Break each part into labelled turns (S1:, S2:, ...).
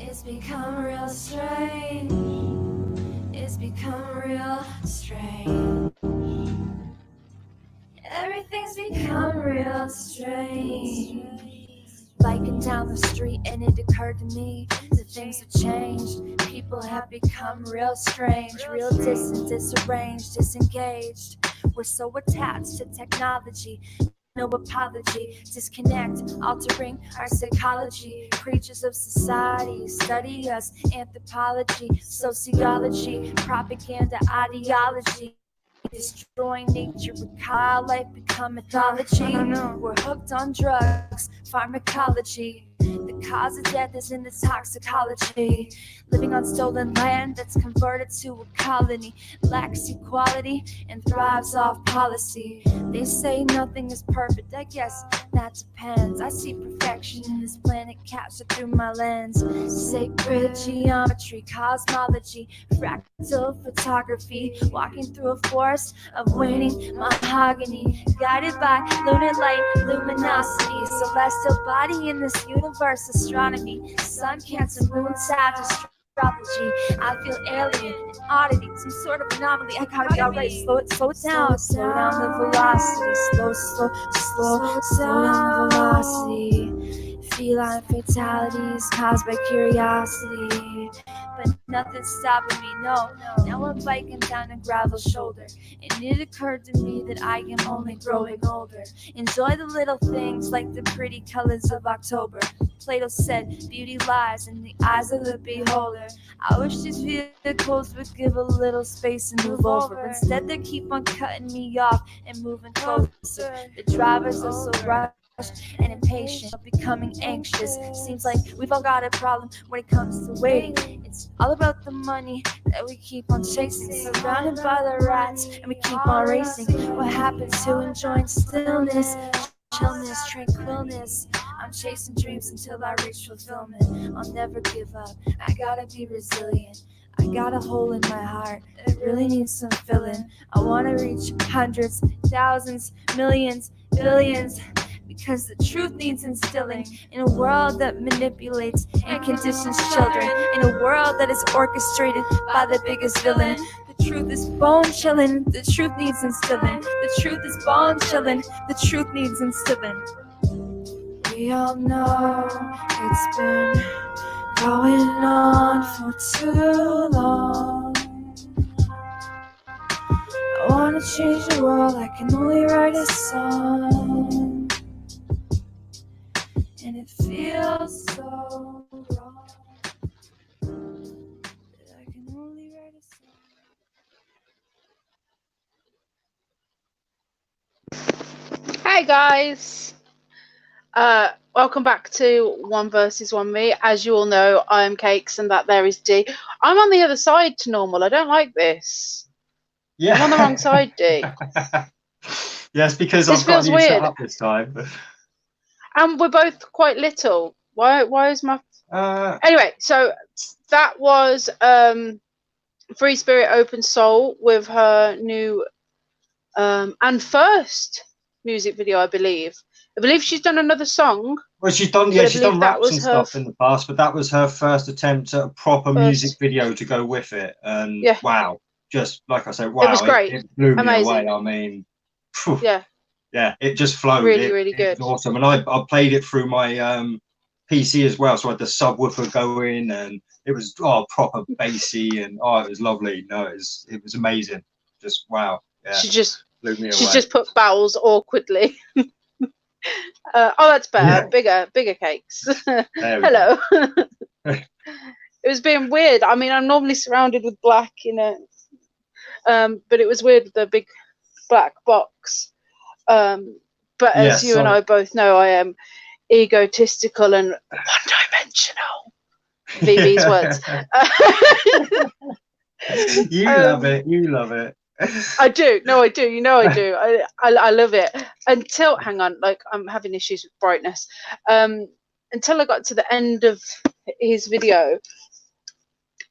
S1: It's become real strange. It's become real strange. Everything's become real strange. Biking down the street and it occurred to me that things have changed. People have become real strange, real distant, disarranged, disengaged. We're so attached to technology. No apology, disconnect, altering our psychology. Creatures of society, study us, anthropology, sociology, propaganda, ideology. Destroying nature with wildlife become mythology. We're hooked on drugs, pharmacology. The cause of death is in the toxicology. Living on stolen land that's converted to a colony. Lacks equality and thrives off policy. They say nothing is perfect, I guess that depends. I see perfection in this planet captured through my lens. Sacred geometry, cosmology, fractal photography. Walking through a forest of waning mahogany. Guided by lunar light, luminosity. Celestial body in this universe, astronomy. Sun, Cancer, Moon, Sag, astrology. I feel alien, an oddity, some sort of anomaly. I gotta be alright. Slow it down. Slow down the velocity. Slow down the velocity. Feline fatalities caused by curiosity. But nothing's stopping me, no. Now I'm biking down a gravel shoulder, and it occurred to me that I am only growing older. Enjoy the little things like the pretty colors of October. Plato said, beauty lies in the eyes of the beholder. I wish these vehicles would give a little space and move over. But instead they keep on cutting me off and moving closer. The drivers are so rushed and impatient, becoming anxious. Seems like we've all got a problem when it comes to waiting. It's all about the money that we keep on chasing. Surrounded by the rats and we keep on racing. What happens to enjoying stillness, chillness, tranquilness? I'm chasing dreams until I reach fulfillment. I'll never give up. I gotta be resilient. I got a hole in my heart that really needs some filling. I wanna reach hundreds, thousands, millions, billions. Because the truth needs instilling in a world that manipulates and conditions children, in a world that is orchestrated by the biggest villain. The truth is bone chilling, the truth needs instilling. The truth is bone chilling, the truth needs instilling. We all know it's been going on for too long. I wanna change the world, I can only write a song. And it feels so wrong that I can only write a song.
S2: Hi guys, welcome back to One versus One Me. As you all know, I'm Cakes and that there is D. I'm on the other side to normal. I don't like this. Yeah, I'm on the wrong side, D.
S3: Yes, because
S2: this
S3: I've got you
S2: weird.
S3: set up this time.
S2: And we're both quite little. Why is my anyway? So that was Free Spirit Open Soul with her new and first music video, I believe. I believe she's done another song.
S3: Well, she's done, yeah, she's done raps and stuff in the past, but that was her first attempt at a proper music video to go with it. And yeah. Wow, just like I said, wow,
S2: it was great.
S3: It blew me away. I mean, phew, yeah, it just flowed.
S2: Really good.
S3: It was awesome. And I played it through my PC as well, so I had the subwoofer going, and it was proper bassy, and it was lovely. No, it was amazing. Just wow. Yeah,
S2: she just
S3: blew me away.
S2: She just put vowels awkwardly. That's better. Yeah. Bigger Cakes. Hello. It was being weird. I mean, I'm normally surrounded with black, you know, but it was weird with the big black box. But as you and I both know, I am egotistical and one-dimensional. VB's words.
S3: You love it. You love it.
S2: I do. No, I do. You know, I do. I love it. Until, hang on, like I'm having issues with brightness. Until I got to the end of his video,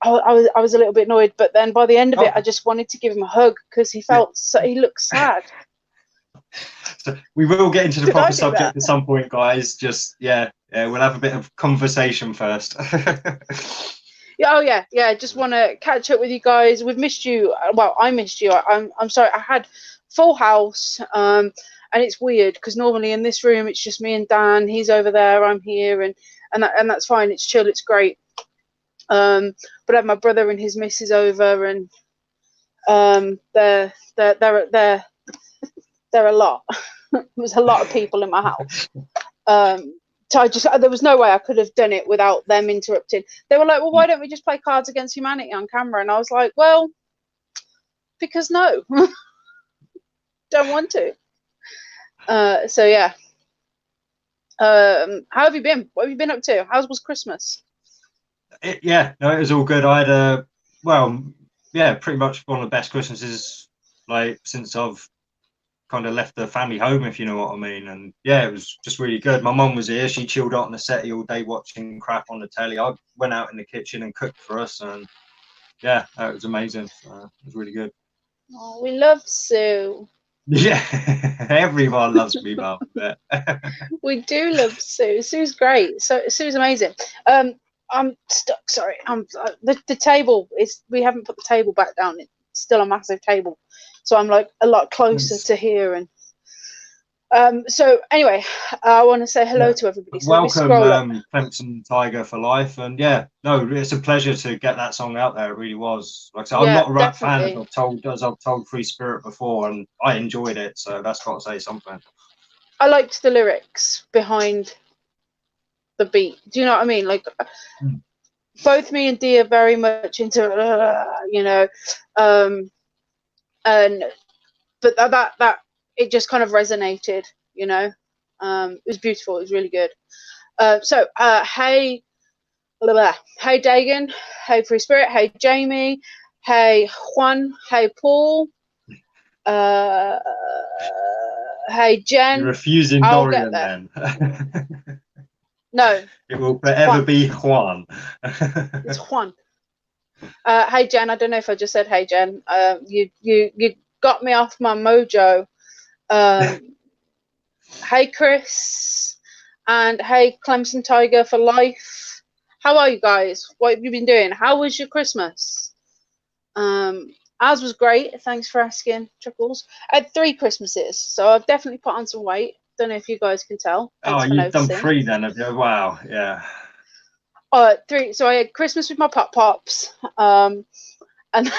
S2: I was a little bit annoyed, but then by the end of it, I just wanted to give him a hug because he felt he looked sad.
S3: So we will get into the proper subject at some point, guys. Just we'll have a bit of conversation first.
S2: Yeah. Just want to catch up with you guys. We've missed you. Well, I missed you. I'm sorry. I had full house, and it's weird because normally in this room it's just me and Dan. He's over there, I'm here, and that's fine. It's chill. It's great. But I had my brother and his missus over, and they're a lot. There's a lot of people in my house. So there was no way I could have done it without them interrupting. They were like, well, why don't we just play Cards Against Humanity on camera? And I was like, well, because no, don't want to. So yeah. How have you been? What have you been up to? How was Christmas?
S3: It was all good. I had pretty much one of the best Christmases like since I've kind of left the family home, if you know what I mean. And it was just really good. My mum was here. She chilled out on the settee all day watching crap on the telly. I went out in the kitchen and cooked for us, and it was amazing. It was really good.
S2: Oh, we love Sue.
S3: Yeah, everyone loves me, Mum.
S2: We do love Sue. Sue's great. Sue's amazing. I'm stuck. Sorry. The table is. We haven't put the table back down. It's still a massive table, so I'm like a lot closer to here. And so anyway, I want to say hello to everybody. So
S3: welcome, Clemson Tiger for life. And it's a pleasure to get that song out there. It really was. Like I said, I'm not a rap fan, as I've told Free Spirit before, and I enjoyed it. So that's got to say something. I
S2: liked the lyrics behind the beat. Do you know what I mean? Like both me and Dee are very much into but that it just kind of resonated, it was beautiful. It was really good. Hey Dagan, hey Free Spirit, hey Jamie, hey Juan, hey Paul, hey Jen.
S3: You're refusing Dorian then.
S2: No,
S3: it will forever be Juan.
S2: It's Juan. Hey Jen, I don't know if I just said hey Jen. You got me off my mojo. Hey Chris, and hey Clemson Tiger for life. How are you guys? What have you been doing? How was your Christmas? Ours was great. Thanks for asking, Chuckles. I had 3 Christmases, so I've definitely put on some weight. Don't know if you guys can tell.
S3: Thanks for you've noticing. Done 3 then, have you? Wow, yeah.
S2: 3. So I had Christmas with my pops, and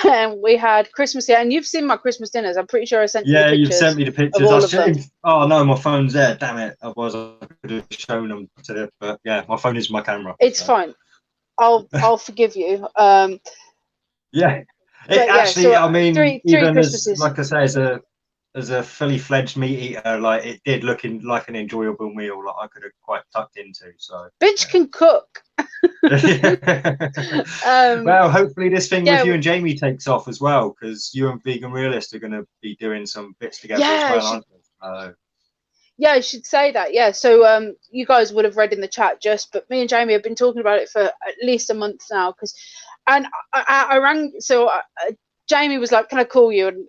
S2: then we had Christmas. Yeah, and you've seen my Christmas dinners. I'm pretty sure I sent you the pictures.
S3: Yeah, you've sent me the pictures. Oh no, my phone's there. Damn it! Otherwise I could have shown them to you. But yeah, my phone is my camera.
S2: It's fine. I'll forgive you.
S3: Yeah. I mean, three even Christmases. Like I say, as a fully fledged meat eater, like it did look like an enjoyable meal. Like I could have quite tucked into. So
S2: bitch can cook.
S3: Well, hopefully this thing with you and Jamie takes off as well, because you and Vegan Realist are going to be doing some bits together as well, aren't you?
S2: Yeah, I should say that. Yeah, so you guys would have read in the chat but me and Jamie have been talking about it for at least a month now. And I rang. So Jamie was like, "Can I call you?" And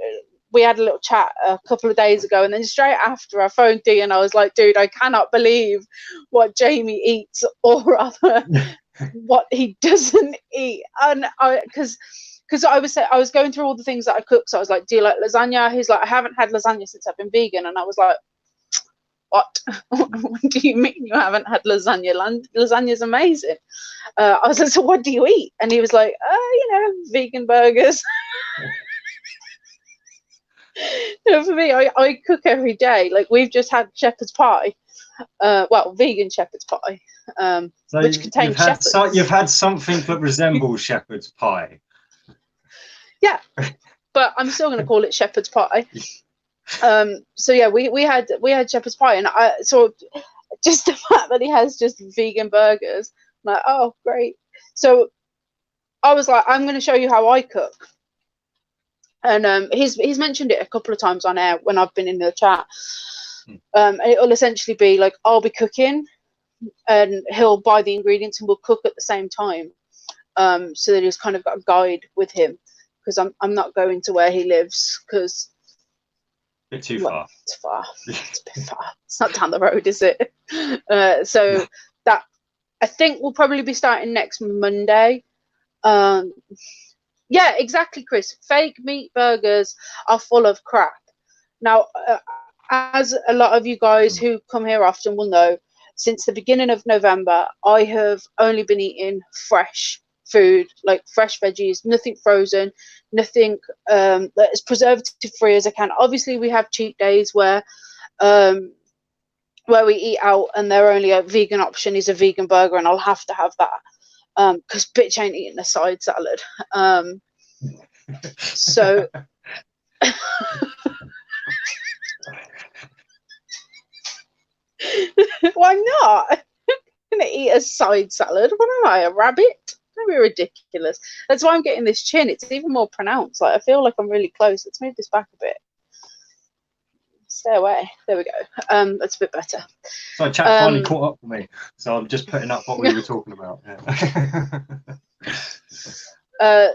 S2: we had a little chat a couple of days ago, and then straight after I phoned Dee and I was like, "Dude, I cannot believe what Jamie eats, or rather, what he doesn't eat." And because I was going through all the things that I cook, so I was like, "Do you like lasagna?" He's like, "I haven't had lasagna since I've been vegan," and I was like, "What? What do you mean you haven't had lasagna? Lasagna's amazing." I was like, "So what do you eat?" And he was like, vegan burgers." For me, I cook every day. Like we've just had shepherd's pie, vegan shepherd's pie,
S3: so
S2: which contains shepherds.
S3: You've had something that resembles shepherd's pie.
S2: Yeah, but I'm still going to call it shepherd's pie. So yeah, we had shepherd's pie, and I so just the fact that he has just vegan burgers, I'm like, oh great. So I was like, I'm going to show you how I cook. And he's mentioned it a couple of times on air when I've been in the chat. And it'll essentially be like, I'll be cooking and he'll buy the ingredients and we'll cook at the same time. so that he's kind of got a guide with him, because I'm not going to where he lives, because
S3: bit too far.
S2: It's far. It's a bit far. It's not down the road, is it? So that, I think, we'll probably be starting next Monday. Yeah, exactly, Chris. Fake meat burgers are full of crap. Now, as a lot of you guys who come here often will know, since the beginning of November, I have only been eating fresh food, like fresh veggies, nothing frozen, nothing that is preservative free as I can. Obviously, we have cheat days where we eat out, and their only vegan option is a vegan burger, and I'll have to have that because bitch ain't eating a side salad. So. Why not? I'm gonna eat a side salad. What am I, a rabbit? Don't be ridiculous. That's why I'm getting this chin. It's even more pronounced. Like, I feel like I'm really close. Let's move this back a bit. Stay away. There we go. That's a bit better.
S3: So chat finally caught up with me. So I'm just putting up what we were talking about. Yeah.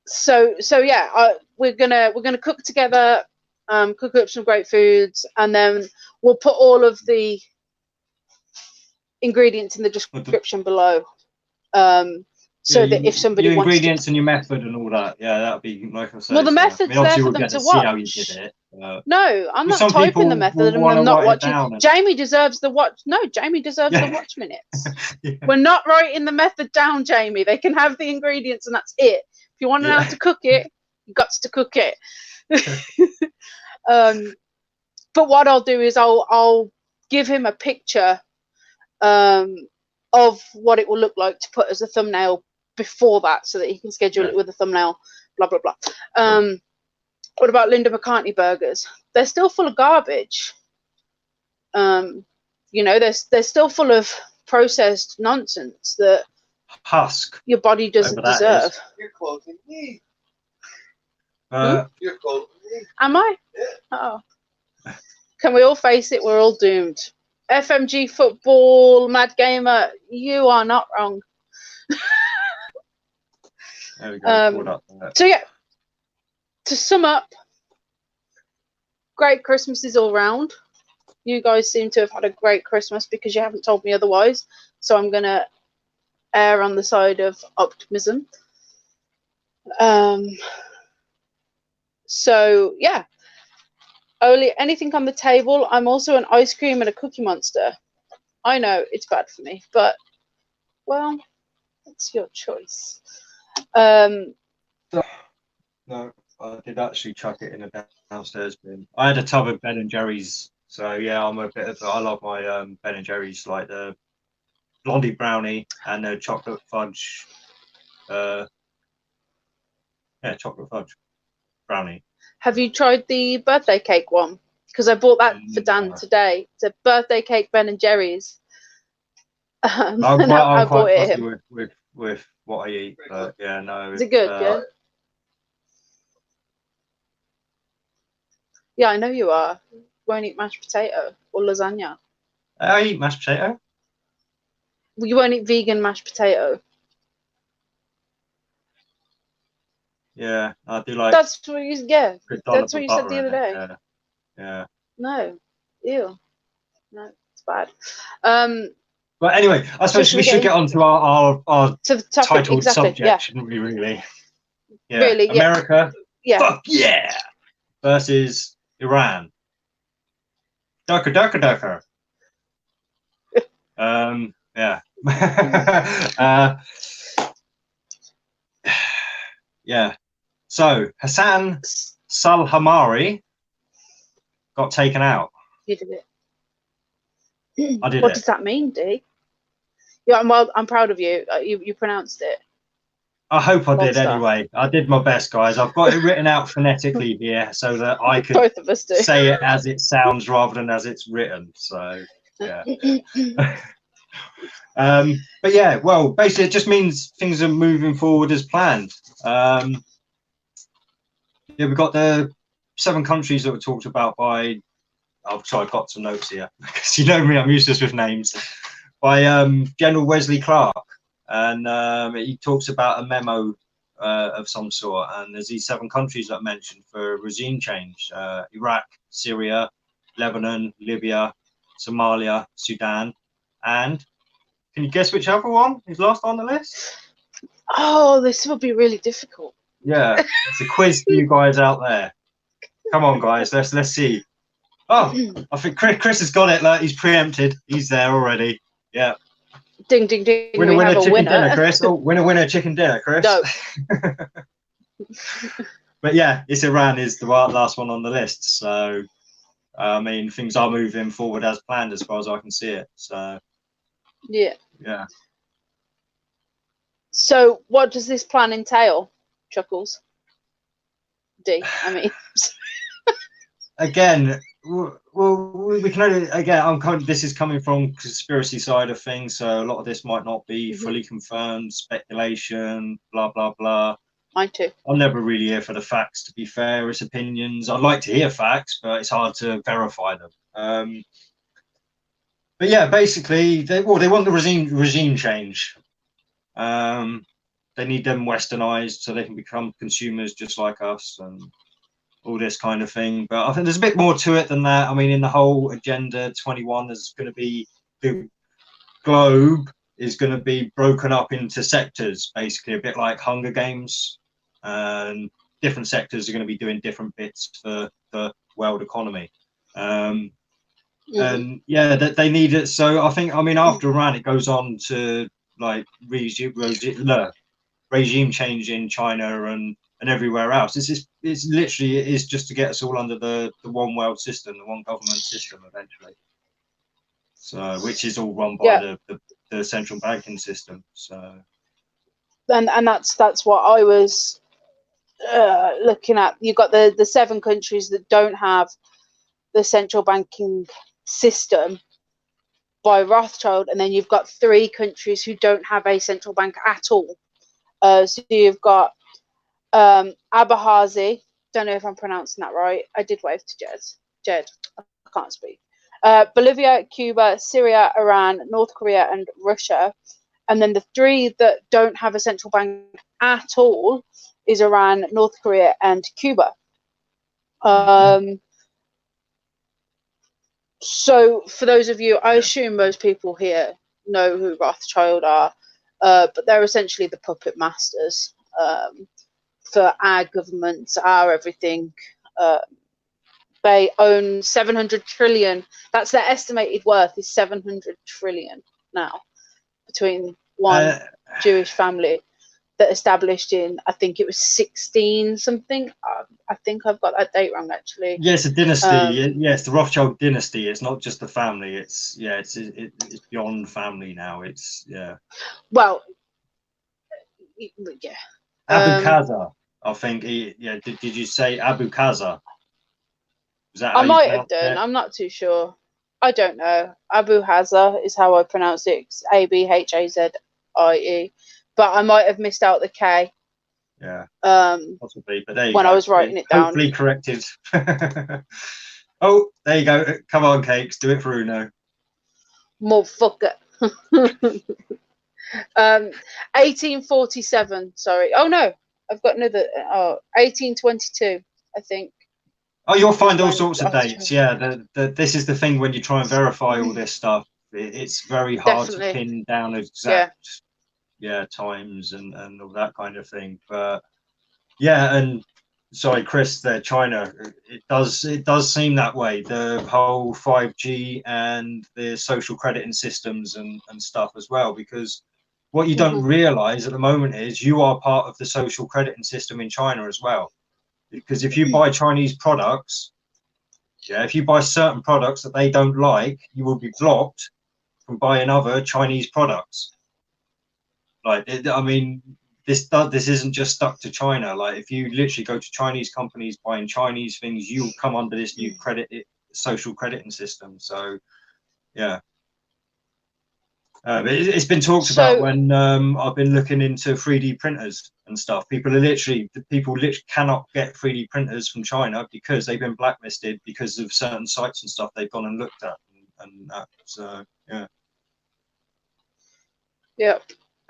S2: So yeah, we're gonna cook together. Cook up some great foods, and then we'll put all of the ingredients in the description below, so that if somebody wants
S3: ingredients and your method and all that, yeah, that'd be like I said.
S2: Well, the method's there for them to watch.
S3: See how you did it.
S2: No, I'm not typing the method, and I'm not watching. Jamie deserves the watch. No, Jamie deserves the watch minutes. Yeah. We're not writing the method down, Jamie. They can have the ingredients, and that's it. If you want to know how to cook it, you got to cook it. But what I'll do is I'll give him a picture of what it will look like to put as a thumbnail before that, so that he can schedule it with a thumbnail, blah blah blah. What about Linda McCartney burgers? They're still full of garbage. You know, they're still full of processed nonsense that
S3: husk
S2: your body doesn't deserve.
S4: You're quoting me.
S2: You're quoting me. Am I? Yeah. Oh. Can we all face it? We're all doomed. FMG football, Mad Gamer, you are not wrong.
S3: There we go.
S2: So yeah, to sum up, great Christmases all round. You guys seem to have had a great Christmas because you haven't told me otherwise. So I'm gonna err on the side of optimism. So yeah. Only anything on the table. I'm also an ice cream and a cookie monster. I know it's bad for me, but well, it's your choice.
S3: No, I did actually chuck it in a downstairs bin. I had a tub of Ben and Jerry's, so yeah, I'm a bit of. I love my Ben and Jerry's, like the blondie brownie and the chocolate fudge. Yeah, chocolate fudge brownie.
S2: Have you tried the birthday cake one? Because I bought that for Dan today. It's a birthday cake Ben and Jerry's.
S3: I'm quite fussy with what I eat, but yeah, no.
S2: Is it good? Yeah. Yeah, I know you are. You won't eat mashed potato or lasagna.
S3: I eat mashed potato.
S2: Well, you won't eat vegan mashed potato.
S3: Yeah, I do like.
S2: That's what you. Yeah, that's what you said the other day.
S3: Yeah. Yeah.
S2: No, ew. No, it's bad.
S3: But anyway, I suppose we should get on to our
S2: to the topic,
S3: titled subject,
S2: yeah.
S3: shouldn't we? Really? Yeah.
S2: Really?
S3: America.
S2: Yeah.
S3: Fuck yeah. Versus Iran. Ducker. Yeah. Yeah. So Hassan Salhamari got taken out.
S2: You did it.
S3: I did
S2: What
S3: it.
S2: does that mean, D? Yeah, I'm proud of you. You pronounced it.
S3: I hope I did anyway. I did my best, guys. I've got it written out phonetically here so that I can
S2: Both of us do.
S3: say it as it sounds rather than as it's written. So yeah. But yeah, well, basically it just means things are moving forward as planned. Yeah, we've got the 7 countries that were talked about by. Oh, sorry, I've got some notes here because you know me, I'm useless with names. By General Wesley Clark. and he talks about a memo of some sort, and there's these 7 countries that I mentioned for regime change: Iraq, Syria, Lebanon, Libya, Somalia, Sudan, and can you guess which other one is last on the list?
S2: Oh, this will be really difficult.
S3: Yeah, it's a quiz for you guys out there. Come on, guys, let's see. Oh, I think Chris has got it. Like, he's preempted. He's there already. Yeah.
S2: Ding, ding, ding.
S3: Winner,
S2: we
S3: winner,
S2: have a
S3: chicken
S2: winner.
S3: dinner, Chris. Oh, winner, winner, chicken dinner, Chris.
S2: No.
S3: But yeah, it's Iran is the last one on the list. So, I mean, things are moving forward as planned as far as I can see it. So,
S2: Yeah.
S3: yeah.
S2: So, what does this plan entail, Chuckles? D, I mean.
S3: Again, well, we can only, again, this is coming from conspiracy side of things, so a lot of this might not be fully confirmed, speculation, blah, blah, blah.
S2: Mine too.
S3: I'm never really here for the facts, to be fair. It's opinions. I'd like to hear facts, but it's hard to verify them. But yeah, basically, they want the regime change. They need them westernized so they can become consumers just like us and all this kind of thing. But I think there's a bit more to it than that. I mean, in the whole Agenda 21, there's going to be, the globe is going to be broken up into sectors, basically a bit like Hunger Games. And different sectors are going to be doing different bits for the world economy. And yeah, that they need it. So I think, I mean, after Iran, it goes on to like regime change in China and everywhere else. It's literally, it is just to get us all under the one world system, the one government system eventually. So, which is all run by the central banking system. So,
S2: and that's what I was looking at. You've got the 7 countries that don't have the central banking system by Rothschild, and then you've got 3 countries who don't have a central bank at all. So you've got Abhazi, don't know if I'm pronouncing that right. I did wave to Jed. I can't speak. Bolivia, Cuba, Syria, Iran, North Korea, and Russia. And then the 3 that don't have a central bank at all is Iran, North Korea, and Cuba. So for those of you, I assume most people here know who Rothschild are, but they're essentially the puppet masters for our governments, our everything. They own 700 trillion. That's their estimated worth, is 700 trillion now, between one Jewish family that established in, I think it was 16 something. I think I've got that date wrong, actually.
S3: yeah, it's a dynasty. It's the Rothschild dynasty. It's not just the family. It's beyond family now. It's
S2: Well, yeah.
S3: Abu Qaza, I think. Did you say Abu Qaza?
S2: I might have done. I'm not too sure. I don't know. Abu Hazza is how I pronounce it. It's Abhazie, but I might have missed out the K.
S3: Yeah. Possibly, but there you
S2: when
S3: go.
S2: I was writing it down.
S3: Hopefully corrected. Oh, there you go. Come on, Cakes, do it for Uno.
S2: Motherfucker. 1847. Sorry. Oh no, I've got another. 1822. I think.
S3: Oh, you'll find all sorts of dates. Yeah, this is the thing when you try and verify all this stuff. It's very hard to pin down exact times and all that kind of thing. But yeah, and sorry, Chris, China, it does seem that way. The whole 5G and the social crediting systems and stuff as well, because what you don't realize at the moment is you are part of the social crediting system in China as well. Because if you buy Chinese products, if you buy certain products that they don't like, you will be blocked from buying other Chinese products. I mean, this isn't just stuck to China. Like, if you literally go to Chinese companies buying Chinese things, you'll come under this new social crediting system. So, yeah. It's been talked about when I've been looking into 3D printers and stuff. People literally cannot get 3D printers from China because they've been blacklisted because of certain sites and stuff they've gone and looked at and that. So yeah.
S2: Yeah.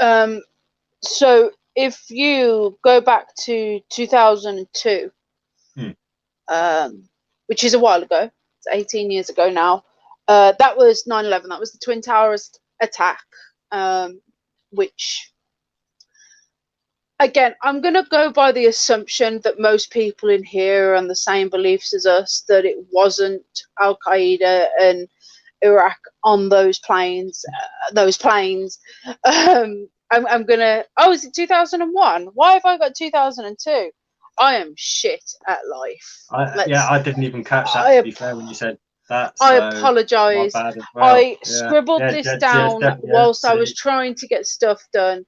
S2: So if you go back to 2002, which is a while ago, it's 18 years ago now, that was 9/11. That was the Twin Towers attack, which, again, I'm going to go by the assumption that most people in here are on the same beliefs as us, that it wasn't Al-Qaeda and Iraq on those planes. I'm going to... Oh, is it 2001? Why have I got 2002? I am shit at life.
S3: I didn't even catch that, to be fair, when you said that. So
S2: I apologise.
S3: well.
S2: I scribbled this down whilst I was trying to get stuff done.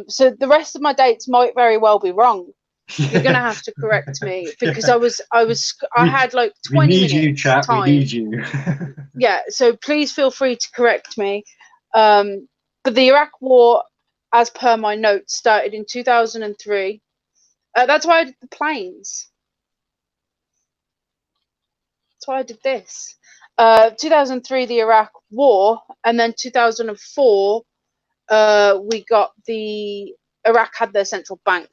S2: So the rest of my dates might very well be wrong. You're going to have to correct me, because I had like 20 minutes
S3: you, chat.
S2: time.
S3: We need you.
S2: Yeah, so please feel free to correct me. But the Iraq War, as per my notes, started in 2003. That's why I did the planes. That's why I did this. 2003, the Iraq War, and then 2004, we got the... Iraq had their central bank.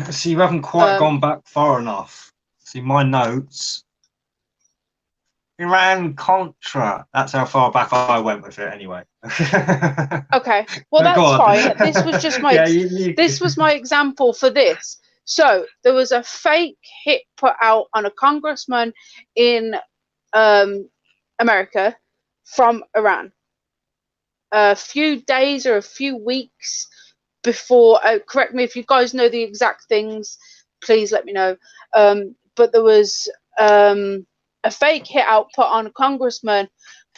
S3: See, you haven't quite gone back far enough. See, my notes... Iran Contra. That's how far back I went with it, anyway.
S2: Okay, well, that's fine. This was just my this was my example for this. So there was a fake hit put out on a congressman in America from Iran. A few days or a few weeks before. Correct me if you guys know the exact things. Please let me know. But there was a fake hit out put on a congressman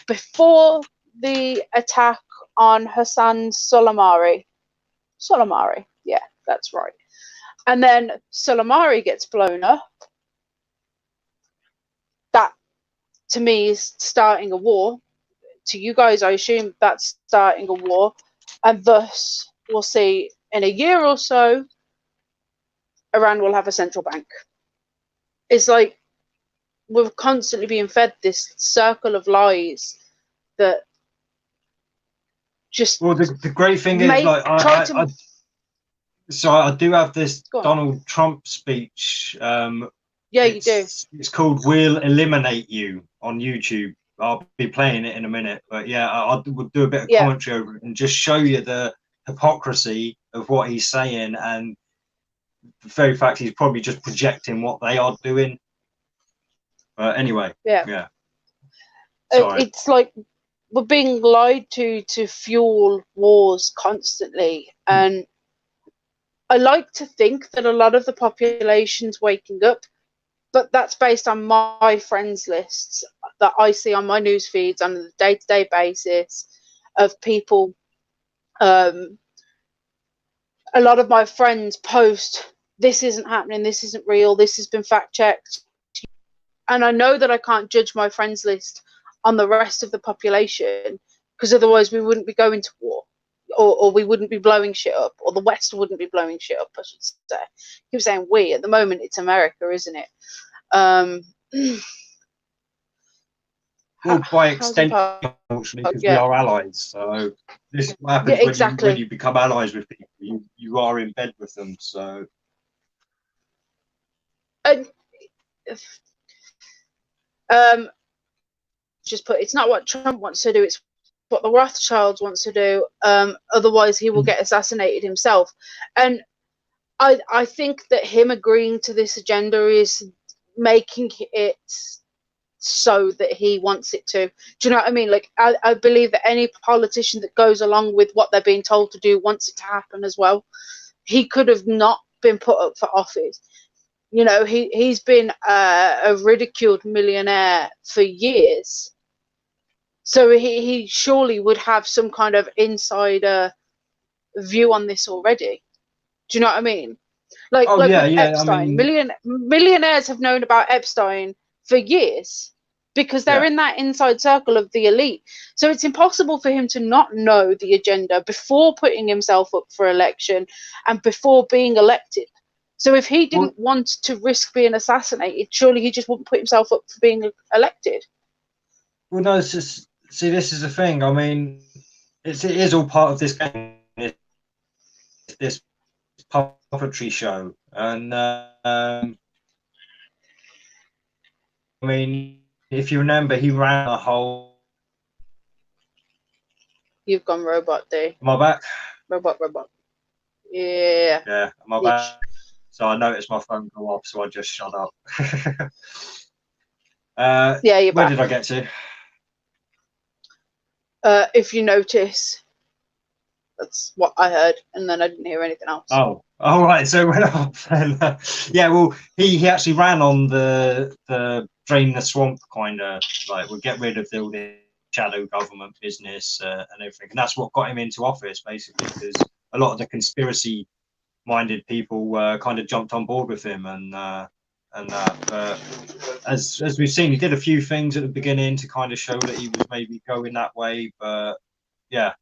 S2: before the attack on Hassan Soleimani. Soleimani, yeah, that's right. And then Soleimani gets blown up. That, to me, is starting a war. To you guys, I assume that's starting a war. And thus, we'll see in a year or so, Iran will have a central bank. It's like we're constantly being fed this circle of lies that just...
S3: Well, the great thing is, like, I do have this Donald Trump speech.
S2: Yeah, you do.
S3: It's called "We'll Eliminate You" on YouTube. I'll be playing it in a minute, but yeah, I'll do a bit of commentary over it and just show you the hypocrisy of what he's saying, and the very fact he's probably just projecting what they are doing. But anyway, yeah.
S2: It's like we're being lied to fuel wars constantly, and I like to think that a lot of the population's waking up, but that's based on my friends lists that I see on my news feeds on a day-to-day basis of people. A lot of my friends post, this isn't happening, this isn't real, this has been fact-checked. And I know that I can't judge my friends list on the rest of the population, because otherwise we wouldn't be going to war, or we wouldn't be blowing shit up, or the West wouldn't be blowing shit up, I should say. I keep saying we. At the moment, it's America, isn't it?
S3: Well, by extension, unfortunately, because we are allies. So this is what happens when you become allies with people. You are in bed with them. So.
S2: Just put, it's not what Trump wants to do, it's what the Rothschilds wants to do. Otherwise, he will get assassinated himself. And I think that him agreeing to this agenda is making it so that he wants it to. Do you know what I mean? Like, I believe that any politician that goes along with what they're being told to do wants it to happen as well. He could have not been put up for office. You know, he's been a ridiculed millionaire for years. So he surely would have some kind of insider view on this already. Do you know what I mean? Like Epstein.
S3: I mean,
S2: millionaires have known about Epstein for years because they're in that inside circle of the elite. So it's impossible for him to not know the agenda before putting himself up for election and before being elected. So if he didn't want to risk being assassinated, surely he just wouldn't put himself up for being elected.
S3: Well, no, it's just, see, this is the thing. I mean, it is all part of this game. this puppetry show, and I mean, if you remember, he ran a whole.
S2: You've gone robot, D.
S3: Am I back?
S2: Robot. Yeah.
S3: Yeah, am I back? So I noticed my phone go off, so I just shut up.
S2: Yeah, you're
S3: where
S2: back.
S3: did I get to?
S2: If you notice, that's what I heard, and then I didn't hear anything else.
S3: Oh, all right. So when yeah, well, he actually ran on the drain the swamp kind of like we'll get rid of all the shadow government business and everything, and that's what got him into office basically, because a lot of the conspiracy minded people kind of jumped on board with him and that. But as we've seen, he did a few things at the beginning to kind of show that he was maybe going that way, but yeah,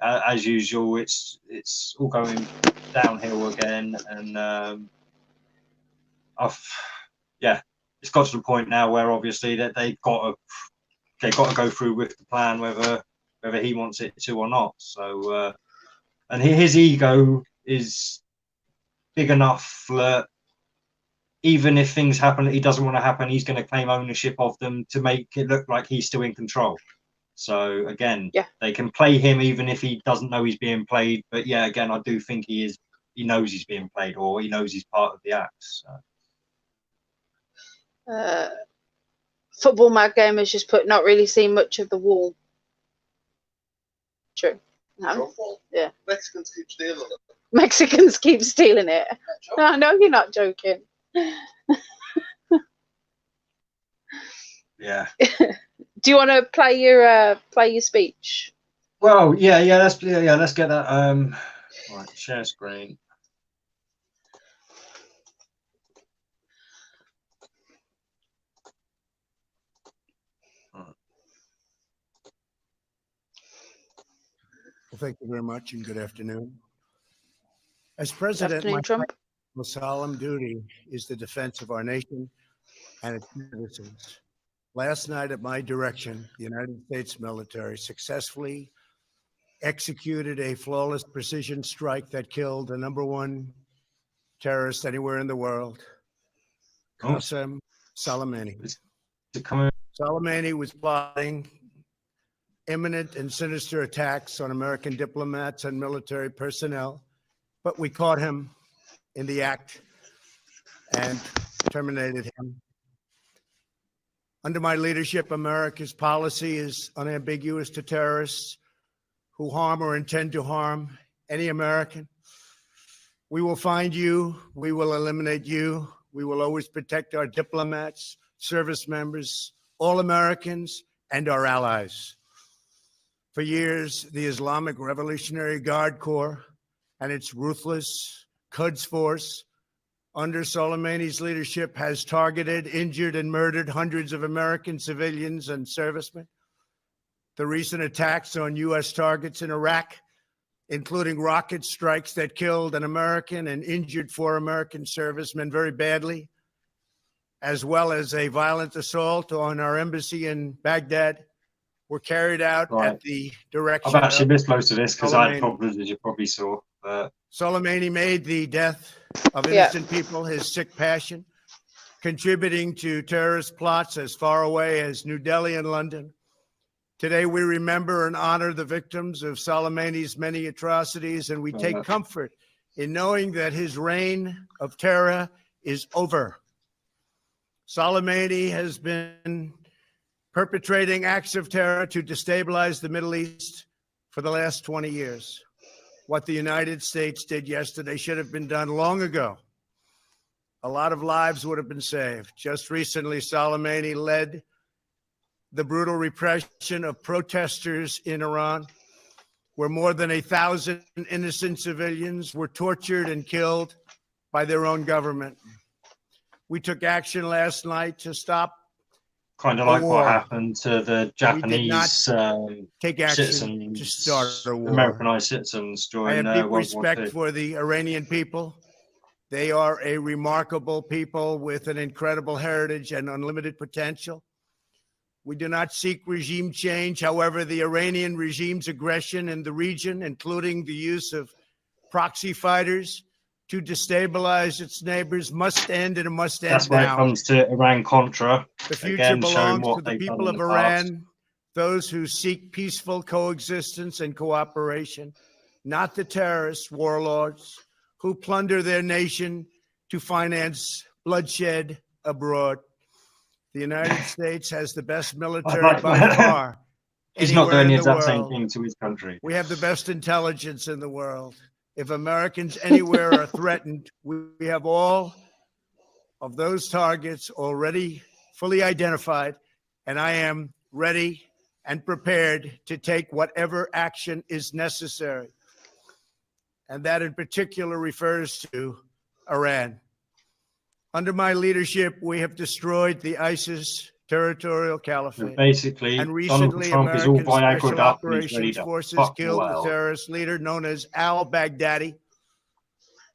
S3: as usual, it's all going downhill again, and it's got to the point now where obviously that they've got to go through with the plan, whether he wants it to or not. So and his ego is big enough that even if things happen that he doesn't want to happen, he's going to claim ownership of them to make it look like he's still in control. So again, they can play him even if he doesn't know he's being played. But yeah, again, I do think he knows he's being played, or he knows he's part of the act. So.
S2: Football Mad Gamers just put not really seen much of the wall. True. No. Yeah.
S4: Mexicans keep stealing it.
S2: Mexicans keep stealing it. No, you're not joking.
S3: Yeah.
S2: Do you want to play your speech?
S3: Well, yeah. Let's get that. Right, share screen.
S5: Well, thank you very much, and good afternoon. As president,
S2: Trump.
S5: my solemn duty is the defense of our nation and its citizens. Last night, at my direction, the United States military successfully executed a flawless precision strike that killed the #1 terrorist anywhere in the world, Qasem Soleimani. Soleimani was plotting imminent and sinister attacks on American diplomats and military personnel, but we caught him in the act and terminated him. Under my leadership, America's policy is unambiguous to terrorists who harm or intend to harm any American. We will find you. We will eliminate you. We will always protect our diplomats, service members, all Americans, and our allies. For years, the Islamic Revolutionary Guard Corps and its ruthless Quds Force under Soleimani's leadership has targeted, injured, and murdered hundreds of American civilians and servicemen. The recent attacks on U.S. targets in Iraq, including rocket strikes that killed an American and injured 4 American servicemen very badly, as well as a violent assault on our embassy in Baghdad, were carried out at the direction
S3: I've actually missed most of this because I had
S2: Soleimani.
S3: problems, as you probably saw.
S5: Soleimani made the death of innocent people his sick passion, contributing to terrorist plots as far away as New Delhi and London. Today, we remember and honor the victims of Soleimani's many atrocities, and we take comfort in knowing that his reign of terror is over. Soleimani has been perpetrating acts of terror to destabilize the Middle East for the last 20 years. What the United States did yesterday should have been done long ago. A lot of lives would have been saved. Just recently, Soleimani led the brutal repression of protesters in Iran, where more than 1,000 innocent civilians were tortured and killed by their own government. We took action last night to stop
S3: kind of like what happened to the Japanese
S5: take action
S3: citizens,
S5: to start a war.
S3: Americanized citizens during
S5: I have deep
S3: World War
S5: respect
S3: II.
S5: for the Iranian people. They are a remarkable people with an incredible heritage and unlimited potential. We do not seek regime change. However, the Iranian regime's aggression in the region, including the use of proxy fighters to destabilize its neighbors must end, and it must end
S3: That's when it
S5: now.
S3: comes to Iran-Contra.
S5: The future
S3: Again, showing
S5: belongs
S3: what
S5: to the
S3: they've done
S5: people
S3: in
S5: of
S3: the past.
S5: Iran, those who seek peaceful coexistence and cooperation, not the terrorist warlords who plunder their nation to finance bloodshed abroad. The United States has the best military by far.
S3: He's not doing the
S5: anywhere in
S3: exact same
S5: world.
S3: thing to his country.
S5: We have the best intelligence in the world. If Americans anywhere are threatened, we have all of those targets already fully identified, and I am ready and prepared to take whatever action is necessary. And that in particular refers to Iran. Under my leadership, we have destroyed the ISIS territorial caliphate.
S3: Basically,
S5: And
S3: Donald
S5: recently,
S3: Trump is all
S5: American Special
S3: Viagra'd up and he's ready
S5: Operations
S3: to
S5: Forces
S3: fuck the
S5: killed the
S3: world.
S5: terrorist leader known as al-Baghdadi.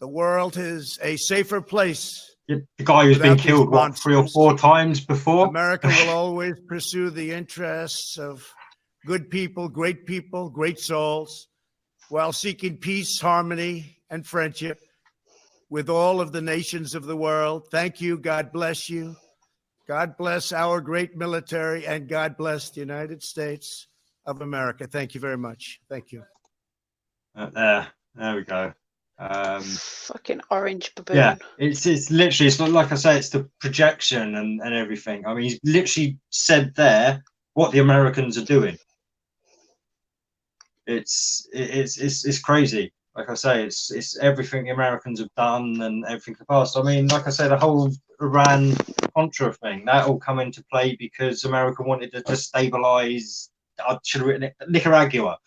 S5: The world is a safer place.
S3: The guy who's been
S5: Without these
S3: killed, what, 3 or 4 times before?
S5: America will always pursue the interests of good people, great souls, while seeking peace, harmony, and friendship with all of the nations of the world. Thank you. God bless you. God bless our great military, and God bless the United States of America. Thank you very much. Thank you.
S3: There we go.
S2: Fucking orange baboon.
S3: Yeah, it's literally, it's not like I say, it's the projection and everything. I mean, he's literally said there what the Americans are doing. It's crazy. Like I say, it's everything the Americans have done and everything in the past. I mean, like I say, the whole Iran-Contra thing, that all come into play because America wanted to destabilize, I should have written it, Nicaragua.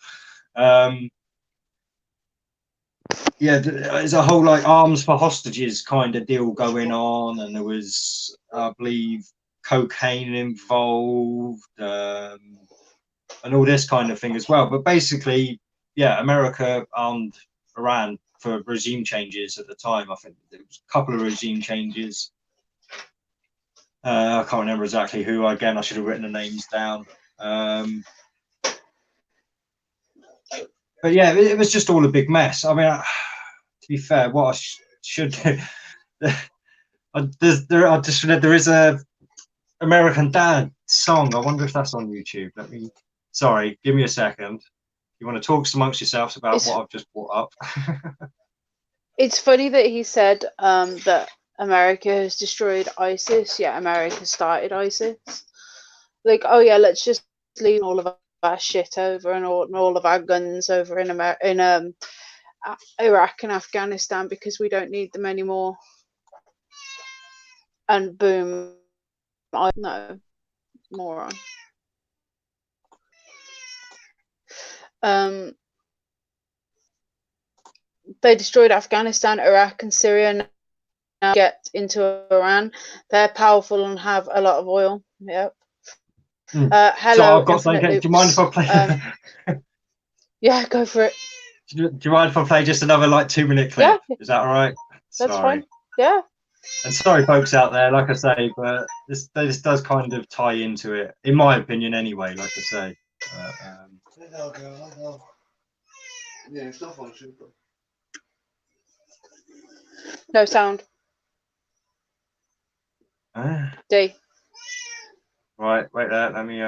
S3: Yeah, there's a whole like arms for hostages kind of deal going on, and there was, I believe, cocaine involved, and all this kind of thing as well. But basically, yeah, America armed Iran for regime changes at the time. I think there was a couple of regime changes. I can't remember exactly who. Again, I should have written the names down. But yeah, it was just all a big mess. I mean, to be fair, what I should do, I just read there is a American Dad song. I wonder if that's on YouTube. Sorry, give me a second. You want to talk amongst yourselves about what I've just brought up?
S2: It's funny that he said that America has destroyed ISIS. Yeah, America started ISIS. Like, oh yeah, let's just leave all of our shit over and all of our guns over in Iraq and Afghanistan because we don't need them anymore. And boom, no, moron. They destroyed Afghanistan, Iraq, and Syria. Now get into Iran. They're powerful and have a lot of oil. Yep. Hello.
S3: So I've got something. Do you mind if I play?
S2: Yeah, go for it.
S3: Do you mind if I play just another like 2-minute clip? Yeah. Is that all right?
S2: That's fine. Yeah.
S3: And sorry, folks out there, like I say, but this does kind of tie into it, in my opinion, anyway. Like I say.
S2: No sound. D.
S3: Right, wait there. Let me.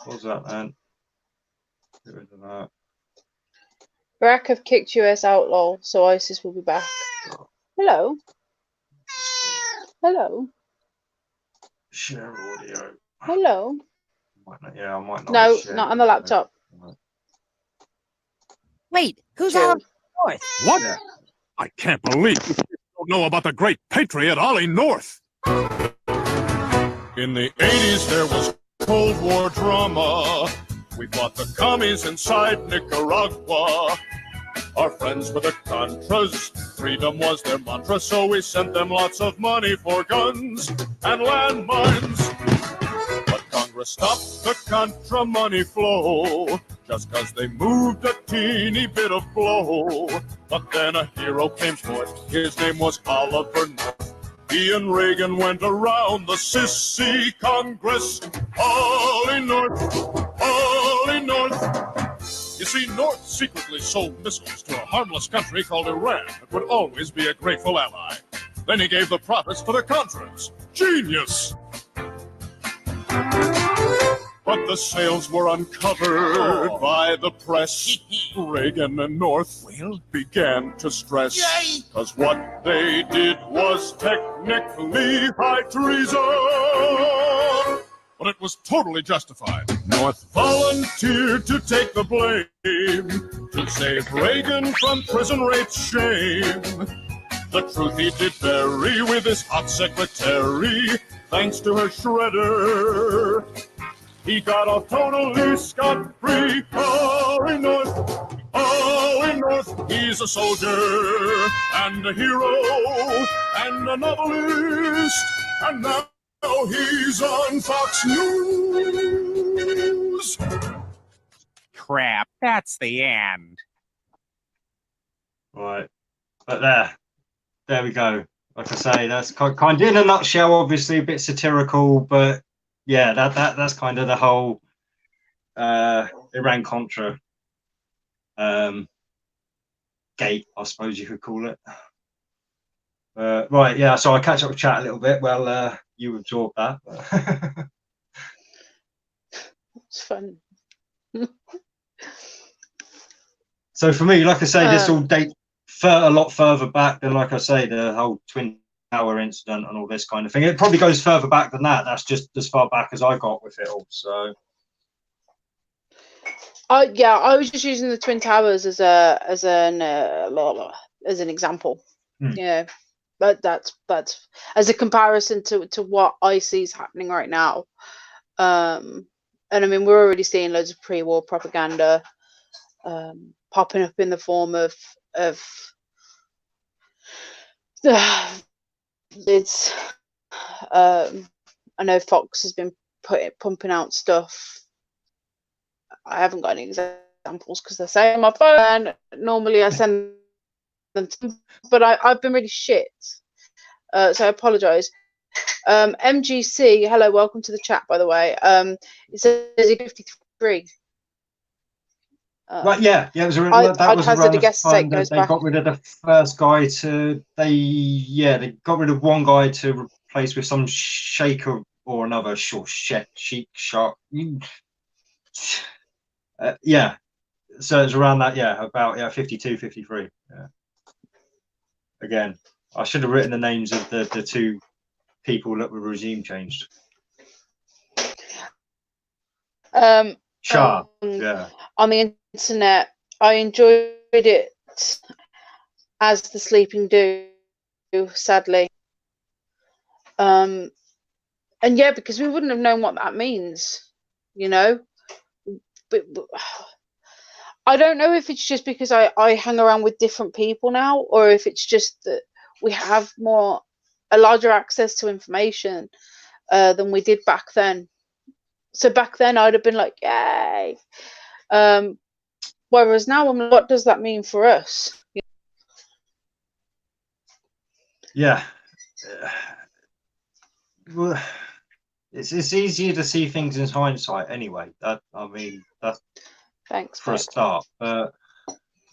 S3: Pause that then. Get rid of that.
S2: Iraq have kicked US outlaw, so ISIS will be back. Hello. Hello.
S3: Share audio.
S2: Hello.
S3: Yeah, I might not.
S2: No, not on the laptop.
S4: Wait, who's Ollie North?
S6: What? Yeah. I can't believe you don't know about the great patriot Ollie North. In the 80s, there was Cold War drama. We fought the commies inside Nicaragua. Our friends were the Contras. Freedom was their mantra, so we sent them lots of money for guns and landmines. But Congress stopped the Contra money flow just because they moved a teeny bit of blow. But then a hero came forth. His name was Oliver North. He and Reagan went around the sissy Congress. Ollie North, Ollie North. You see, North secretly sold missiles to a harmless country called Iran that would always be a grateful ally. Then he gave the profits to the Contras. Genius! But the sales were uncovered by the press. Reagan and North began to stress. Because what they did was technically high treason. But it was totally justified. North volunteered to take the blame to save Reagan from prison rape's shame. The truth he did bury with his hot secretary, thanks to her shredder. He got off totally scot-free. All in North, he's a soldier and a hero and a novelist. And now he's on Fox News.
S7: Crap, that's the end.
S3: Right, but there we go. Like I say, that's kind of in a nutshell. Obviously, a bit satirical, but yeah, that's kind of the whole Iran Contra gate, I suppose you could call it. Right, yeah. So I catch up with chat a little bit. Well, you absorb that.
S2: It's fun.
S3: So for me, like I say, this all dates a lot further back than, like I say, the whole Twin Tower incident and all this kind of thing. It probably goes further back than that. That's just as far back as I got with it all. So
S2: yeah, I was just using the Twin Towers as an example. Yeah, but that's as a comparison to what I see is happening right now. And I mean, we're already seeing loads of pre-war propaganda popping up in the form of it's I know Fox has been pumping out stuff. I haven't got any examples because they're saying on my phone, and normally I send them to, but I've been really shit, so I apologize. MGC, hello, welcome to the chat, by the way. It says 53.
S3: right, yeah, it was around. That was around the time that they got rid of the first guy to. They got rid of one guy to replace with some sheikh or another sheikh shark. Yeah, so it's around that. Yeah, about 52, 53. Yeah. Again, I should have written the names of the two people that were regime changed. Shah. Yeah.
S2: On the internet, I enjoyed it as the Sleeping Do, sadly. And yeah, because we wouldn't have known what that means, you know. But I don't know if it's just because I hang around with different people now, or if it's just that we have a larger access to information than we did back then. So back then I'd have been like, yay. Whereas now I'm like, what does that mean for us?
S3: Yeah. Well, it's easier to see things in hindsight anyway.
S2: Thanks
S3: for a start. But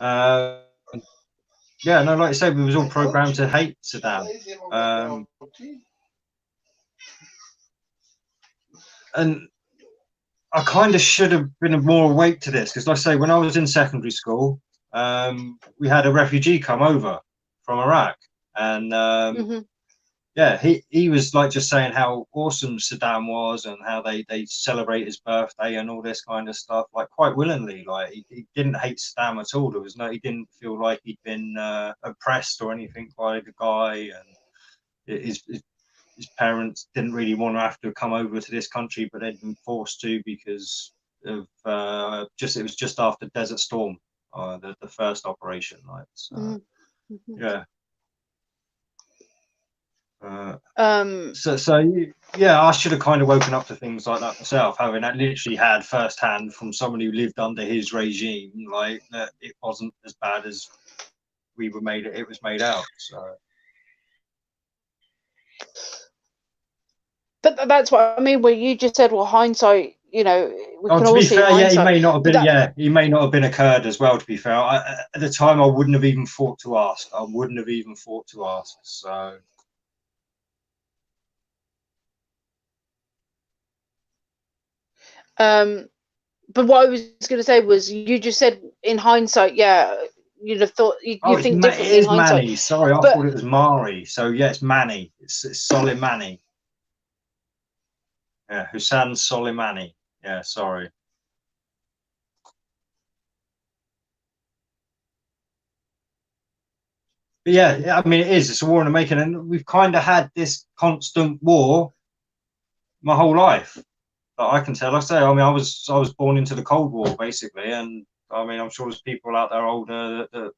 S3: yeah, no, like I said, we was all programmed to hate Saddam. And I kind of should have been more awake to this, because like I say, when I was in secondary school, we had a refugee come over from Iraq, and yeah, he was like just saying how awesome Saddam was and how they celebrate his birthday and all this kind of stuff, like quite willingly. Like he didn't hate Saddam at all. He didn't feel like he'd been oppressed or anything by the guy, and his parents didn't really want to have to come over to this country, but they'd been forced to because of it was just after Desert Storm, the first operation, like so. Yeah. So yeah, I should have kind of woken up to things like that myself, having literally had firsthand from someone who lived under his regime, like that it wasn't as bad as it was made out. So,
S2: but that's what I mean. Where you just said, well, hindsight, you know, we
S3: Oh,
S2: can
S3: to
S2: all
S3: be
S2: see in
S3: fair, yeah, he
S2: hindsight.
S3: may not have
S2: But
S3: been.
S2: that-
S3: Yeah, he may not have been occurred as well. To be fair, at the time, I wouldn't have even thought to ask. I wouldn't have even thought to ask. So.
S2: But what I was going to say was, you just said in hindsight, yeah, you'd have thought you
S3: Oh,
S2: think
S3: it
S2: differently in
S3: is
S2: hindsight.
S3: Manny. Sorry, I
S2: But
S3: thought it was Mari. So yeah, it's Manny. It's Soleimani. Yeah, Hussein Soleimani. Yeah, sorry. But yeah, I mean, it is. It's a war in the making, and we've kind of had this constant war my whole life. That I can tell. I say, I mean, I was born into the Cold War basically, and I mean, I'm sure there's people out there older that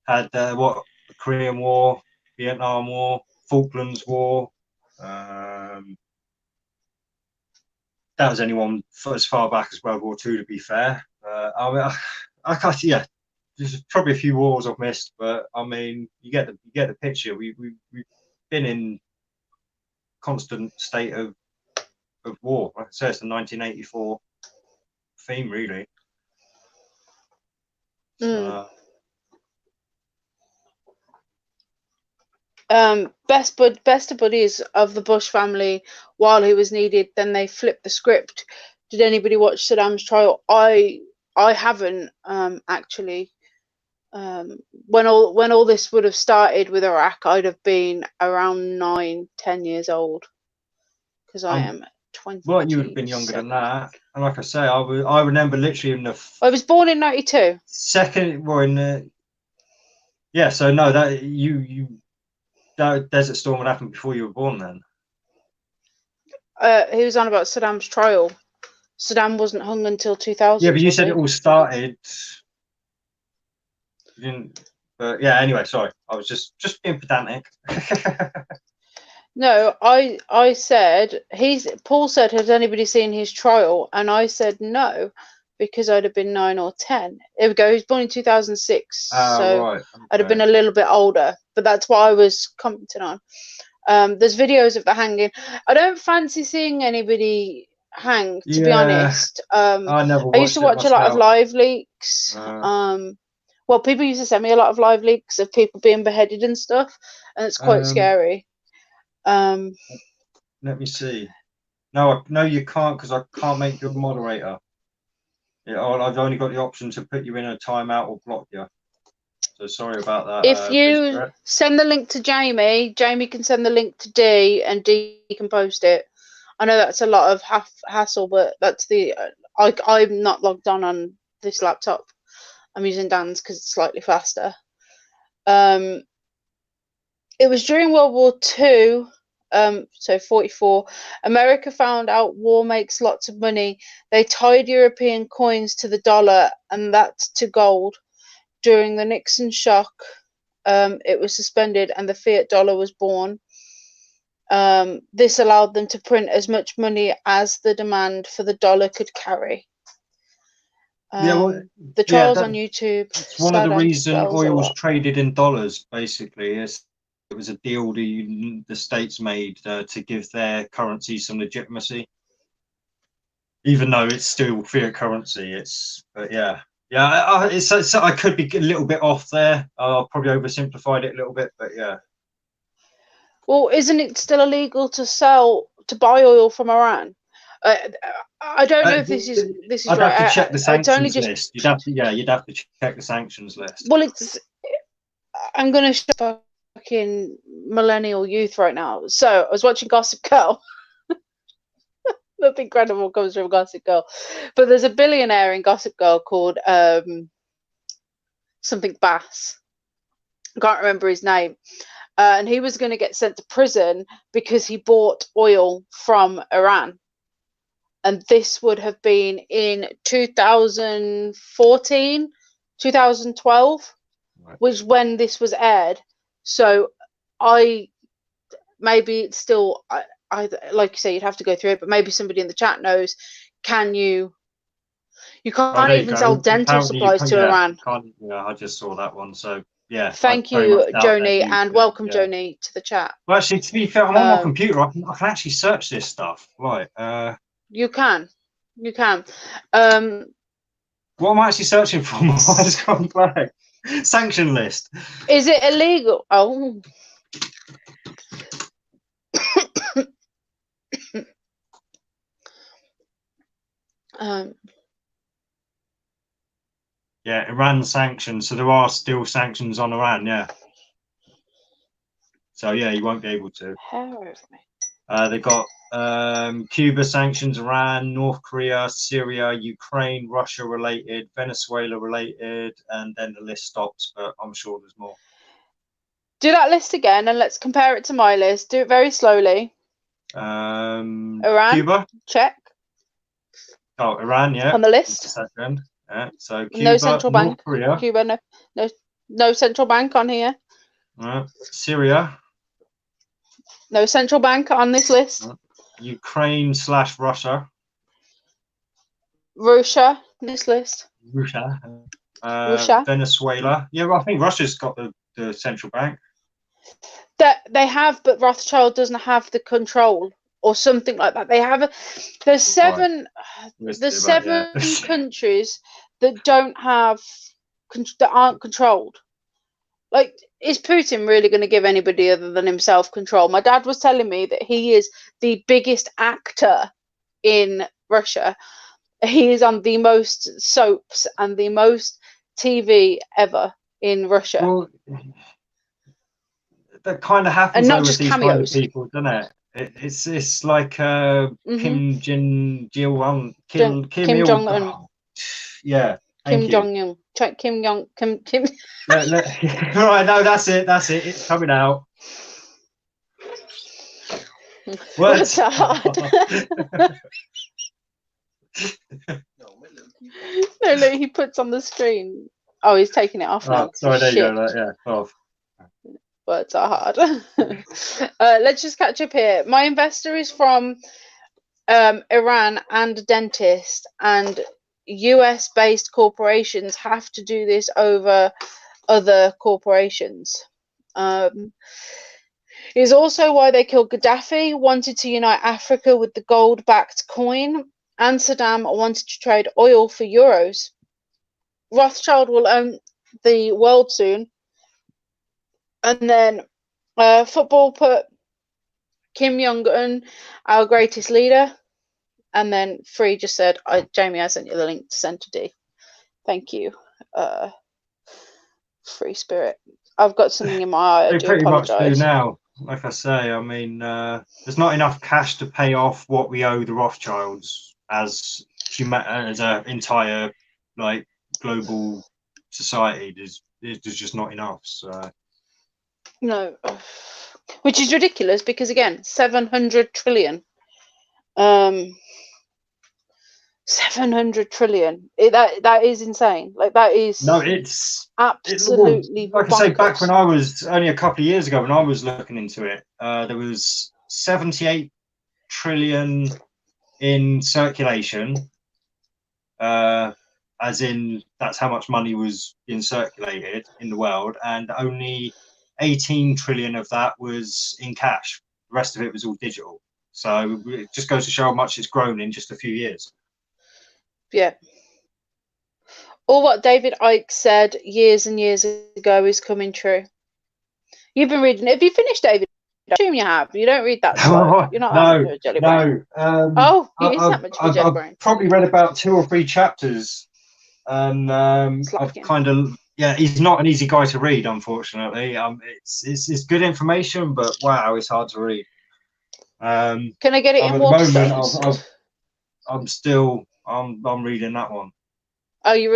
S3: had what, the Korean War, Vietnam War, Falklands War. That was anyone as far back as World War II, to be fair. I mean, I can't. Yeah, there's probably a few wars I've missed, but I mean, you get the picture. We've been in constant state of war. Like I say, it's the 1984 theme, really.
S2: best of buddies of the Bush family while he was needed. Then they flipped the script. Did anybody watch Saddam's trial? I haven't actually. When all this would have started with Iraq, I'd have been around 9-10 years old, because I am 20.
S3: Well, you would have been younger than that. And like I say, I remember literally in the.
S2: I was born in 92.
S3: Second, well, in the. Yeah, so no, that that Desert Storm would happen before you were born then.
S2: He was on about Saddam's trial. Saddam wasn't hung until 2000.
S3: Yeah, but you said it all started. You didn't. But yeah, anyway, sorry. I was just being pedantic.
S2: No, I said, Paul said, has anybody seen his trial? And I said no, because I'd have been 9 or 10. Here we go. He was born in 2006, so
S3: right. Okay.
S2: I'd have been a little bit older. But that's what I was commenting on. There's videos of the hanging. I don't fancy seeing anybody hang, to be honest.
S3: I never.
S2: I used to watch a lot of live leaks. Well, people used to send me a lot of live leaks of people being beheaded and stuff, and it's quite scary.
S3: Let me see. No, you can't, because I can't make you a moderator. Yeah, I've only got the option to put you in a timeout or block you. So sorry about that.
S2: If you send the link to Jamie, Jamie can send the link to Dee, and Dee can post it. I know that's a lot of hassle, but that's the. I'm not logged on this laptop. I'm using Dan's because it's slightly faster. It was during World War II. So 44, America found out war makes lots of money. They tied European coins to the dollar and that to gold. During the Nixon shock, it was suspended and the fiat dollar was born. This allowed them to print as much money as the demand for the dollar could carry. The trials on YouTube.
S3: It's one of the reasons oil was traded in dollars, basically. It was a deal the States made to give their currency some legitimacy, even though it's still fiat currency. But yeah, I could be a little bit off there. I'll probably oversimplified it a little bit, but yeah.
S2: Well, isn't it still illegal to buy oil from Iran? I don't know if this is
S3: I'd
S2: right.
S3: have to check the sanctions list. You'd have to check the sanctions list.
S2: Well, I'm going to show fucking millennial youth right now. So I was watching Gossip Girl. Nothing incredible comes from Gossip Girl, but there's a billionaire in Gossip Girl called something Bass. I can't remember his name. And he was going to get sent to prison because he bought oil from Iran. And this would have been in 2014, 2012, right, which when this was aired. So maybe it's still, I like you say, you'd have to go through it, but maybe somebody in the chat knows. You can't even sell dental supplies to Iran.
S3: Yeah, I just saw that one. So yeah.
S2: Thank you, Joni, and welcome, Joni, to the chat.
S3: Well, actually, to be fair, I'm on my computer. I can actually search this stuff. Right.
S2: You can. You can.
S3: What am I actually searching for? My mind's gone blank. Sanction list.
S2: Is it illegal? Oh.
S3: Yeah, Iran sanctions. So there are still sanctions on Iran. Yeah. So yeah, you won't be able to.
S2: Hair of me.
S3: They've got Cuba sanctions, Iran, North Korea, Syria, Ukraine, Russia related, Venezuela related, and then the list stops. But I'm sure there's more.
S2: Do that list again, and let's compare it to my list. Do it very slowly. Iran,
S3: Cuba.
S2: check.
S3: Oh, Iran, yeah.
S2: On the list.
S3: Just a second. Yeah. So Cuba,
S2: No central
S3: North
S2: bank.
S3: Korea.
S2: Cuba, no central bank on here.
S3: Syria.
S2: No central bank on this list.
S3: Ukraine/Russia.
S2: Russia, this list.
S3: Russia.
S2: Russia.
S3: Venezuela. Yeah, well, I think Russia's got the central bank.
S2: That they have, but Rothschild doesn't have the control or something like that. They have there's seven countries that don't have that aren't controlled. Like, is Putin really going to give anybody other than himself control? My dad was telling me that he is the biggest actor in Russia. He is on the most soaps and the most TV ever in Russia.
S3: Well, that kind of happens
S2: and not
S3: with
S2: just
S3: these
S2: cameos.
S3: kind of people, doesn't it? It's like Kim Jong-un.
S2: Kim Jong-un.
S3: Yeah.
S2: Kim Jong-un. Check Kim Jong. Kim.
S3: Right, no, that's it. It's coming out.
S2: What's that hard? No, look, he puts on the screen. Oh, he's taking it off now.
S3: Sorry, there you go. Yeah, off.
S2: Words are hard. Let's just catch up here. My investor is from Iran and a dentist, and US-based corporations have to do this over other corporations. Is also why they killed Gaddafi, wanted to unite Africa with the gold-backed coin, and Saddam wanted to trade oil for euros. Rothschild will own the world soon. And then football put Kim Jong-un, our greatest leader. And then Free just said, Jamie, I sent you the link to Centre D. Thank you. Free spirit. I've got something in my eye. I do
S3: pretty much
S2: apologise.
S3: do now. Like I say, I mean, there's not enough cash to pay off what we owe the Rothschilds as an entire like global society. There's just not enough. So.
S2: No, which is ridiculous because again, 700 trillion. 700 trillion. That is insane. Like that is.
S3: No, it's
S2: absolutely.
S3: Like I say, back when I was only a couple of years ago, when I was looking into it, there was 78 trillion in circulation. As in, that's how much money was being circulated in the world, and only 18 trillion of that was in cash. The rest of it was all digital. So it just goes to show how much it's grown in just a few years.
S2: Yeah. All what David Icke said years and years ago is coming true. You've been reading it. Have you finished, David? I assume you have. You don't read that slow. You're not a jelly brain. Oh, he is that much of a jelly brain.
S3: I've probably read about 2 or 3 chapters. And I've kind of, yeah, he's not an easy guy to read, unfortunately. It's good information, but wow, it's hard to read.
S2: Can I get it in Waterstones?
S3: I'm reading that one.
S2: Oh, you're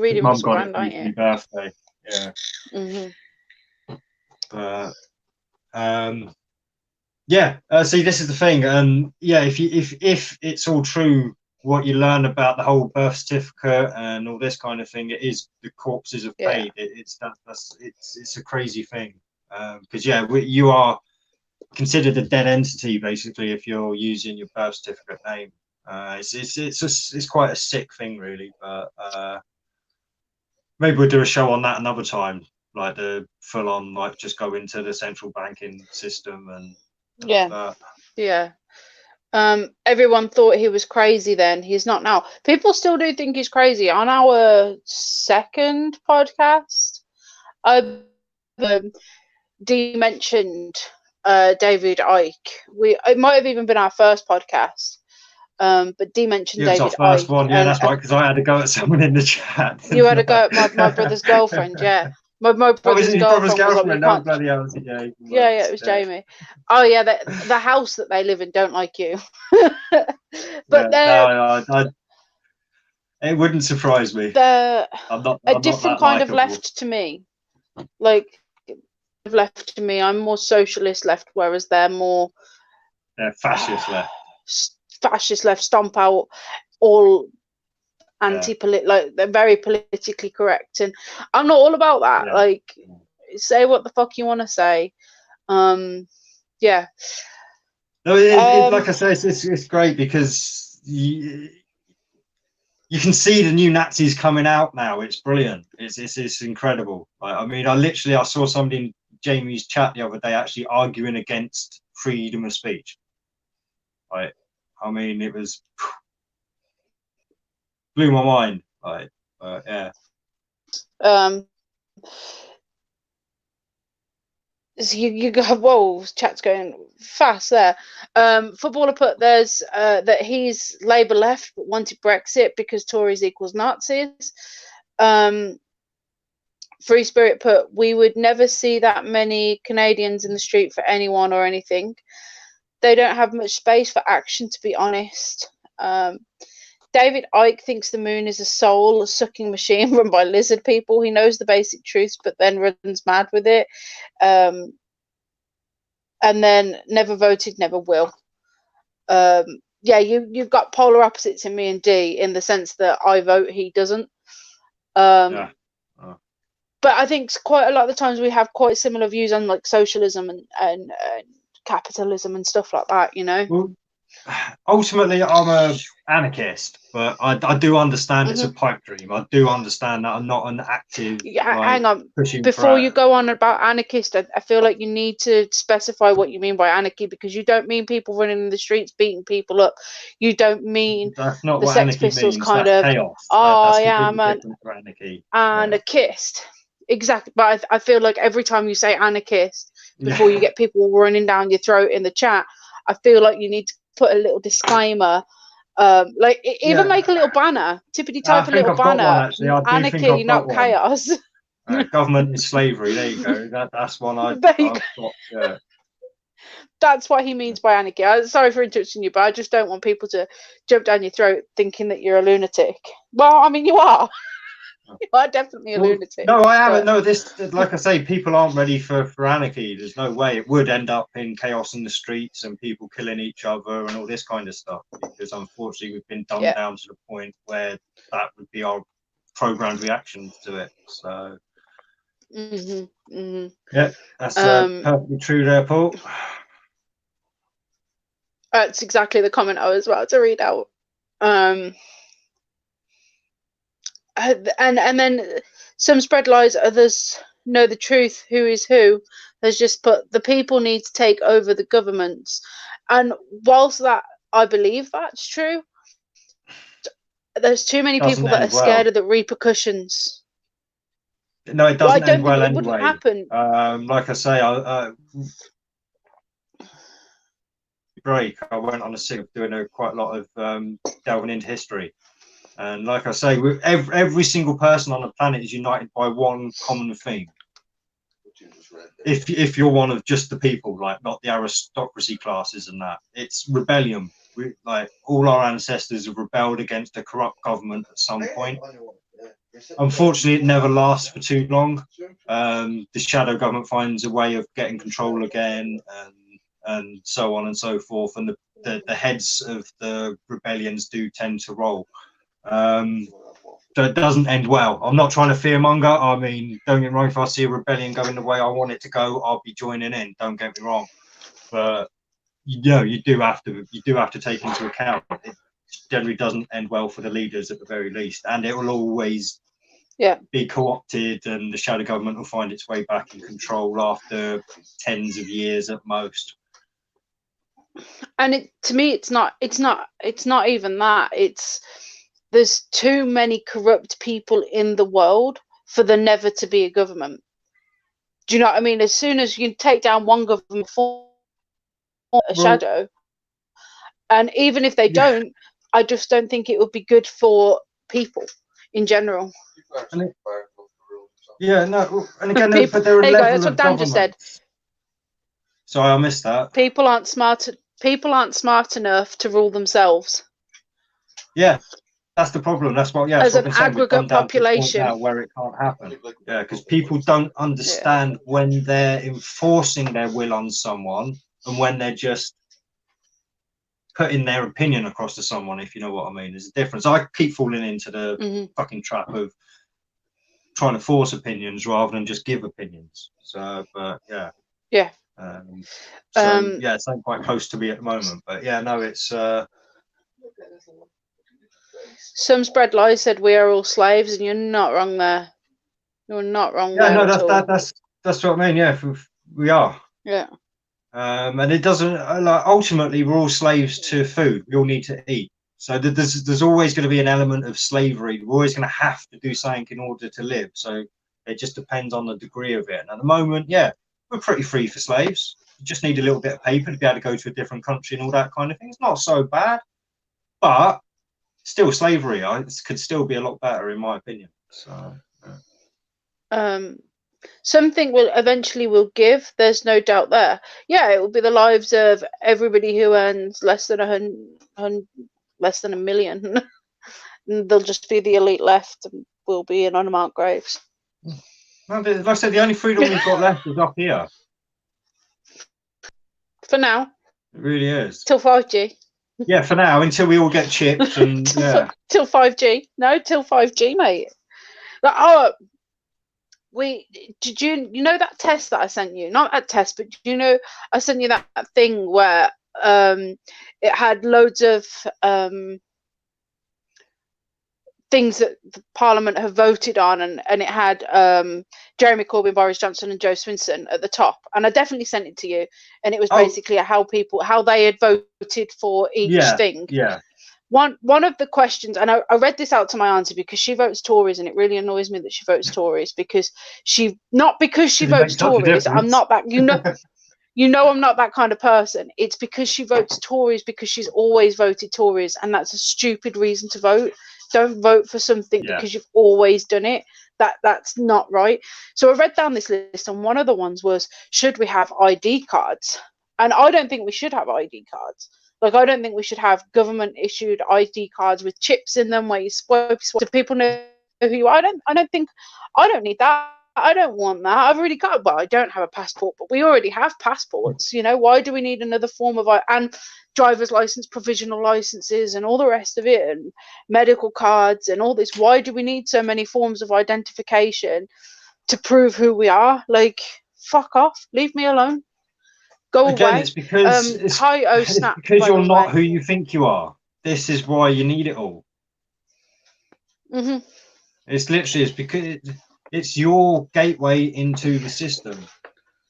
S2: reading Russell Brand, aren't you?
S3: Birthday, yeah. See, this is the thing, yeah, if it's all true, what you learn about the whole birth certificate and all this kind of thing, it is the corpses have paid. It's a crazy thing, because you are considered a dead entity basically if you're using your birth certificate name. It's quite a sick thing, really. But maybe we'll do a show on that another time, like the full on, like just go into the central banking system and
S2: yeah. Everyone thought he was crazy then. He's not now. People still do think he's crazy. On our second podcast, Dee mentioned David Icke. It might have even been our first podcast. But Dee mentioned
S3: Yeah, it was
S2: David
S3: our first
S2: Icke.
S3: one. Yeah, that's right, because I had to go at someone in the chat.
S2: You had to go at my brother's girlfriend, yeah. My brother's
S3: your brother's
S2: girlfriend was like,
S3: girlfriend? No, bloody hell.
S2: yeah, it was Jamie. Oh yeah, the house that they live in don't like you. But
S3: it wouldn't surprise me.
S2: They're
S3: I'm not
S2: a different kind of left to me. Like left to me, I'm more socialist left, whereas they're more
S3: fascist left.
S2: Fascist left, stomp out all like they're very politically correct, and I'm not all about that.
S3: Yeah.
S2: Like, say what the fuck you want to say. Yeah.
S3: No, like I say, it's great because you can see the new Nazis coming out now. It's brilliant. It's incredible. I mean, I saw somebody in Jamie's chat the other day actually arguing against freedom of speech. Like, I mean, it was blew my mind. Like, yeah.
S2: So you go, whoa, chat's going fast there. Footballer put there's that he's Labour left but wanted Brexit because Tories equals Nazis. Free Spirit put, we would never see that many Canadians in the street for anyone or anything. They don't have much space for action, to be honest. David Icke thinks the moon is a soul-sucking machine run by lizard people. He knows the basic truths, but then runs mad with it. And then never voted, never will. Yeah, you've got polar opposites in me and Dee in the sense that I vote, he doesn't.
S3: Yeah.
S2: But I think quite a lot of the times we have quite similar views on like socialism and capitalism and stuff like that, you know.
S3: Well, ultimately, I'm a anarchist, but I do understand it's a pipe dream. I do understand that I'm not an active.
S2: Hang on, before you go on about anarchist, I feel like you need to specify what you mean by anarchy, because you don't mean people running in the streets beating people up. You don't mean
S3: that's not
S2: the
S3: what
S2: Sex
S3: anarchy
S2: Pistols
S3: means.
S2: kind
S3: That's
S2: of
S3: chaos.
S2: I am an
S3: anarchy.
S2: Anarchist. Exactly, but I feel like every time you say anarchist before you get people running down your throat in the chat, I feel like you need to put a little disclaimer, like even make a little banner, tippity type a little banner, anarchy, not chaos.
S3: Government and slavery. There you go. That's one I've got. Yeah.
S2: That's what he means by anarchy. Sorry for interrupting you, but I just don't want people to jump down your throat thinking that you're a lunatic. Well, I mean, you are. You are definitely a lunatic.
S3: No, I haven't. No, this, like I say, people aren't ready for anarchy. There's no way. It would end up in chaos in the streets and people killing each other and all this kind of stuff, because unfortunately we've been dumbed down to the point where that would be our programmed reaction to it. So yeah, that's perfectly true there, Paul.
S2: That's exactly the comment I was about to read out. And then some spread lies, others know the truth. Who is who has just put the people need to take over the governments, and whilst that I believe that's true, there's too many people that are scared of the repercustions.
S3: No, it doesn't end well anyway.
S2: It wouldn't happen.
S3: Like I say, I went on a sick of doing quite a lot of delving into history. And like I say, every single person on the planet is united by one common theme. If you're one of just the people, like not the aristocracy classes and that, it's rebellion. Like all our ancestors have rebelled against a corrupt government at some point. Unfortunately, it never lasts for too long. The shadow government finds a way of getting control again, and so on and so forth. And the heads of the rebellions do tend to roll. So it doesn't end well. I'm not trying to fearmonger. I mean, don't get me wrong, if I see a rebellion going the way I want it to go, I'll be joining in. Don't get me wrong, but you do have to take into account it generally doesn't end well for the leaders at the very least, and it will always be co-opted, and the shadow government will find its way back in control after tens of years at most.
S2: And to me, it's not even that. There's too many corrupt people in the world for there never to be a government. Do you know what I mean? As soon as you take down one government, form a shadow, and even if they don't, I just don't think it would be good for people in general.
S3: Yeah, no, and again, but
S2: there you go. That's what Dan just said.
S3: Sorry, I missed that.
S2: People aren't smart enough to rule themselves.
S3: Yeah, that's the problem. That's what. Yeah,
S2: as an aggregate population,
S3: now where it can't happen. Yeah, because people don't understand when they're enforcing their will on someone and when they're just putting their opinion across to someone. If you know what I mean, there's a difference. I keep falling into the fucking trap of trying to force opinions rather than just give opinions. So, but yeah. Yeah, it's not quite close to me at the moment, but yeah, no, it's
S2: some spread lies said we are all slaves, and you're not wrong there. You're not wrong there.
S3: Yeah, no, that's what I mean. Yeah, we are.
S2: Yeah.
S3: And it doesn't like ultimately we're all slaves to food. We all need to eat. So there's always going to be an element of slavery. We're always going to have to do something in order to live. So it just depends on the degree of it. And at the moment, yeah, we're pretty free for slaves. You just need a little bit of paper to be able to go to a different country and all that kind of thing. It's not so bad, but still slavery. It could still be a lot better in my opinion. So
S2: something eventually will give. There's no doubt there. Yeah, it will be the lives of everybody who earns less than a million. There'll just be the elite left, and we'll be in unmarked graves.
S3: Well, like I said, the only freedom we've got left is up here.
S2: For now.
S3: It really is.
S2: Till 5G.
S3: Yeah, for now, until we all get chipped and
S2: till 5G. No, till 5G, mate. Like, did you know that test that I sent you? Not that test, but you know I sent you that thing where it had loads of things that the Parliament have voted on, and it had Jeremy Corbyn, Boris Johnson and Jo Swinson at the top, and I definitely sent it to you, and it was basically how they had voted for each thing.
S3: Yeah.
S2: One of the questions, and I read this out to my auntie because she votes Tories, and it really annoys me that she votes Tories because she votes Tories. I'm not that, you know I'm not that kind of person. It's because she votes Tories because she's always voted Tories, and that's a stupid reason to vote. Don't vote for something because you've always done it. That's not right. So I read down this list, and one of the ones was, should we have ID cards? And I don't think we should have ID cards. Like, I don't think we should have government issued ID cards with chips in them where you swipe so people know who you are. I don't need that. I don't want that. I've already got, well, I don't have a passport, but we already have passports. You know, why do we need another form of, and driver's license, provisional licenses, and all the rest of it, and medical cards and all this? Why do we need so many forms of identification to prove who we are? Like, fuck off. Leave me alone. Go
S3: Again,
S2: away.
S3: it's because you're not who you think you are. This is why you need it all. It's literally because it's your gateway into the system.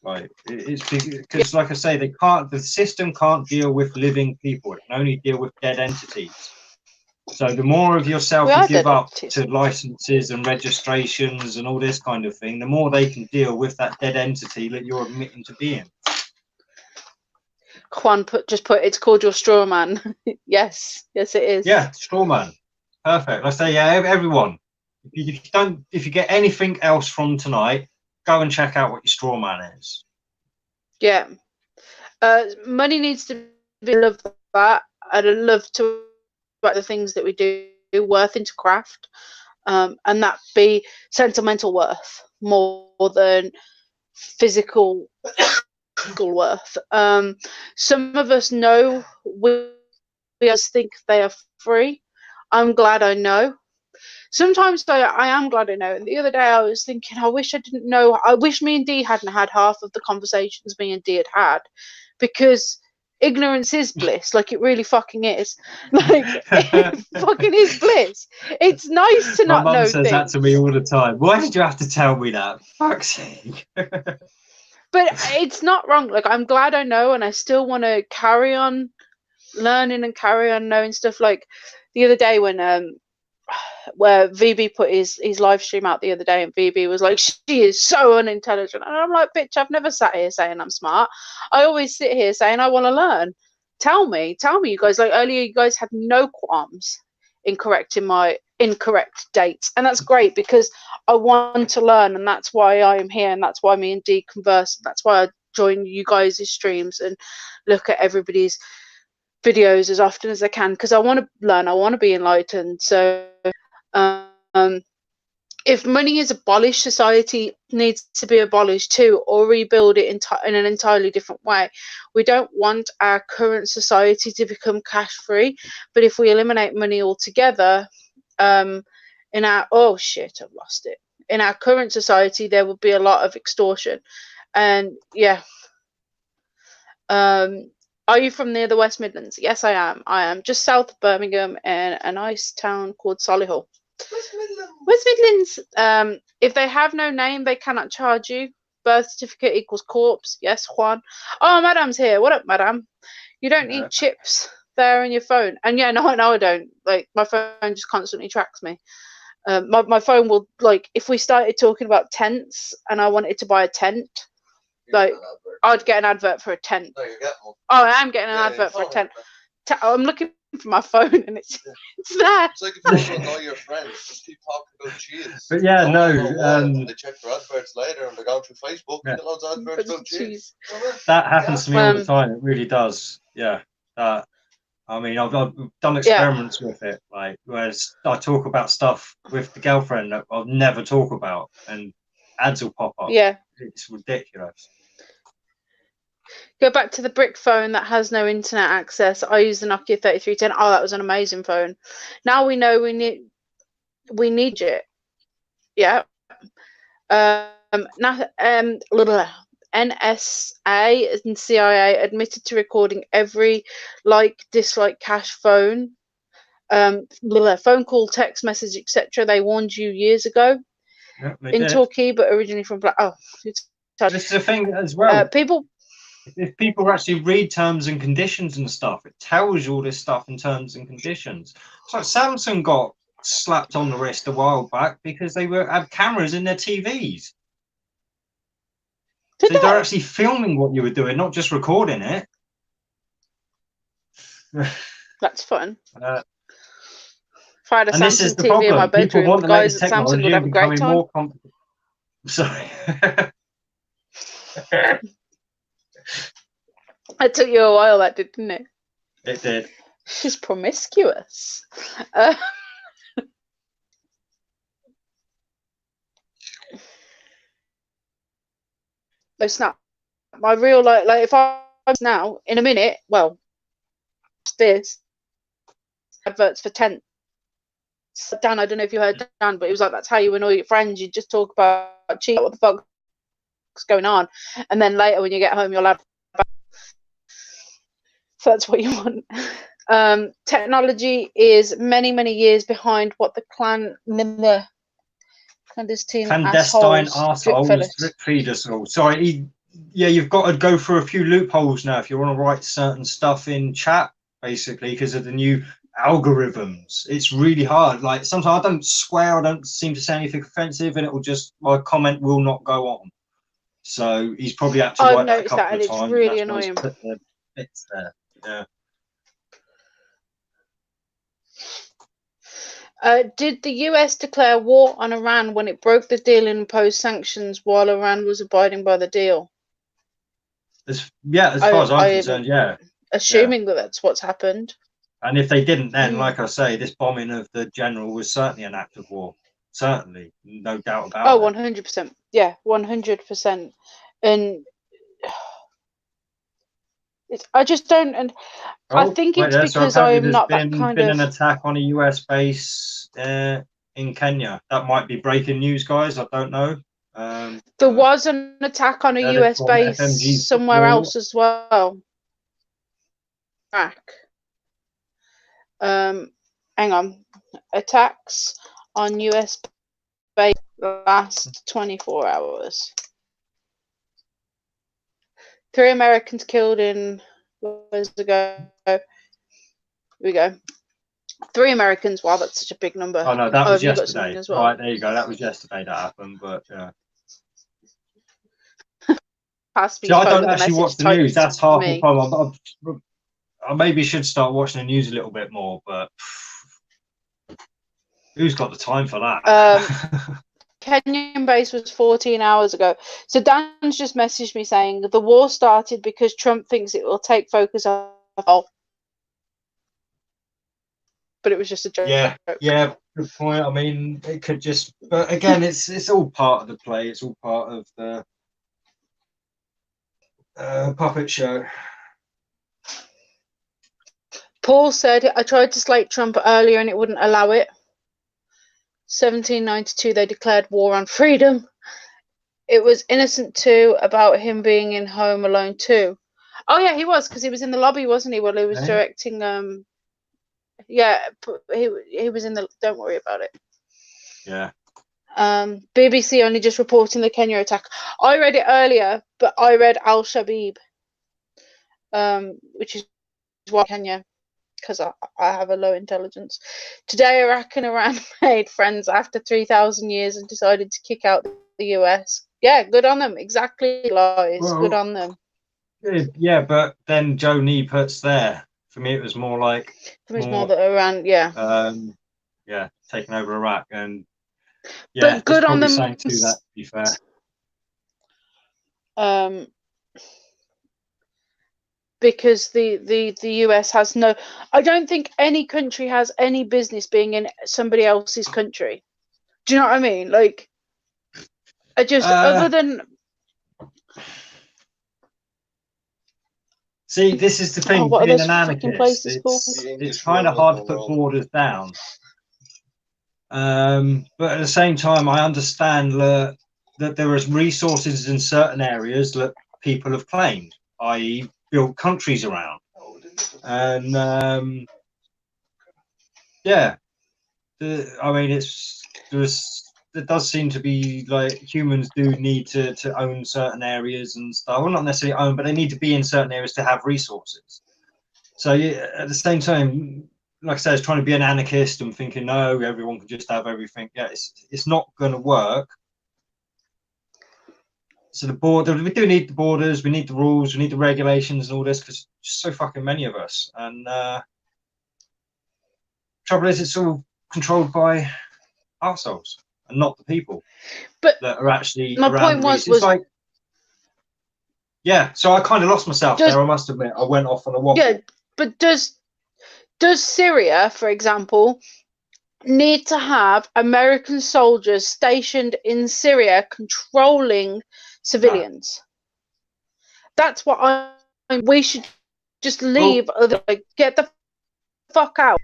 S3: Like, it's because, like I say, the system can't deal with living people. It can only deal with dead entities. So the more of yourself you give up to licenses and registrations and all this kind of thing, the more they can deal with that dead entity that you're admitting to being.
S2: Juan just put it's called your straw man. yes it is.
S3: Yeah, straw man. Perfect. I say, yeah, everyone, if you get anything else from tonight, go and check out what your straw man is.
S2: Yeah. Money needs to be loved. That I'd love to about the things that we do worth into craft, and that be sentimental worth more than physical worth. Some of us know we just think they are free. I'm glad I know. Sometimes I am glad I know. And the other day I was thinking, I wish I didn't know. I wish me and Dee hadn't had half of the conversations me and Dee had, because ignorance is bliss. Like, it really fucking is. Like, it fucking is bliss. It's nice to not know things.
S3: My mum says that to me all the time. Why did you have to tell me that? Fuck's sake.
S2: But it's not wrong. Like, I'm glad I know, and I still want to carry on learning and carry on knowing stuff. Like the other day when where VB put his live stream out the other day, and VB was like, she is so unintelligent, and I'm like, bitch, I've never sat here saying I'm smart. I always sit here saying I want to learn. Tell me, you guys. Like earlier, you guys had no qualms in correcting my incorrect dates, and that's great because I want to learn, and that's why I am here, and that's why me and Dee converse. That's why I join you guys' streams and look at everybody's videos as often as I can, because I want to learn, I want to be enlightened. So if money is abolished, society needs to be abolished too, or rebuild it in an entirely different way. We don't want our current society to become cash free, but if we eliminate money altogether, in our I've lost it. In our current society, there would be a lot of extortion, and yeah. Are you from near the West Midlands? Yes, I am. I am just south of Birmingham in a nice town called Solihull. West Midlands. If they have no name, they cannot charge you. Birth certificate equals corpse. Yes, Juan. Oh, Madam's here. What up, Madam? You don't need chips there in your phone. And yeah, no, I don't. Like, my phone just constantly tracks me. My phone will, like, if we started talking about tents and I wanted to buy a tent, like, I'd get an advert for a tent.
S8: No, you get one.
S2: Oh, I am getting an advert for a tent. I'm looking for my phone and it's there.
S8: It's like if you don't know your friends, just keep talking about cheese.
S3: But yeah,
S8: They check their adverts later and they go through Facebook and get loads of adverts about cheese.
S3: that happens to me all the time. It really does. Yeah. I mean, I've done experiments with it. Like, whereas I talk about stuff with the girlfriend that I'll never talk about, and ads will pop up.
S2: Yeah.
S3: It's ridiculous.
S2: Go back to the brick phone that has no internet access. I use the Nokia 3310. Oh, that was an amazing phone. Now we know we need it. Yeah. NSA and CIA admitted to recording every dislike cache phone, phone call, text message, etc. They warned you years ago.
S3: Yeah,
S2: in Torquay, but originally from Black. Oh,
S3: this is the thing as well. If people actually read terms and conditions and stuff, it tells you all this stuff in terms and conditions. So Samsung got slapped on the wrist a while back because they had cameras in their TVs. So they're actually filming what you were doing, not just recording it.
S2: That's fun. If I had a
S3: and this is
S2: Samsung
S3: the
S2: TV
S3: problem.
S2: in my bedroom,
S3: People want
S2: the
S3: the latest
S2: guys at Samsung
S3: technology
S2: would have
S3: and
S2: a great
S3: becoming
S2: time.
S3: more Sorry.
S2: It took you a while, that didn't it?
S3: It did.
S2: She's promiscuous. No, snap. My real like if I now in a minute, well, this adverts for tents. Dan, I don't know if you heard Dan, but it was like that's how you annoy your friends. You just talk about cheat, what the fuck's going on, and then later when you get home, you'll have. So that's what you want. Technology is many years behind what the clandestine
S3: assholes drip feed us all. Sorry, you've got to go through a few loopholes now if you want to write certain stuff in chat, basically, because of the new algorithms. It's really hard. Like sometimes I don't swear, I don't seem to say anything offensive, and it will just my comment will not go on. So he's probably had to write that a couple of times.
S2: It's really annoying.
S3: It's there. Yeah.
S2: Did the US declare war on Iran when it broke the deal and imposed sanctions while Iran was abiding by the deal?
S3: As far as I'm concerned, yeah.
S2: Assuming that that's what's happened.
S3: And if they didn't, then, like I say, this bombing of the general was certainly an act of war. Certainly, no doubt about it.
S2: 100%. Yeah, 100%. And I just don't, and I think it's because I'm not that kind of.
S3: Been an attack on a US base in Kenya. That might be breaking news, guys. I don't know.
S2: There was an attack on a US base somewhere else as well. Hang on. Attacks on US base last 24 hours. 3 Americans killed in years ago. we go. 3 Americans. Wow, that's such a big number.
S3: Oh no, that
S2: Oh,
S3: was
S2: have you got something
S3: yesterday.
S2: as well?
S3: Right, there you go. That was yesterday that happened, but
S2: Past me,
S3: see, I
S2: spoke
S3: don't
S2: with a
S3: actually
S2: message
S3: watch the news.
S2: typed
S3: That's
S2: to
S3: half the
S2: me.
S3: problem. I maybe should start watching the news a little bit more, but who's got the time for that?
S2: Kenyan base was 14 hours ago. So Dan's just messaged me saying the war started because Trump thinks it will take focus off. But it was just a joke.
S3: Yeah, good point. I mean, it could just, but again, it's all part of the play. It's all part of the puppet show.
S2: Paul said, I tried to slate Trump earlier and it wouldn't allow it. 1792, they declared war on freedom. It was Innocent 2 about him being in Home Alone 2. Oh, yeah, he was, because he was in the lobby, wasn't he, while he was directing. Yeah, he was in the. Don't worry about it.
S3: Yeah.
S2: BBC only just reporting the Kenya attack. I read it earlier, but I read Al Shabaab, which is why Kenya, because I have a low intelligence. Today, Iraq and Iran made friends after 3,000 years and decided to kick out the US. Yeah, good on them. Exactly, lies.
S3: Well,
S2: good on them.
S3: Yeah, but then Joe Neeput's there. For me, it was more like
S2: More that Iran, yeah.
S3: Yeah, taking over Iraq, and
S2: yeah, but good on them.
S3: Saying to that, to be fair.
S2: Because the US has no. I don't think any country has any business being in somebody else's country. Do you know what I mean? Like, I just other than.
S3: See, this is the thing.
S2: What
S3: being
S2: are
S3: an anarchist, it's kind of hard to put borders down. But at the same time, I understand that there is resources in certain areas that people have claimed, i.e., built countries around. And yeah, I mean, there does seem to be like humans do need to own certain areas and stuff. Well, not necessarily own, but they need to be in certain areas to have resources. So yeah, at the same time, like I said, it's trying to be an anarchist and thinking, no, everyone can just have everything. Yeah, it's not going to work. So the border, we do need the borders, we need the rules, we need the regulations and all this, because there's so fucking many of us. And trouble is, it's all controlled by ourselves and not the people.
S2: But
S3: that are actually.
S2: My point was
S3: like, yeah. So I kind of lost myself there. I must admit, I went off on a wobble.
S2: Yeah, but does Syria, for example, need to have American soldiers stationed in Syria controlling civilians? No. That's what we should just leave. Like, get the fuck out.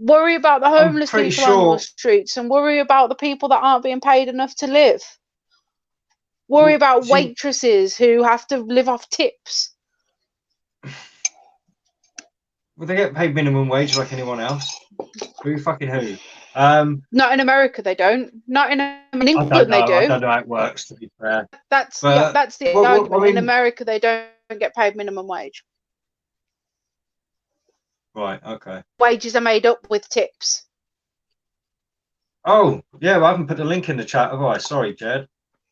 S2: Worry about the homeless people on the streets and worry about the people that aren't being paid enough to live. Worry about waitresses who have to live off tips.
S3: Well, they get paid minimum wage like anyone else. Who fucking who?
S2: Not in America, they don't. Not in England, they do.
S3: I don't know how it works, to be fair.
S2: That's the argument. In America, they don't get paid minimum wage.
S3: Right. Okay.
S2: Wages are made up with tips.
S3: Oh yeah, well, I haven't put the link in the chat, have I? Sorry, Jed.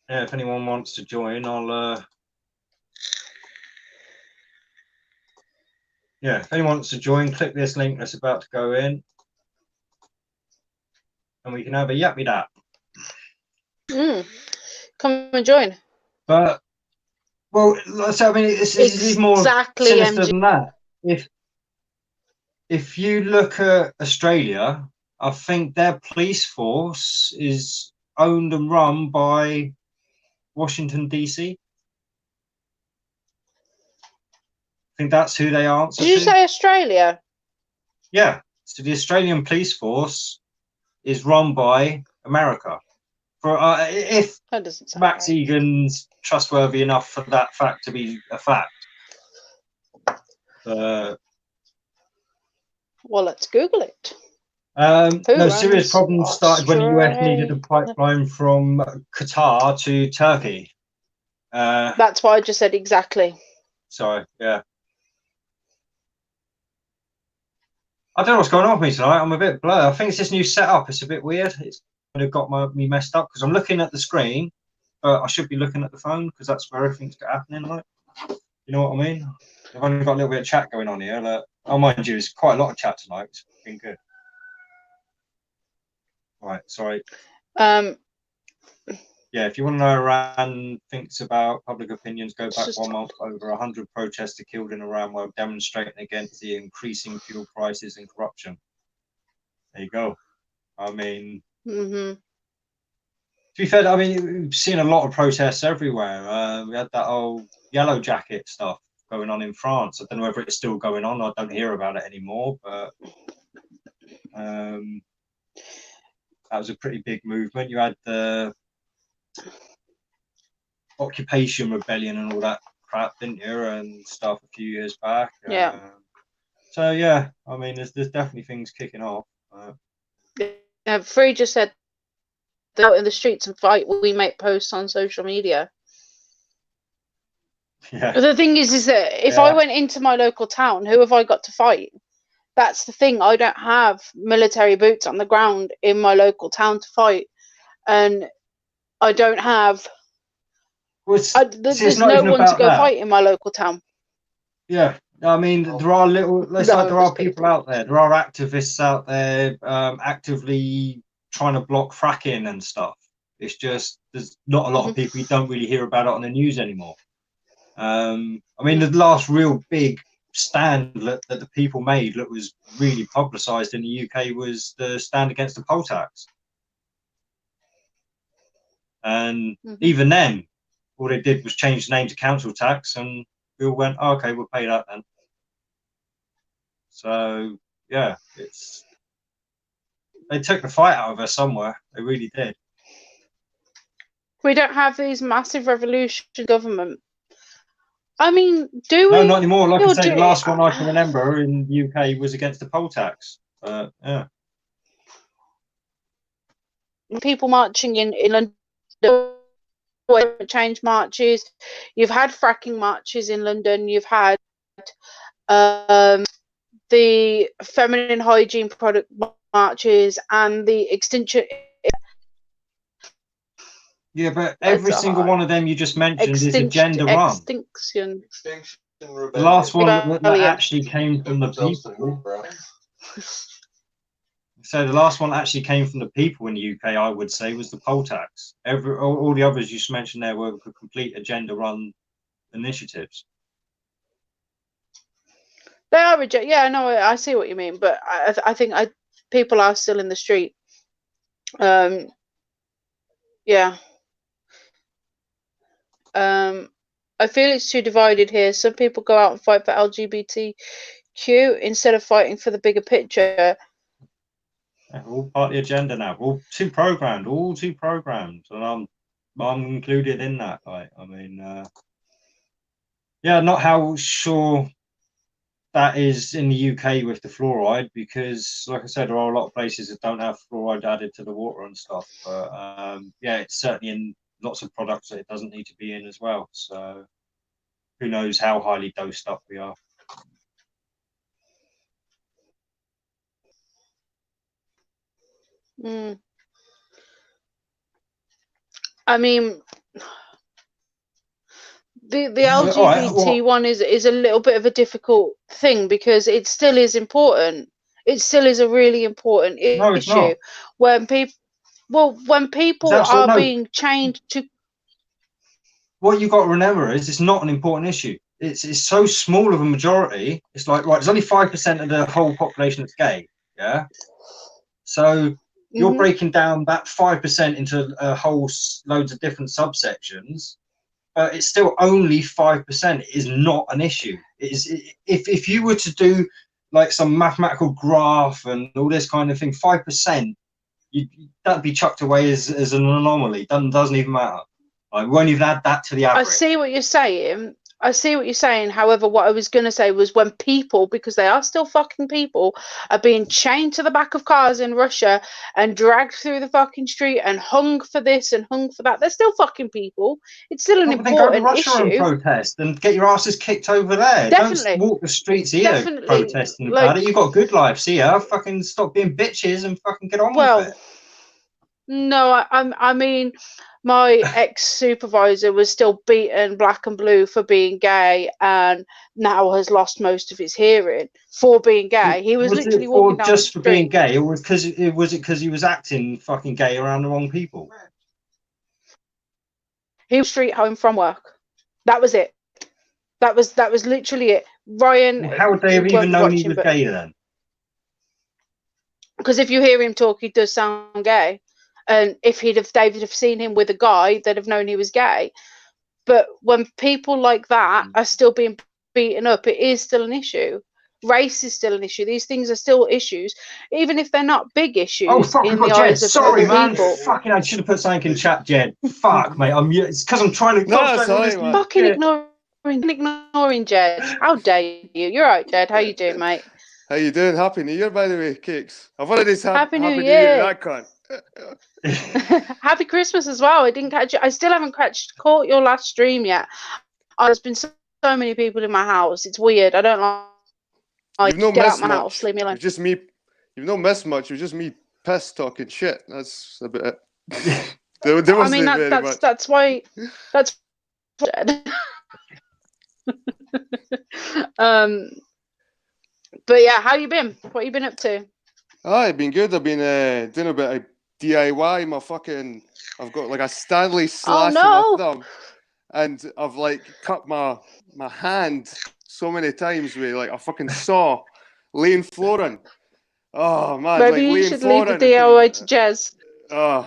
S3: Yeah, if anyone wants to join, I'll. Yeah, if anyone wants to join, click this link that's about to go in, and we can have a yappy dap.
S2: Come and join.
S3: But well, so I mean, it's even more sinister than that. If you look at Australia, I think their police force is owned and run by Washington, DC. I think that's who they answer to.
S2: Did you say Australia?
S3: Yeah. So the Australian police force is run by America. For if Max Egan's trustworthy enough for that fact to be a fact.
S2: Well, let's Google it.
S3: No, serious problems started when the US needed a pipeline from Qatar to Turkey.
S2: That's what I just said exactly.
S3: Sorry, yeah. I don't know what's going on with me tonight. I'm a bit blurred. I think it's this new setup. It's a bit weird. It's kind of got me messed up because I'm looking at the screen, but I should be looking at the phone because that's where everything's happening. Like, you know what I mean? I've only got a little bit of chat going on here. Like, oh, mind you, it's quite a lot of chat tonight. It's been good. Right, sorry. Yeah, if you want to know Iran thinks about public opinions, go back 1 month. Over 100 protesters killed in Iran while demonstrating against the increasing fuel prices and corruption. There you go. I mean, to be fair, I mean, we've seen a lot of protests everywhere. We had that old yellow jacket stuff going on in France. I don't know whether it's still going on. I don't hear about it anymore, but that was a pretty big movement. You had the Occupation Rebellion and all that crap, didn't you, and stuff a few years back.
S2: Yeah.
S3: So yeah, I mean, there's definitely things kicking off.
S2: Free just said, out in the streets and fight, we make posts on social media.
S3: Yeah.
S2: But the thing is that if I went into my local town, who have I got to fight? That's the thing. I don't have military boots on the ground in my local town to fight, and I don't have. There's no one to go fight in my local town.
S3: Yeah, I mean, there are there are people out there. There are activists out there actively trying to block fracking and stuff. It's just there's not a lot of people. You don't really hear about it on the news anymore. I mean, the last real big stand that the people made that was really publicised in the UK was the stand against the poll tax. And even then, all they did was change the name to council tax, and we all went, oh, okay, we'll pay that then. So yeah, they took the fight out of us somewhere. They really did.
S2: We don't have these massive revolution government. I mean, do we?
S3: No, not anymore. Like I say, the last one I can remember in the UK was against the poll tax. Yeah.
S2: People marching in London, change marches. You've had fracking marches in London. You've had the feminine hygiene product marches and the extinction.
S3: Yeah, but every single one of them you just mentioned is agenda run.
S2: Extinction.
S3: The last one that actually came from the people. So the last one actually came from the people in the UK, I would say, was the poll tax. All the others you just mentioned there were complete agenda run initiatives.
S2: They are yeah, no, I see what you mean, but I think people are still in the street. Yeah. I feel it's too divided here. Some people go out and fight for LGBTQ instead of fighting for the bigger picture.
S3: Yeah, we're all part of the agenda now. We're all too programmed, and I'm included in that. Like, I mean, yeah, not how sure that is in the UK with the fluoride, because, like I said, there are a lot of places that don't have fluoride added to the water and stuff. But yeah, it's certainly in lots of products that it doesn't need to be in as well. So who knows how highly dosed up we are.
S2: I mean, the LGBT one is a little bit of a difficult thing because it still is important. It still is a really important issue when people are being chained to.
S3: What you got to remember is it's not an important issue. It's so small of a majority. It's like, right, there's only 5% of the whole population that's gay. Yeah. So you're breaking down that 5% into a whole loads of different subsections. It's still only 5%. It is not an issue. It is, if you were to do like some mathematical graph and all this kind of thing, 5%, that'd be chucked away as an anomaly. Doesn't even matter. Like, we won't even add that to the average.
S2: I see what you're saying. I see what you're saying. However, what I was going to say was when people, because they are still fucking people, are being chained to the back of cars in Russia and dragged through the fucking street and hung for this and hung for that, they're still fucking people. It's still an
S3: Well, then go to
S2: important
S3: Russia and
S2: issue.
S3: protest and get your asses kicked over there.
S2: Definitely.
S3: Don't walk the streets here
S2: Definitely.
S3: protesting
S2: Like-
S3: about it. You've got good lives here. Fucking stop being bitches and fucking get on with it.
S2: No, I mean, my ex-supervisor was still beaten black and blue for being gay, and now has lost most of his hearing for being gay. He was literally
S3: it
S2: walking down
S3: just
S2: the
S3: for being
S2: street.
S3: gay, or was it because he was acting fucking gay around the wrong people?
S2: He was street home from work. That was it. That was literally it. Ryan.
S3: How would they have even known he was gay then?
S2: Because if you hear him talk, he does sound gay. And if David have seen him with a guy, they'd have known he was gay. But when people like that are still being beaten up, it is still an issue. Race is still an issue. These things are still issues, even if they're not big issues.
S3: Oh fuck!
S2: in
S3: We've
S2: the
S3: got Jed.
S2: eyes of
S3: Sorry,
S2: other
S3: man.
S2: people.
S3: Fucking, I should have put something in chat, Jed. Fuck, mate. It's because I'm trying to.
S9: No, sorry, man.
S2: Fucking ignoring Jed. How dare you? You're right, Jed. How you doing, mate?
S9: How you doing? Happy New Year, by the way, Cakes. I've already said
S2: Happy New
S9: Year to
S2: Year.
S9: that cunt.
S2: Happy Christmas as well. I didn't catch it. I still haven't caught your last stream yet. There's been so many people in my house. It's weird. I don't like
S9: You've not
S2: get out
S9: missed
S2: my
S9: much.
S2: house. Leave me alone.
S9: It's just me. You've not missed much. It's just me pissed talking shit. That's about it. there
S2: I
S9: wasn't
S2: mean,
S9: very much.
S2: that's why. But yeah, how you been? What you been up to?
S9: I've been good. I've been doing a bit of DIY. I've got like a Stanley slash in my thumb, and I've like cut my hand so many times with like a fucking saw, laying flooring. Oh man,
S2: Maybe
S9: like
S2: you
S9: laying
S2: should leave the
S9: flooring.
S2: DIY to Jez.
S9: Oh,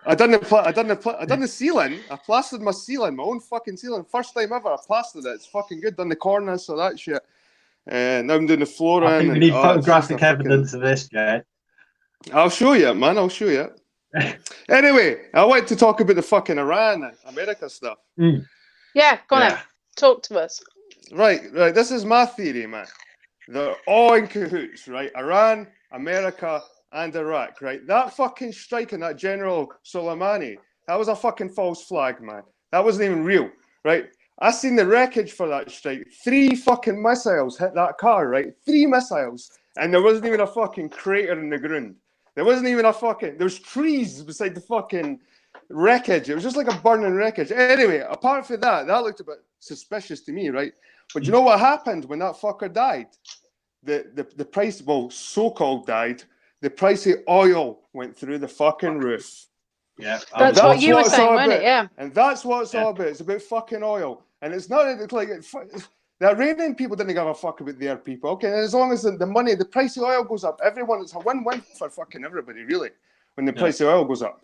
S9: I done the ceiling. I plastered my ceiling, my own fucking ceiling. First time ever I plastered it. It's fucking good. Done the cornice, all that shit. Now I'm doing the flooring.
S3: I think we need photographic evidence of this, Jed.
S9: I'll show you, man. I'll show you. Anyway, I want to talk about the fucking Iran and America stuff.
S2: Yeah, go on then. Talk to us.
S9: Right. This is my theory, man. They're all in cahoots, right? Iran, America, and Iraq, right? That fucking strike on that General Soleimani, that was a fucking false flag, man. That wasn't even real, right? I seen the wreckage for that strike. 3 fucking missiles hit that car, right? 3 missiles. And there wasn't even a fucking crater in the ground. There wasn't even a fucking... There was trees beside the fucking wreckage. It was just like a burning wreckage. Anyway, apart from that, that looked a bit suspicious to me, right? But you know what happened when that fucker died? The price... Well, so-called died. The price of oil went through the fucking roof.
S3: Yeah.
S2: That's what you were saying, wasn't it? Yeah.
S9: And that's what it's all about. It's about fucking oil. And it's not like... The Iranian people didn't give a fuck about their people. Okay, and as long as the money, the price of oil goes up, it's a win-win for fucking everybody, really, when the price of oil goes up.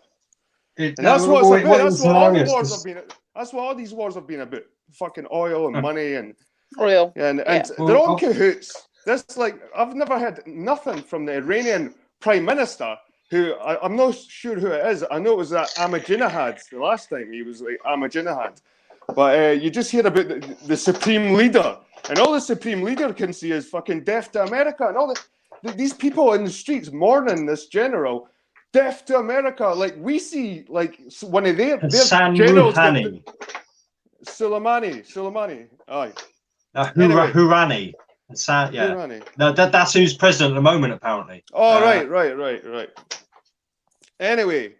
S9: And that's what it's about. That's what all the wars have been. That's what all these wars have been about. Fucking oil and money and
S2: oil.
S9: And they're all cahoots. That's like, I've never heard nothing from the Iranian Prime Minister, who I'm not sure who it is. I know it was that Ahmadinejad the last time. He was like Ahmadinejad. But you just hear about the Supreme Leader, and all the Supreme Leader can see is fucking death to America, and all these people in the streets mourning this general, death to America. Like we see, like one of their generals, Soleimani. Aye.
S3: Hurani. Yeah. No, that's who's president at the moment, apparently.
S9: Oh, right. Anyway.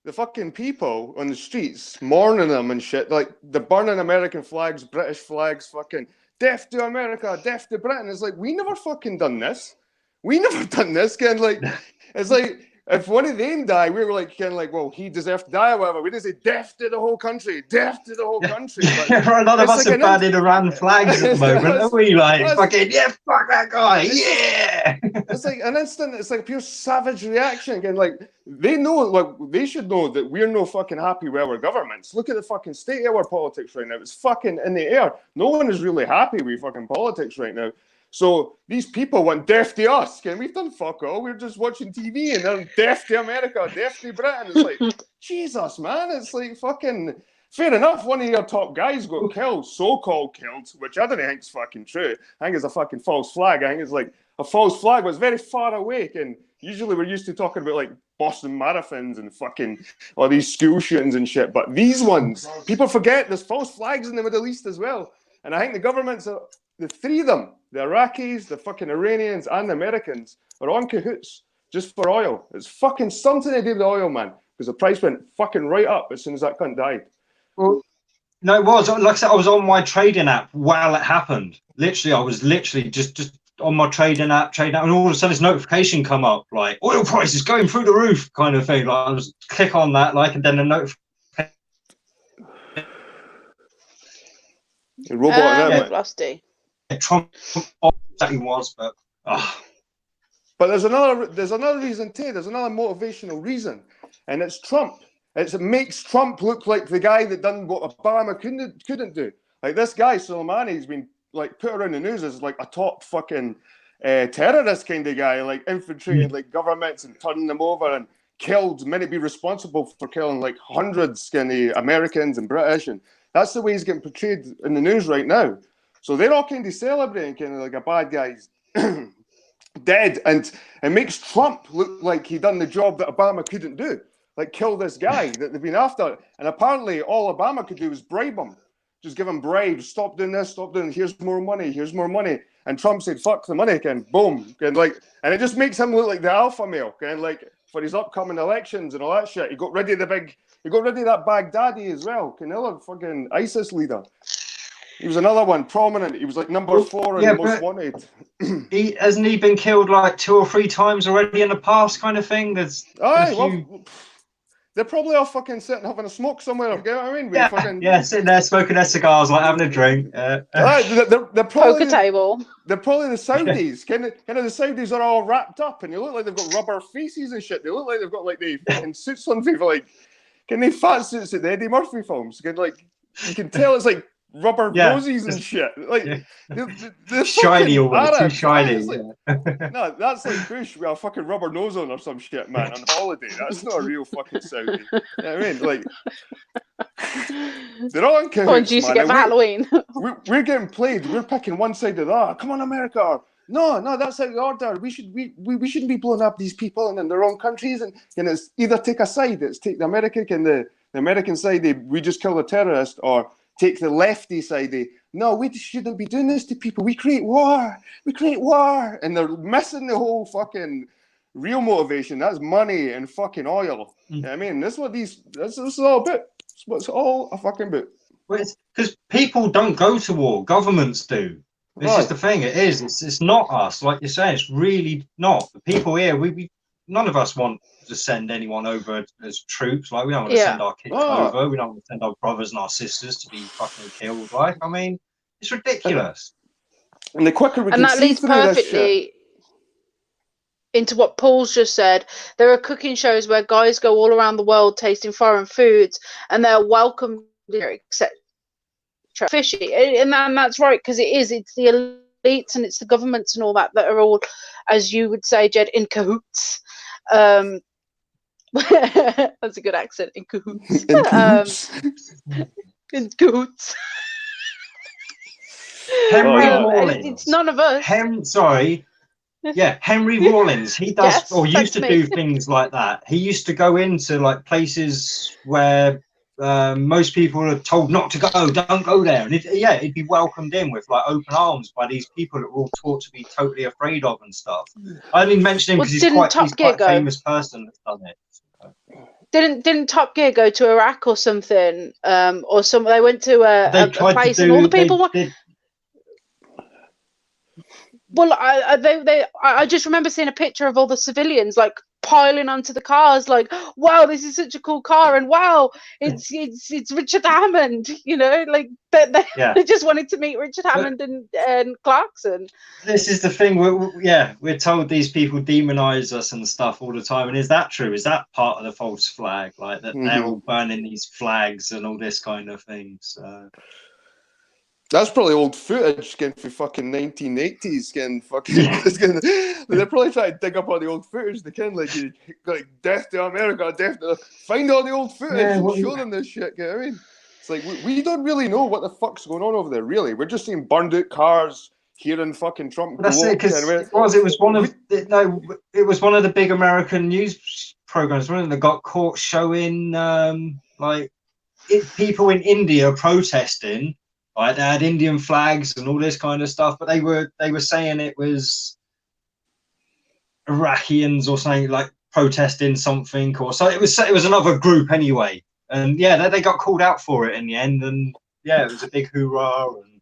S9: The fucking people on the streets mourning them and shit, like the burning American flags, British flags, fucking death to America, death to Britain. It's like, we never fucking done this. We never done this. Kind of like, it's like, if one of them die, we were like, kind of like, well, he deserves to die or whatever. We didn't say death to the whole country, death to the whole country.
S3: But a lot of us have bandied Iran flags at the moment, aren't we? Like, fucking, yeah, fuck that guy, yeah.
S9: It's like an instant, it's like a pure savage reaction. Again, like, they know, like, they should know that we're no fucking happy with our governments. Look at the fucking state of our politics right now. It's fucking in the air. No one is really happy with fucking politics right now. So these people want death to us, and we've done fuck all. We're just watching TV, and they're death to America, death to Britain. It's like, Jesus, man. It's like fucking fair enough, one of your top guys got killed, so-called killed, which I don't think is fucking true. I think it's a fucking false flag. I think it's like a false flag was very far away, and usually we're used to talking about like Boston marathons and fucking all these school shootings and shit, but these ones, people forget there's false flags in the Middle East as well. And I think the governments, the three of them, the Iraqis, the fucking Iranians, and the Americans, are on cahoots just for oil. It's fucking something to do with the oil, man, because the price went fucking right up as soon as that cunt died.
S3: Well, no, it was. Like I said, I was on my trading app while it happened. Literally, I was literally just on my trading app, and all of a sudden this notification come up, like, oil prices going through the roof kind of thing. Like, I was click on that, like, and then the notification.
S9: Robot
S2: Rusty.
S3: Trump exactly was, but
S9: But there's another reason too. There's another motivational reason, and it's Trump. It makes Trump look like the guy that done what Obama couldn't do. Like this guy Soleimani's been like put around the news as like a top fucking terrorist kind of guy, like infiltrated like governments and turning them over and killed, meant to be responsible for killing like hundreds of Americans and British, and that's the way he's getting portrayed in the news right now. So they're all kind of celebrating kind of like a bad guy's dead, and it makes Trump look like he done the job that Obama couldn't do, like kill this guy that they've been after. And apparently all Obama could do was bribe him, just give him bribes, stop doing this, stop doing, here's more money. And Trump said, fuck the money, and boom. And it just makes him look like the alpha male, and like for his upcoming elections and all that shit. He got rid of that Baghdadi as well, another fucking ISIS leader. He was another one, prominent. He was like number 4 and most wanted.
S3: Hasn't he been killed like 2 or 3 times already in the past, kind of thing?
S9: They're probably all fucking sitting having a smoke somewhere. You know what I mean?
S3: Sitting there smoking their cigars, like having a drink.
S9: They're probably
S2: poker table.
S9: They're probably the Saudis. kind of the Saudis are all wrapped up, and they look like they've got rubber faces and shit. They look like they've got like the fucking suits on people, like they fat suits at the Eddie Murphy films. Like you can tell it's like rubber roses and shit. Like they're
S3: shiny or
S9: Arabs,
S3: too shiny.
S9: No, that's like Bush with a fucking rubber nose on or some shit, man, on holiday. That's not a real fucking Saudi. You know what I mean? Like they're all in cahoots,
S2: used to get for Halloween.
S9: We're getting played. We're picking one side of that. Come on, America. No, that's out of order. We shouldn't be blowing up these people in their own countries, and it's either take a side. It's take the American side. We just kill the terrorist, or take the lefty side. No, we shouldn't be doing this to people. We create war. And they're missing the whole fucking real motivation. That's money and fucking oil. You know what I mean? This is all about. It's what it's all a fucking bit.
S3: Because people don't go to war. Governments do. This is the thing. It is. It's not us. Like you're saying, it's really not. The people here, we none of us want to send anyone over as troops. Like, we don't want to send our kids over. We don't want to send our brothers and our sisters to be fucking killed. Like, I mean, it's ridiculous.
S9: And the quicker we
S2: and that leads perfectly into what Paul's just said. There are cooking shows where guys go all around the world tasting foreign foods, and they're welcomed, etc. Fishy, and that's right, because it's the elites and it's the governments and all that are all, as you would say, Jed, in cahoots. That's a good accent, in cahoots. In cahoots.
S3: Henry Rawlins.
S2: It's none of us.
S3: Henry Rawlins. He does, or used to do things like that. He used to go into like places where most people are told not to go, don't go there, and he'd be welcomed in with like open arms by these people that were all taught to be totally afraid of and stuff. I didn't mention him because he's quite a famous person that's done it.
S2: Didn't Top Gear go to Iraq or something? Or they went to a place and all the people. Well, I just remember seeing a picture of all the civilians like piling onto the cars, like, wow, this is such a cool car, and wow, it's Richard Hammond, like they just wanted to meet Richard Hammond and Clarkson.
S3: This is the thing, we're told these people demonize us and stuff all the time, and is that true? Is that part of the false flag, like that they're all burning these flags and all this kind of thing? So
S9: that's probably old footage for fucking 1980s. They're probably trying to dig up all the old footage they can, like death to America, find all the old footage and show them this shit. You know what I mean? It's like we don't really know what the fuck's going on over there. Really, we're just seeing burned out cars, hearing fucking Trump.
S3: That's it, because it was one of the big American news programs, wasn't it, that got caught showing people in India protesting. Like, they had Indian flags and all this kind of stuff, but they were saying it was Iraqians or something, like protesting something, or so it was another group anyway. And yeah, they got called out for it in the end, and yeah, it was a big hoorah. And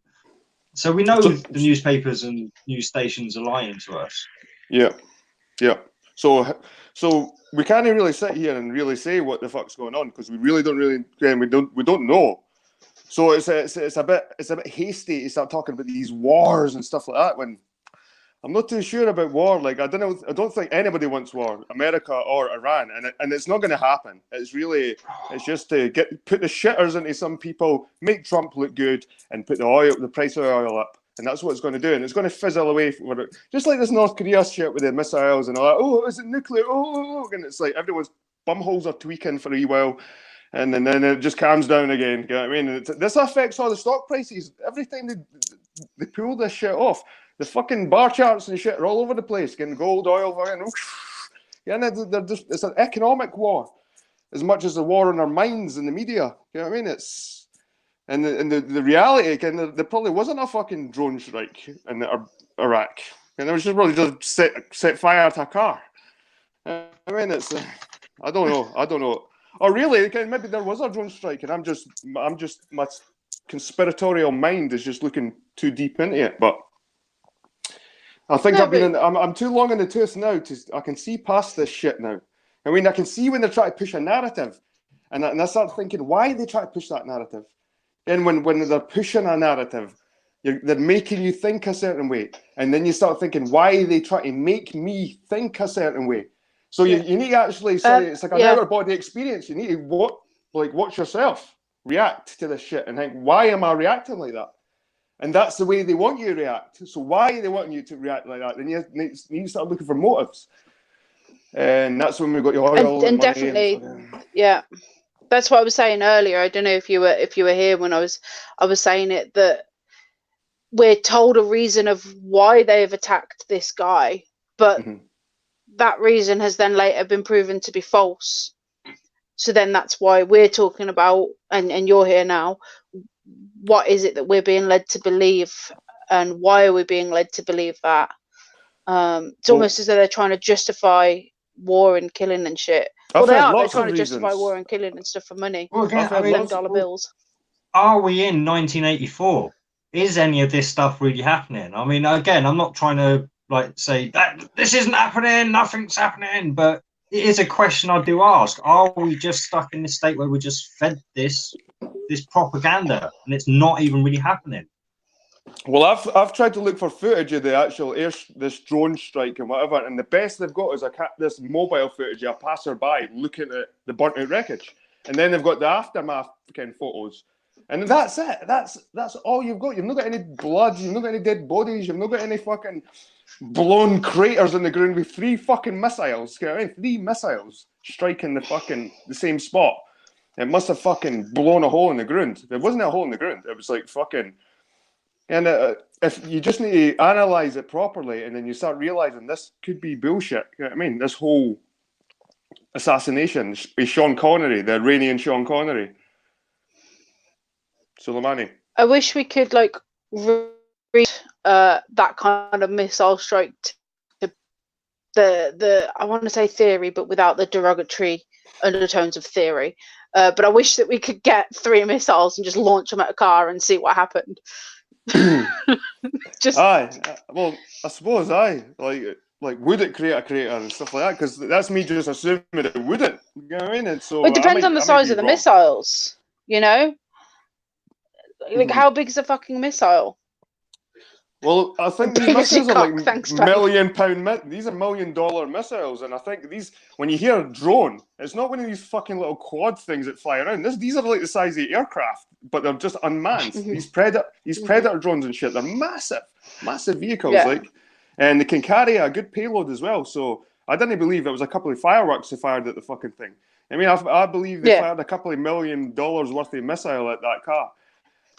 S3: so we know the newspapers and news stations are lying to us.
S9: Yeah. So we can't really sit here and really say what the fuck's going on, because we really don't know. So it's a bit hasty to start talking about these wars and stuff like that when I'm not too sure about war. Like, I don't think anybody wants war, America or Iran, and it's not going to happen. It's just to put the shitters into some people, make Trump look good, and put the price of oil up, and that's what it's going to do. And it's going to fizzle away for it, just like this North Korea shit with the missiles and all that. Oh, is it nuclear? Oh, and it's like everyone's bumholes are tweaking for a wee while. And then it just calms down again. You know what I mean? And this affects all the stock prices. Every time they pull this shit off, the fucking bar charts and shit are all over the place. Getting gold, oil, they're just, it's an economic war as much as the war on our minds and the media. You know what I mean? It's and the reality again. There probably wasn't a fucking drone strike in Iraq, and it was just really just set fire to a car. I mean, it's I don't know. Or really, maybe there was a drone strike, and I'm just my conspiratorial mind is just looking too deep into it. But I think I'm too long in the tooth now. I can see past this shit now. I mean, I can see when they're trying to push a narrative, and I start thinking, why they try to push that narrative? And when they're pushing a narrative, they're making you think a certain way, and then you start thinking, why they try to make me think a certain way? So you need to actually say it's like an outer body experience. You need to watch yourself react to this shit and think, why am I reacting like that? And that's the way they want you to react. So why they want you to react like that? Then you need to start looking for motives. And that's when we got your oil
S2: and definitely, yeah. That's what I was saying earlier. I don't know if you were here when I was saying it, that we're told a reason of why they have attacked this guy, but that reason has then later been proven to be false. So then that's why we're talking about, and you're here now, what is it that we're being led to believe, and why are we being led to believe that? It's almost as though they're trying to justify war and killing and shit. Well, they are. They're trying to justify war and killing and stuff for money.
S3: Well, again,
S2: $10 bills.
S3: Are we in 1984? Is any of this stuff really happening? I mean, again, I'm not trying to say that this isn't happening, nothing's happening, but it is a question I do ask. Are we just stuck in this state where we're just fed this propaganda and it's not even really happening?
S9: Well, I've tried to look for footage of the actual this drone strike and whatever, and the best they've got is this mobile footage of a passerby looking at the burnt out wreckage, and then they've got the aftermath kind of photos, and that's it. That's all you've got. You've not got any blood. You've not got any dead bodies. You've not got any fucking blown craters in the ground with 3 fucking missiles. You know what I mean? 3 missiles striking the same spot. It must have fucking blown a hole in the ground. There wasn't a hole in the ground. It was like fucking. And if you just need to analyze it properly, and then you start realizing this could be bullshit. You know what I mean? This whole assassination with Sean Connery, the Iranian Sean Connery, Soleimani.
S2: I wish we could read that kind of missile strike to the I want to say theory, but without the derogatory undertones of theory. But I wish that we could get 3 missiles and just launch them at a car and see what happened. Just
S9: well, I suppose like would it create a crater and stuff like that? Because that's me just assuming it wouldn't. You know what I mean? And so
S2: it depends on the size of the missiles. You know, like how big is a fucking missile?
S9: Well, I think these missiles are like £1 million. These are $1 million missiles, and I think when you hear drone, it's not one of these fucking little quad things that fly around. These are like the size of aircraft, but they're just unmanned. These predator drones and shit, they're massive vehicles, and they can carry a good payload as well. So I didn't believe it was a couple of fireworks they fired at the fucking thing. I mean, I believe they
S2: Yeah.
S9: fired a couple of $1 million worth of missile at that car.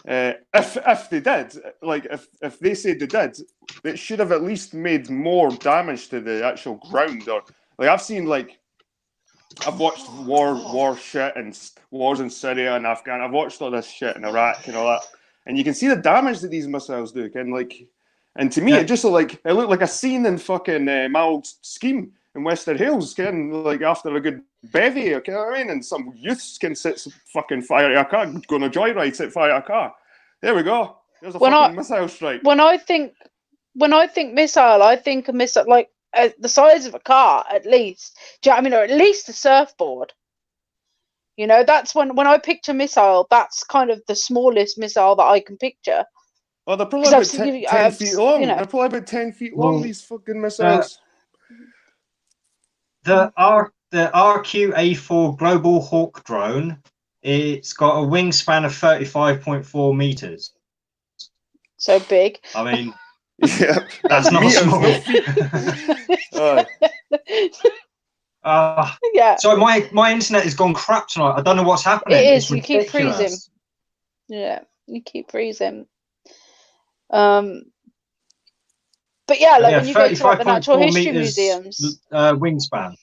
S9: If they did, like if they said they did, it should have at least made more damage to the actual ground. Or like I've watched war shit and wars in Syria and Afghan. I've watched all this shit in Iraq and all that, and you can see the damage that these missiles do. And to me, it just looked like a scene in fucking my old scheme in Western Hills, like after a good bevy, okay, I mean, and some youths can sit fucking fire a car, going a joyride, sit fire a car. There we go. There's a fucking missile strike.
S2: When I think missile, I think a missile like the size of a car, at least. Do you know what I mean? Or at least a surfboard. You know, that's when I picture missile, that's kind of the smallest missile that I can picture.
S9: Oh, they're probably about 10 feet long. You know. They're probably about 10 feet long, these fucking missiles.
S3: The RQ-A4 Global Hawk drone, it's got a wingspan of 35.4 meters.
S2: So big.
S3: I mean,
S9: yeah,
S3: that's not small.
S2: Yeah.
S3: So my internet has gone crap tonight. I don't know what's happening.
S2: It is. You keep freezing. Yeah, you keep freezing. But yeah, like when you go to like the natural history museums,
S3: wingspan.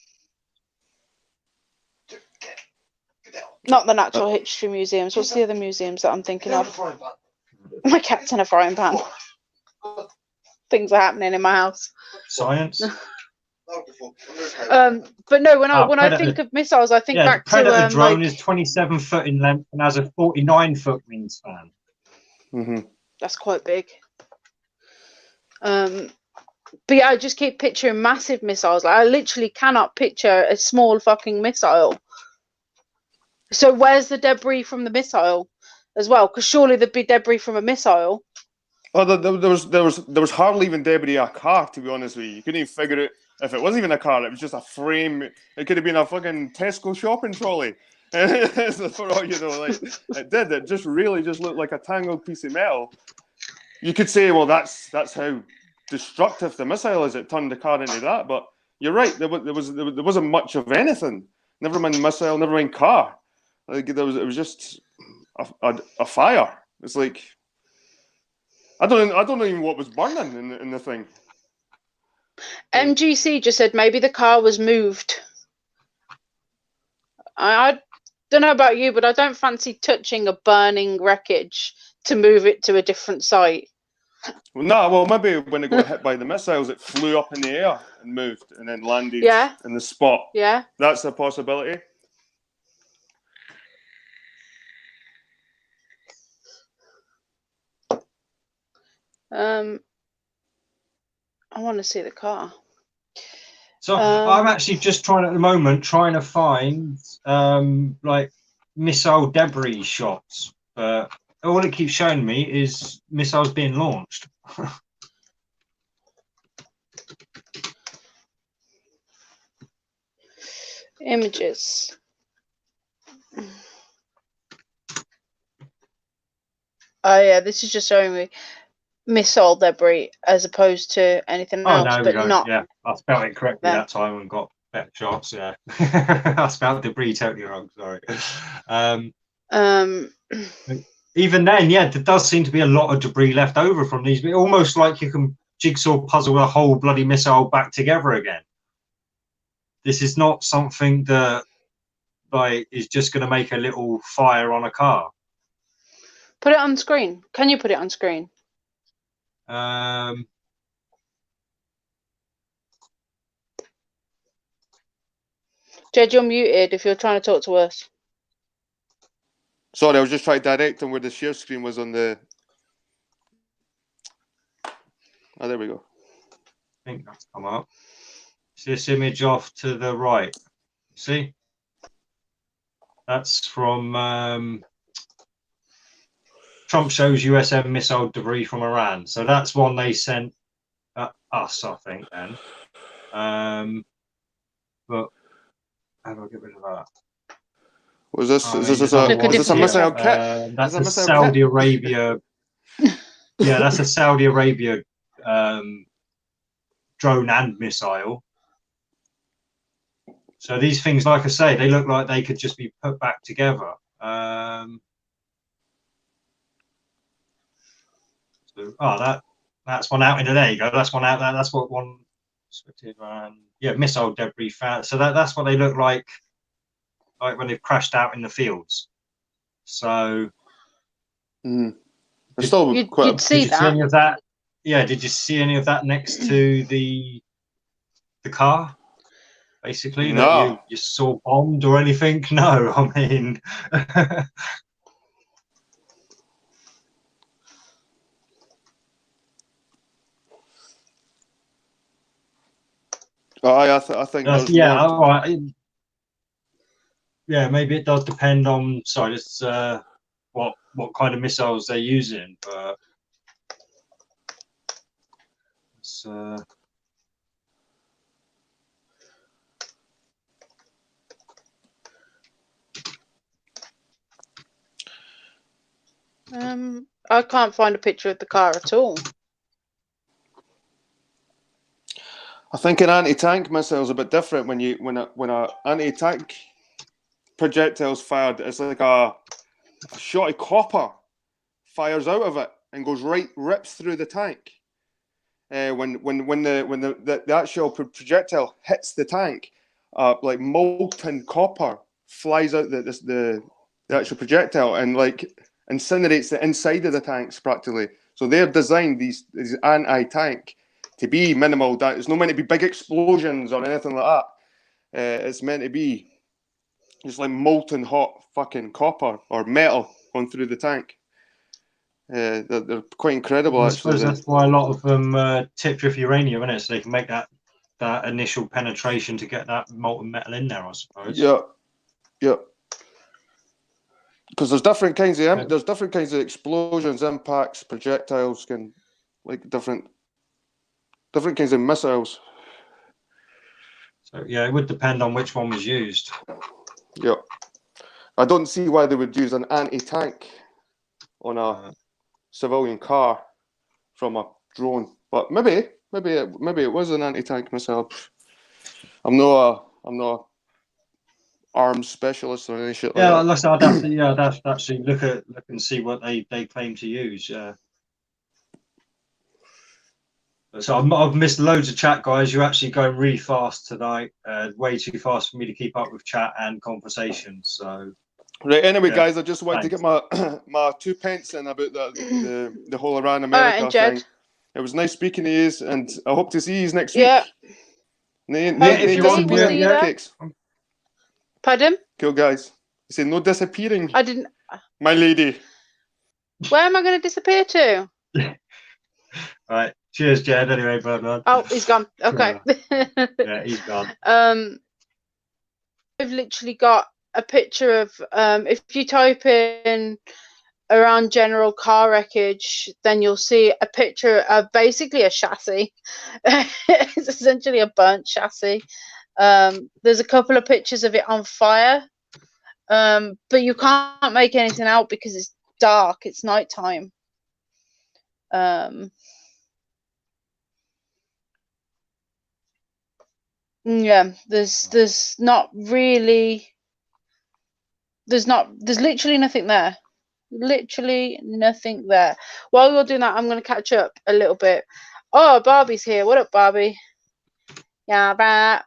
S2: Not the natural history museums. What's the other museums that I'm thinking of? My cat's in a frying pan. Things are happening in my house.
S3: Science.
S2: But no, when I think of missiles, I think back to
S3: Predator drone is 27 foot in length and has a 49-foot wingspan.
S9: Mm-hmm.
S2: That's quite big. But yeah, I just keep picturing massive missiles. Like I literally cannot picture a small fucking missile. So where's the debris from the missile as well? Because surely there'd be debris from a missile.
S9: Oh, there was hardly even debris a car, to be honest with you. You couldn't even figure it if it wasn't even a car. It was just a frame. It could have been a fucking Tesco shopping trolley. For all you know, like it did. It just really just looked like a tangled piece of metal. You could say, well, that's how destructive the missile is. It turned the car into that. But you're right. There wasn't much of anything. Never mind missile. Never mind car. Like it was just a fire. It's like I don't know even what was burning in the thing.
S2: MGC just said maybe the car was moved. I don't know about you, but I don't fancy touching a burning wreckage to move it to a different site.
S9: Well, maybe when it got hit by the missiles, it flew up in the air and moved and then landed in the spot.
S2: Yeah.
S9: That's a possibility.
S2: I want to see the car.
S3: So I'm actually just trying to find like missile debris shots, but all it keeps showing me is missiles being launched.
S2: Images. Oh yeah, this is just showing me missile debris as opposed to anything else,
S3: no,
S2: but not.
S3: Yeah, I spelled it correctly that time and got better shots. Yeah, I spelled debris totally wrong. Sorry. Even then, yeah, there does seem to be a lot of debris left over from these. Almost like you can jigsaw puzzle a whole bloody missile back together again. This is not something that like is just going to make a little fire on a car.
S2: Put it on screen. Can you put it on screen? Jed, you're muted if you're trying to talk to us.
S9: Sorry, I was just trying to direct them where the share screen was on the... Oh, there we go.
S3: I think that's come up. It's this image off to the right. See? That's from... Trump shows USM missile debris from Iran. So that's one they sent us, I think, then. But how do I get rid of that?
S9: Was this? Is this a missile kit?
S3: That's a Saudi Arabia. Yeah, that's a Saudi Arabia drone and missile. So these things, like I say, they look like they could just be put back together. So, that's one out in there. You go. That's one out there. That's what one. Yeah, missile debris found. So that's what they look like when they've crashed out in the fields. So.
S9: You'd
S2: see that.
S3: See any of that? Yeah. Did you see any of that next to the car? Basically,
S9: No.
S3: that you saw bombed or anything? No. I mean.
S9: I think there's
S3: yeah.
S9: more.
S3: All right. Yeah, maybe it does depend on. Sorry, it's what kind of missiles they're using, but it's.
S2: I can't find a picture of the car at all.
S9: I think an anti-tank missile is a bit different when a anti-tank projectile's fired. It's like a shot of copper fires out of it and rips through the tank. When the actual projectile hits the tank, like molten copper flies out the actual projectile and like incinerates the inside of the tanks practically. So they're designed these anti-tank to be minimal. That it's not meant to be big explosions or anything like that. It's meant to be just like molten hot fucking copper or metal going through the tank. They're quite incredible.
S3: I
S9: Actually,
S3: suppose that's why a lot of them tipped with uranium, isn't it? So they can make that initial penetration to get that molten metal in there, I suppose.
S9: Yeah. Because there's different kinds of explosions, impacts, projectiles can like different kinds of missiles.
S3: So yeah, it would depend on which one was used.
S9: Yeah, I don't see why they would use an anti-tank on a civilian car from a drone, but maybe it was an anti-tank missile. I'm not a arms specialist or any shit like that.
S3: Like I said, I'd have to actually look and see what they claim to use. Yeah. So I've missed loads of chat, guys. You're actually going really fast tonight. Way too fast for me to keep up with chat and conversation. So.
S9: Right. Anyway,
S3: Yeah,
S9: guys, I just wanted to get my my 2 pence in about the whole Iran America thing. It was nice speaking to you, and I hope to see you next week.
S2: Yeah.
S9: If you want cakes.
S2: Pardon?
S9: Cool, guys. You say no disappearing.
S2: I didn't.
S9: My lady.
S2: Where am I going to disappear to?
S3: Right. Cheers, Jed. Anyway, bye.
S2: Oh, he's gone. Okay.
S3: Yeah, he's gone.
S2: I've literally got a picture of if you type in around general car wreckage, then you'll see a picture of basically a chassis. It's essentially a burnt chassis. There's a couple of pictures of it on fire, but you can't make anything out because it's dark. It's nighttime. Yeah, there's not really. There's literally nothing there. Literally nothing there. While you're doing that, I'm going to catch up a little bit. Oh, Barbie's here. What up, Barbie? Yeah,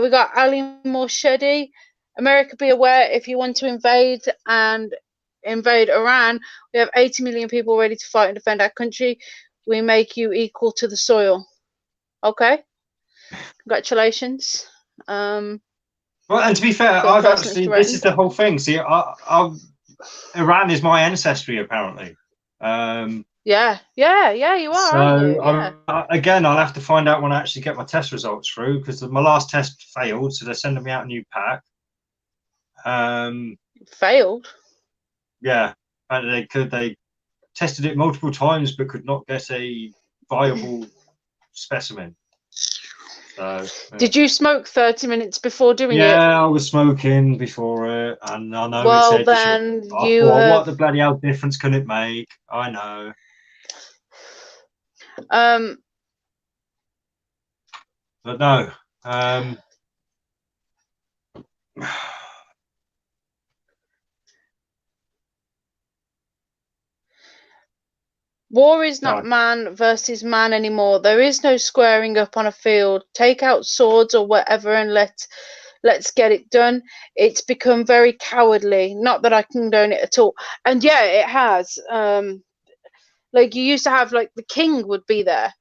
S2: we got Ali Morshedi. America, be aware if you want to invade Iran, we have 80 million people ready to fight and defend our country. We make you equal to the soil. Okay? Congratulations.
S3: Well, and to be fair, I've actually, this is the whole thing. See, Iran is my ancestry, apparently.
S2: Yeah, you are.
S3: So, again, I'll have to find out when I actually get my test results through, because my last test failed, so they're sending me out a new pack.
S2: Failed?
S3: Yeah, and they tested it multiple times, but could not get a viable specimen. So,
S2: did you smoke 30 minutes before doing it?
S3: Yeah, I was smoking before it, and I know.
S2: Well,
S3: it said
S2: then you.
S3: What the bloody hell difference can it make? I know. But no.
S2: War is not
S3: No.
S2: man versus man anymore. There is no squaring up on a field. Take out swords or whatever and let's get it done. It's become very cowardly. Not that I condone it at all. And yeah, it has. Like you used to have, like the king would be there.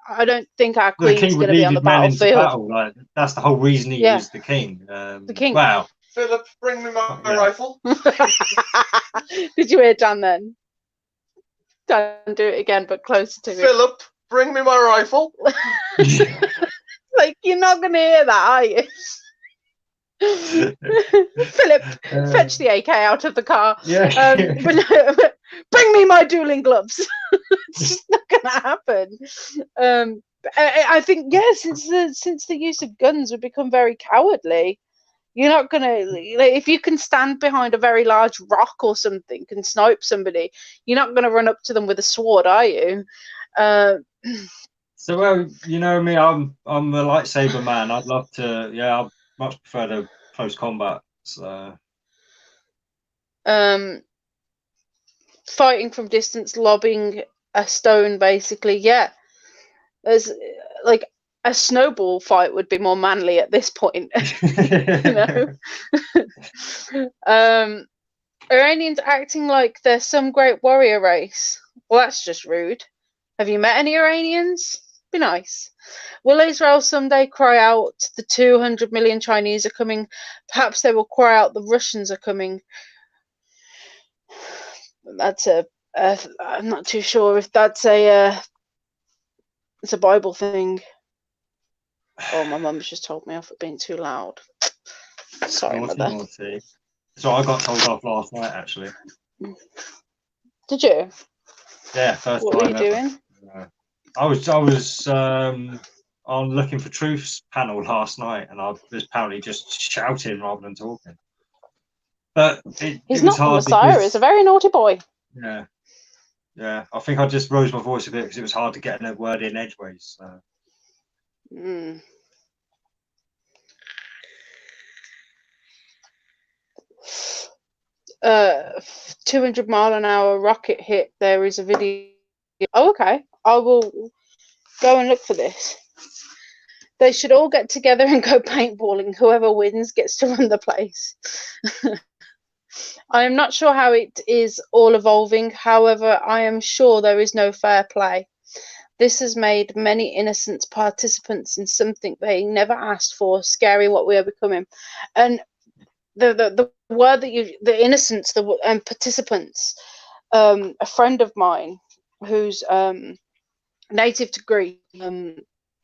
S2: I don't think our
S3: The
S2: queen's
S3: king
S2: going
S3: would
S2: to be
S3: lead
S2: on the
S3: his men into
S2: battlefield.
S3: battle. Like that's the whole reason he
S2: Yeah.
S3: was the king.
S2: The king.
S3: Wow.
S8: Philip, bring me my
S3: Yeah.
S8: rifle.
S2: Did you hear Dan then? Dan, do it again, but closer to me.
S8: Philip, bring me my rifle.
S2: Like, you're not going to hear that, are you? Philip, fetch the AK out of the car.
S3: Yeah.
S2: But bring me my dueling gloves. It's just not going to happen. I think, yeah, since the use of guns, we've become very cowardly. You're not going to, like, if you can stand behind a very large rock or something and snipe somebody, you're not going to run up to them with a sword, are you?
S3: So, well, you know me, I'm a lightsaber man. I'd love to, yeah, I'd much prefer to close combat. So,
S2: fighting from distance, lobbing a stone, basically, yeah. There's like a snowball fight would be more manly at this point. You know. Iranians acting like they're some great warrior race. Well, that's just rude. Have you met any Iranians? Be nice. Will Israel someday cry out the 200 million Chinese are coming? Perhaps they will cry out the Russians are coming. That's I'm not too sure if that's it's a Bible thing. Oh, my mum's just told me off for being too loud. Sorry, mother.
S3: naughty. So I got told off last night, actually.
S2: Did you?
S3: Yeah, first
S2: What were
S3: time
S2: you
S3: ever.
S2: doing?
S3: I was on Looking for Truth's panel last night, and I was apparently just shouting rather than talking. But
S2: He's
S3: it was
S2: not the
S3: hard
S2: Messiah.
S3: because-
S2: He's a very naughty boy.
S3: Yeah, yeah. I think I just rose my voice a bit because it was hard to get a word in edgeways. So.
S2: Mm. 200-mile-an-hour rocket hit. There is a video. Oh, okay. I will go and look for this. They should all get together and go paintballing. Whoever wins gets to run the place. I am not sure how it is all evolving. However, I am sure there is no fair play. This has made many innocent participants in something they never asked for. Scary what we are becoming. And the word that the innocents, and participants. A friend of mine who's native to Greece,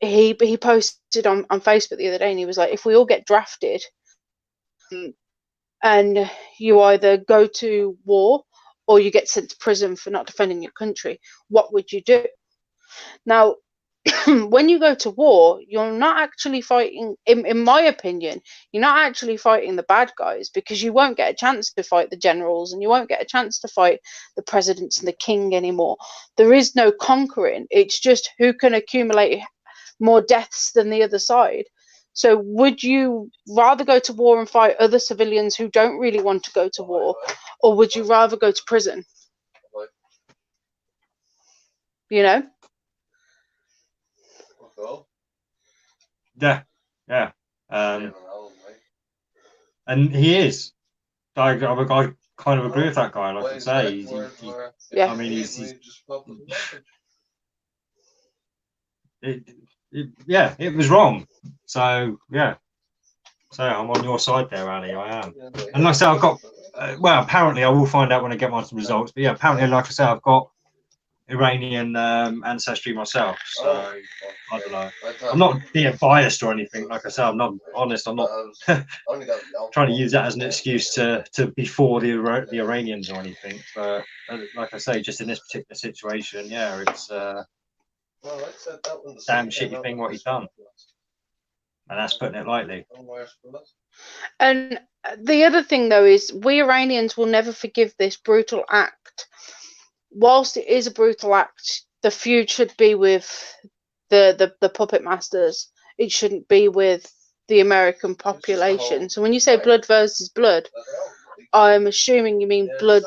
S2: he posted on Facebook the other day, and he was like, if we all get drafted and you either go to war or you get sent to prison for not defending your country, what would you do? Now, when you go to war, you're not actually fighting, in my opinion, you're not actually fighting the bad guys, because you won't get a chance to fight the generals and you won't get a chance to fight the presidents and the king anymore. There is no conquering. It's just who can accumulate more deaths than the other side. So would you rather go to war and fight other civilians who don't really want to go to war, or would you rather go to prison? You know?
S3: Yeah. And he is. I kind of agree with that guy. Like I say,
S2: Yeah.
S3: I mean, it was wrong. So yeah. So I'm on your side there, Ali. I am. And like I say, I've got. Well, apparently I will find out when I get my results. But yeah, apparently, like I say, I've got Iranian ancestry myself, so I don't know. I'm not being biased or anything. Like I said, I'm not honest. I'm not trying to use that as an excuse to be for the Iranians or anything. But like I say, just in this particular situation, yeah, it's damn shitty thing what he's done, and that's putting it lightly.
S2: And the other thing, though, is we Iranians will never forgive this brutal act. Whilst it is a brutal act, the feud should be with the puppet masters. It shouldn't be with the American population. So when you say blood versus blood, I'm assuming you mean blood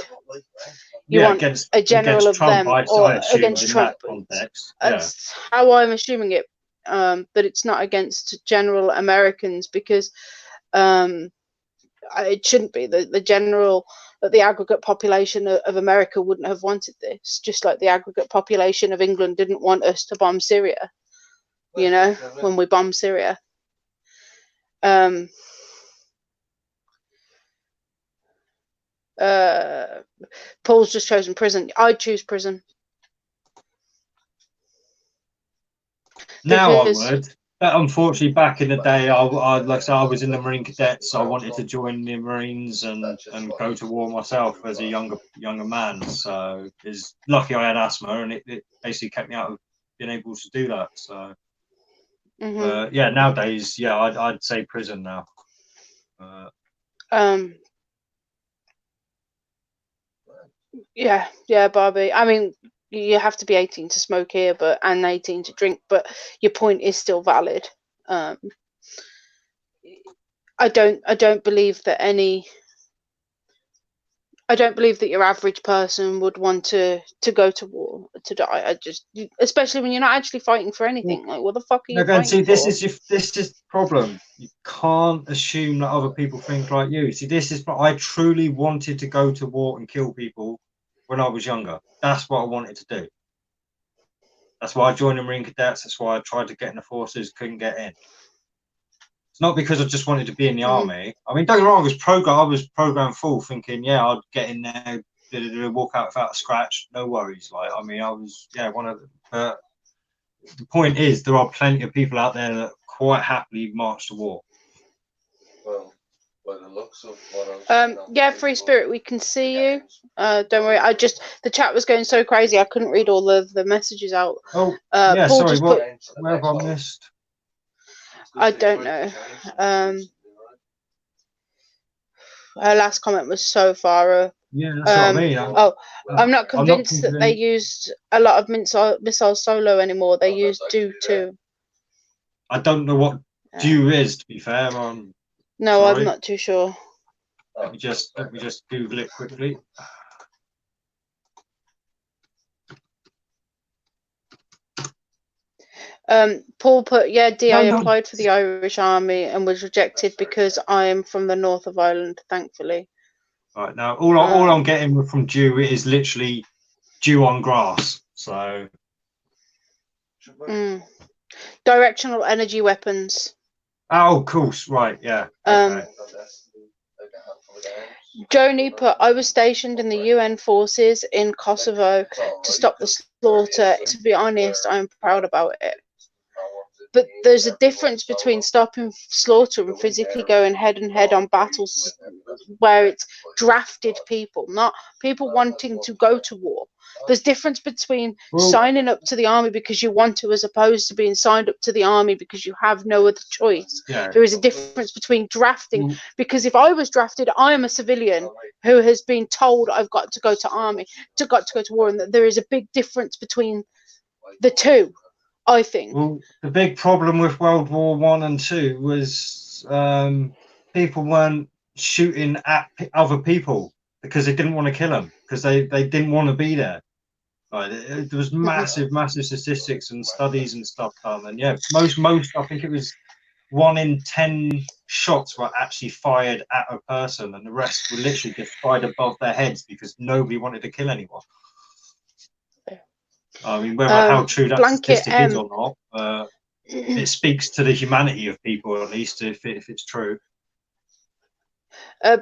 S2: You want
S3: against
S2: a general
S3: against
S2: of
S3: Trump,
S2: them
S3: I
S2: or
S3: assumed
S2: against
S3: in
S2: Trump.
S3: that context. Yeah.
S2: That's how I'm assuming it. That it's not against general Americans because it shouldn't be. The general, the aggregate population of America wouldn't have wanted this, just like the aggregate population of England didn't want us to bomb Syria, you know, when we bombed Syria. Paul's just chosen prison. I'd choose prison.
S3: Now
S2: Because-
S3: I would. But unfortunately, back in the day, I like I said, I was in the Marine Cadets. I wanted to join the Marines and go to war myself as a younger man. So it's lucky I had asthma, and it basically kept me out of being able to do that. So yeah, nowadays, yeah, I'd say prison now.
S2: Yeah, Barbie. I mean, you have to be 18 to smoke here, and 18 to drink, but your point is still valid. I don't believe that your average person would want to go to war to die. Especially when you're not actually fighting for anything. Like, what the fuck are you
S3: Again,
S2: fighting
S3: see,
S2: for?
S3: this is the problem. You can't assume that other people think like you. See, I truly wanted to go to war and kill people when I was younger. That's what I wanted to do. That's why I joined the Marine Cadets. That's why I tried to get in the forces, couldn't get in. It's not because I just wanted to be in the army. I mean, don't get me wrong, I was programmed full, thinking, yeah, I'd get in there, walk out without a scratch, no worries. Like, I mean, I was, yeah, one of the. The point is, there are plenty of people out there that quite happily march to war.
S8: Well, by the looks of what
S2: Yeah, Free Spirit, we can see you. Don't worry. The chat was going so crazy, I couldn't read all of the messages out.
S3: Oh, yeah,
S2: Paul
S3: sorry,
S2: just
S3: where have I missed?
S2: I don't know. Her last comment was so far.
S3: Yeah, that's what I mean.
S2: I'm not convinced that they used a lot of missiles solo anymore. They used DEW too.
S3: I don't know what DEW is, to be fair.
S2: No,
S3: sorry.
S2: I'm not too sure.
S3: Let me just Google it quickly.
S2: Paul put, I applied for the Irish Army and was rejected because I am from the north of Ireland, thankfully.
S3: Right, now all I'm getting from DEW is literally dew on grass. So
S2: directional energy weapons.
S3: Oh, of course, right, yeah. Okay.
S2: Joni put, I was stationed in the UN forces in Kosovo to stop the slaughter. To be honest, I'm proud about it. But there's a difference between stopping slaughter and physically going head and head on battles where it's drafted people, not people wanting to go to war. There's difference between signing up to the army because you want to, as opposed to being signed up to the army because you have no other choice.
S3: Yeah.
S2: There is a difference between drafting, because if I was drafted, I am a civilian who has been told I've got to go to go to war, and that there is a big difference between the two, I think.
S3: Well, the big problem with World War I and II was people weren't shooting at other people because they didn't want to kill them, because they didn't want to be there. Right, there was massive statistics and studies and stuff done, and yeah, most I think it was 1 in 10 shots were actually fired at a person, and the rest were literally just fired above their heads because nobody wanted to kill anyone. I mean, whether how true that statistic is or not, it speaks to the humanity of people, at least if it's true.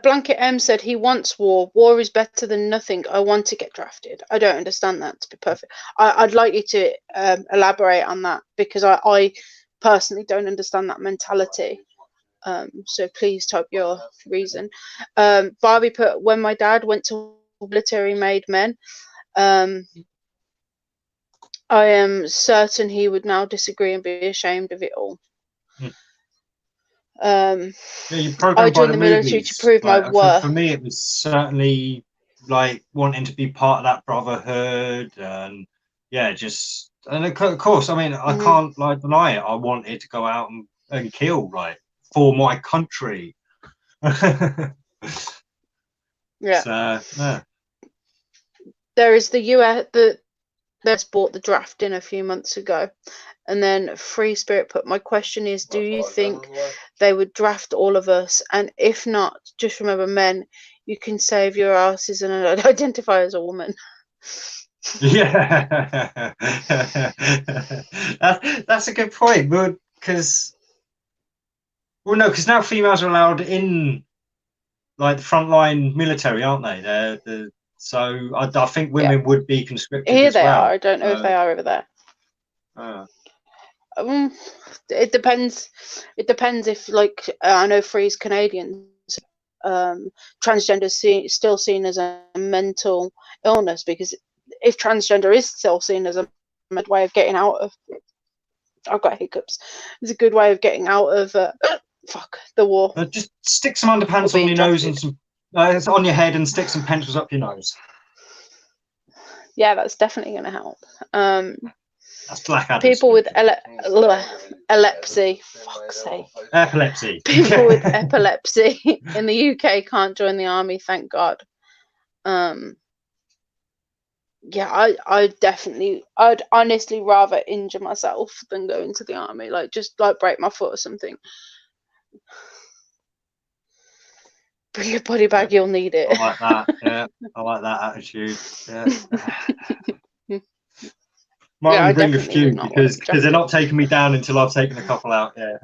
S2: Blanket M said he wants war. War is better than nothing. I want to get drafted. I don't understand that, to be perfect. I'd like you to elaborate on that, because I personally don't understand that mentality. So please type your reason. Barbie put, when my dad went to military made men, I am certain he would now disagree and be ashamed of it all. I joined the military to prove my worth.
S3: For me, it was certainly like wanting to be part of that brotherhood, and yeah, and of course, I mean, I can't like deny it. I wanted to go out and kill, like, for my country.
S2: Yeah.
S3: So, yeah.
S2: there is the US. They bought the draft in a few months ago, and then Free Spirit put, my question is, do you think they would draft all of us? And if not, just remember, men, you can save your asses and identify as a woman.
S3: Yeah, that's a good point. Because because now females are allowed in like the frontline military, aren't they? So I think women would be conscripted
S2: Here
S3: as
S2: they
S3: well.
S2: are. I don't know if they are over there. It depends. It depends if, like, I know Free's Canadians, transgender still seen as a mental illness, because if transgender is still seen as a way of getting out of, I've got hiccups. It's a good way of getting out of the war.
S3: Just stick some underpants on your nose and some on your head, and stick some pencils up your nose.
S2: Yeah, that's definitely going to help.
S3: That's Blackadder.
S2: People with epilepsy, fuck's sake.
S3: Epilepsy.
S2: People with epilepsy in the UK can't join the army, thank God. Yeah, I'd honestly rather injure myself than go into the army. Like, just like break my foot or something. Bring your body bag, you'll need it.
S3: I like that. Yeah, I like that attitude. Yeah. Might only bring a few because they're not taking me down until I've taken a couple out. Yeah,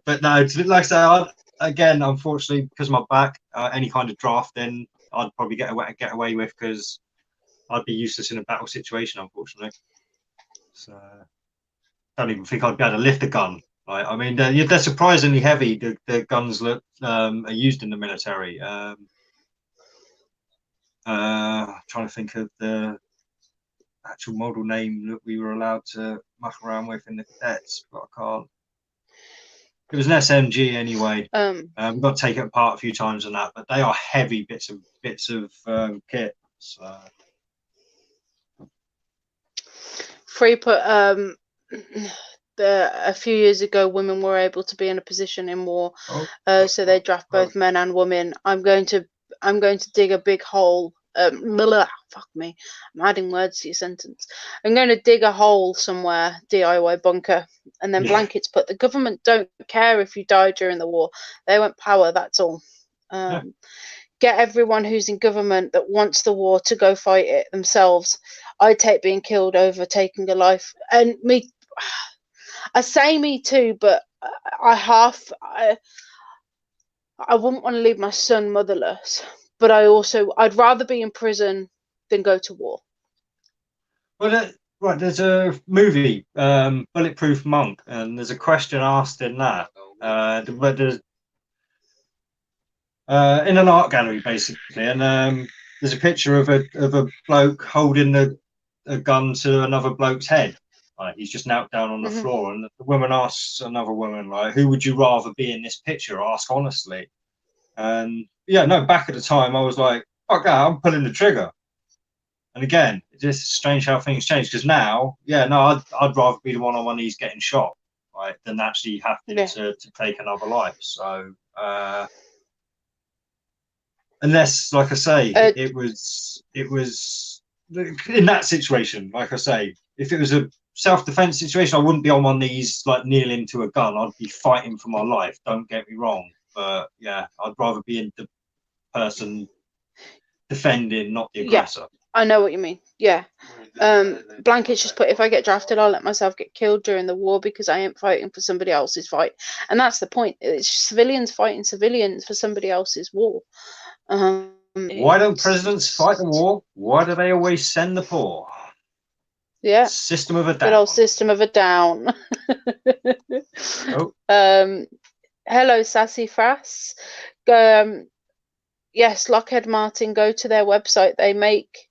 S3: but no, like I say, again, unfortunately, because of my back, any kind of drafting, I'd probably get away with, because I'd be useless in a battle situation, unfortunately. So I don't even think I'd be able to lift a gun. Right? I mean, they're surprisingly heavy. The guns that are used in the military. Trying to think of the actual model name that we were allowed to muck around with in the cadets, but I can't. It was an SMG anyway. We've got to take it apart a few times on that, but they are heavy bits of kit. So.
S2: Free put a few years ago, women were able to be in a position in war, so they draft both men and women. I'm going to dig a big hole. Fuck me, I'm adding words to your sentence. I'm going to dig a hole somewhere, DIY bunker, and then blankets put, the government don't care if you die during the war. They want power, that's all. Get everyone who's in government that wants the war to go fight it themselves. I take being killed over taking a life. And me, I say me too, but I wouldn't want to leave my son motherless. But I'd rather be in prison than go to war.
S3: Well, right, there's a movie, Bulletproof Monk, and there's a question asked in that. In an art gallery, basically, and there's a picture of a bloke holding a gun to another bloke's head. Like, he's just knelt down on the floor, and the woman asks another woman, like, "Who would you rather be in this picture? Ask honestly." And yeah, no, back at the time, I was like, "Fuck that, I'm pulling the trigger." And again, it's just strange how things change, because now, I'd rather be the one on my knees getting shot, right, than actually having to take another life. So. Unless, like I say, it was in that situation. Like I say, if it was a self-defense situation, I wouldn't be on my knees like kneeling to a gun. I'd be fighting for my life. Don't get me wrong, but yeah, I'd rather be in the person defending, not the aggressor.
S2: Yeah, I know what you mean. Yeah. Blankets just put, if I get drafted, I'll let myself get killed during the war because I ain't fighting for somebody else's fight. And that's the point. It's civilians fighting civilians for somebody else's war.
S3: Why don't presidents fight the war? Why do they always send the poor?
S2: Yeah.
S3: System of a down.
S2: Good old system of a down. Hello, Sassy Frass. Yes, Lockheed Martin, go to their website. They make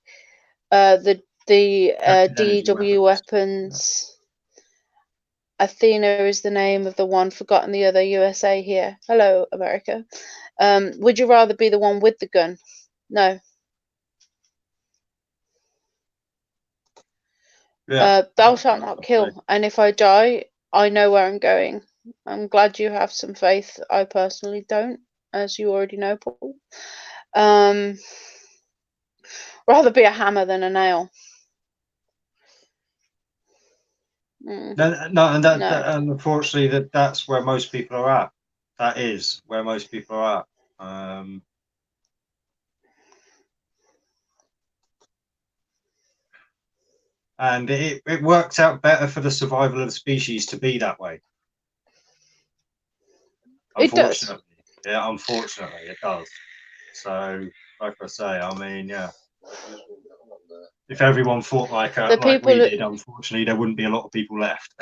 S2: the DEW weapons. Athena is the name of the one, forgotten the other. USA here. Hello, America. Would you rather be the one with the gun? No. Thou shalt not kill. And if I die, I know where I'm going. I'm glad you have some faith. I personally don't, as you already know, Paul. Rather be a hammer than a nail. Mm.
S3: No, and
S2: No.
S3: and unfortunately, that's where most people are at. That is where most people are at. And it worked out better for the survival of the species to be that way.
S2: It does.
S3: Unfortunately, yeah, unfortunately, it does. So, like I say, I mean, yeah. If everyone fought like we did, unfortunately, there wouldn't be a lot of people left.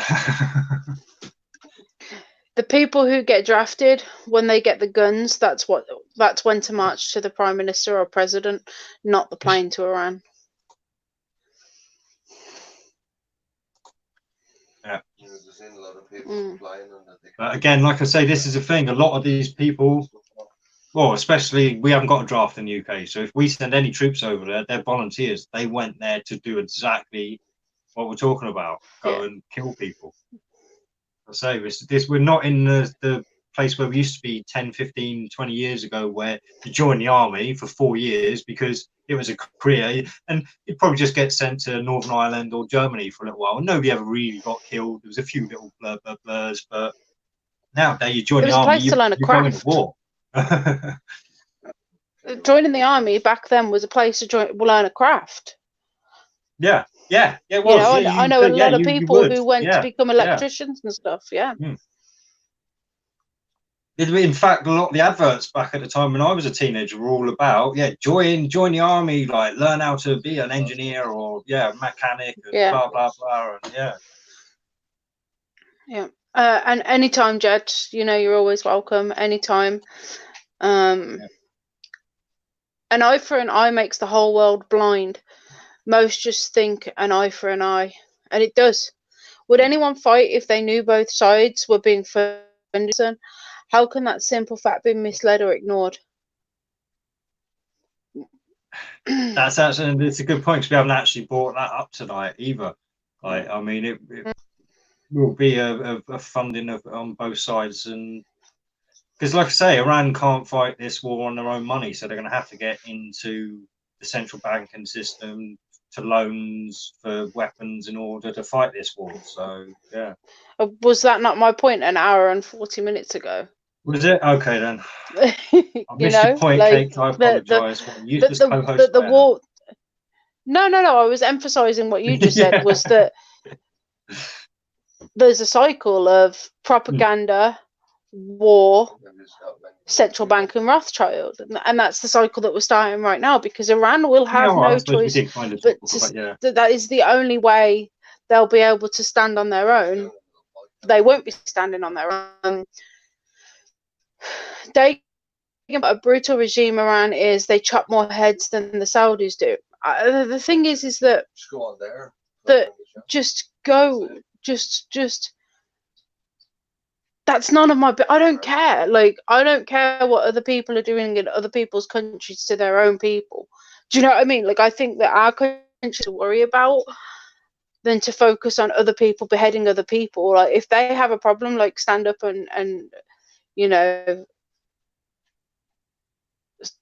S2: The people who get drafted, when they get the guns, that's when to march to the prime minister or president, not the plane to Iran.
S3: Yeah.
S8: There's a lot of people flying on that.
S3: But again, like I say, this is the thing. A lot of these people, well, especially we haven't got a draft in the UK, so if we send any troops over there, they're volunteers. They went there to do exactly what we're talking about: go and kill people. I say this. We're not in the place where we used to be 10, 15, 20 years ago, where you join the army for 4 years because it was a career, and you'd probably just get sent to Northern Ireland or Germany for a little while. Nobody ever really got killed. There was a few little blurs, but nowadays you join the army, you're going to war.
S2: Joining the army back then was a place to learn a craft.
S3: Yeah, it was.
S2: I know a lot of people who went to become electricians and stuff. Yeah.
S3: In fact, a lot of the adverts back at the time when I was a teenager were all about, join the army, like learn how to be an engineer or mechanic, and blah blah blah, and
S2: and anytime, Jed, you're always welcome. Anytime. An eye for an eye makes the whole world blind. Most just think an eye for an eye, and it does. Would anyone fight if they knew both sides were being funded? How can that simple fact be misled or ignored?
S3: That's actually, it's a good point, because we haven't actually brought that up tonight either. Like, I mean, it will be a funding on both sides, and because, like I say, Iran can't fight this war on their own money, so they're going to have to get into the central banking system to loans for weapons in order to fight this war. So yeah.
S2: Was that not my point an hour and 40 minutes ago?
S3: Was it? Okay then. I missed your point, Kate. I apologise.
S2: The war. No. I was emphasising what you just said, was that there's a cycle of propaganda, war, central bank, and Rothschild, and that's the cycle that we're starting right now, because Iran will have no choice. That is the only way they'll be able to stand on their own. They won't be standing on their own. A brutal regime Iran is. They chop more heads than the Saudis do. The thing is that just that's none of my. I don't care. Like, I don't care what other people are doing in other people's countries to their own people. Do you know what I mean? Like, I think that our country to worry about than to focus on other people beheading other people. Like, if they have a problem, like, stand up and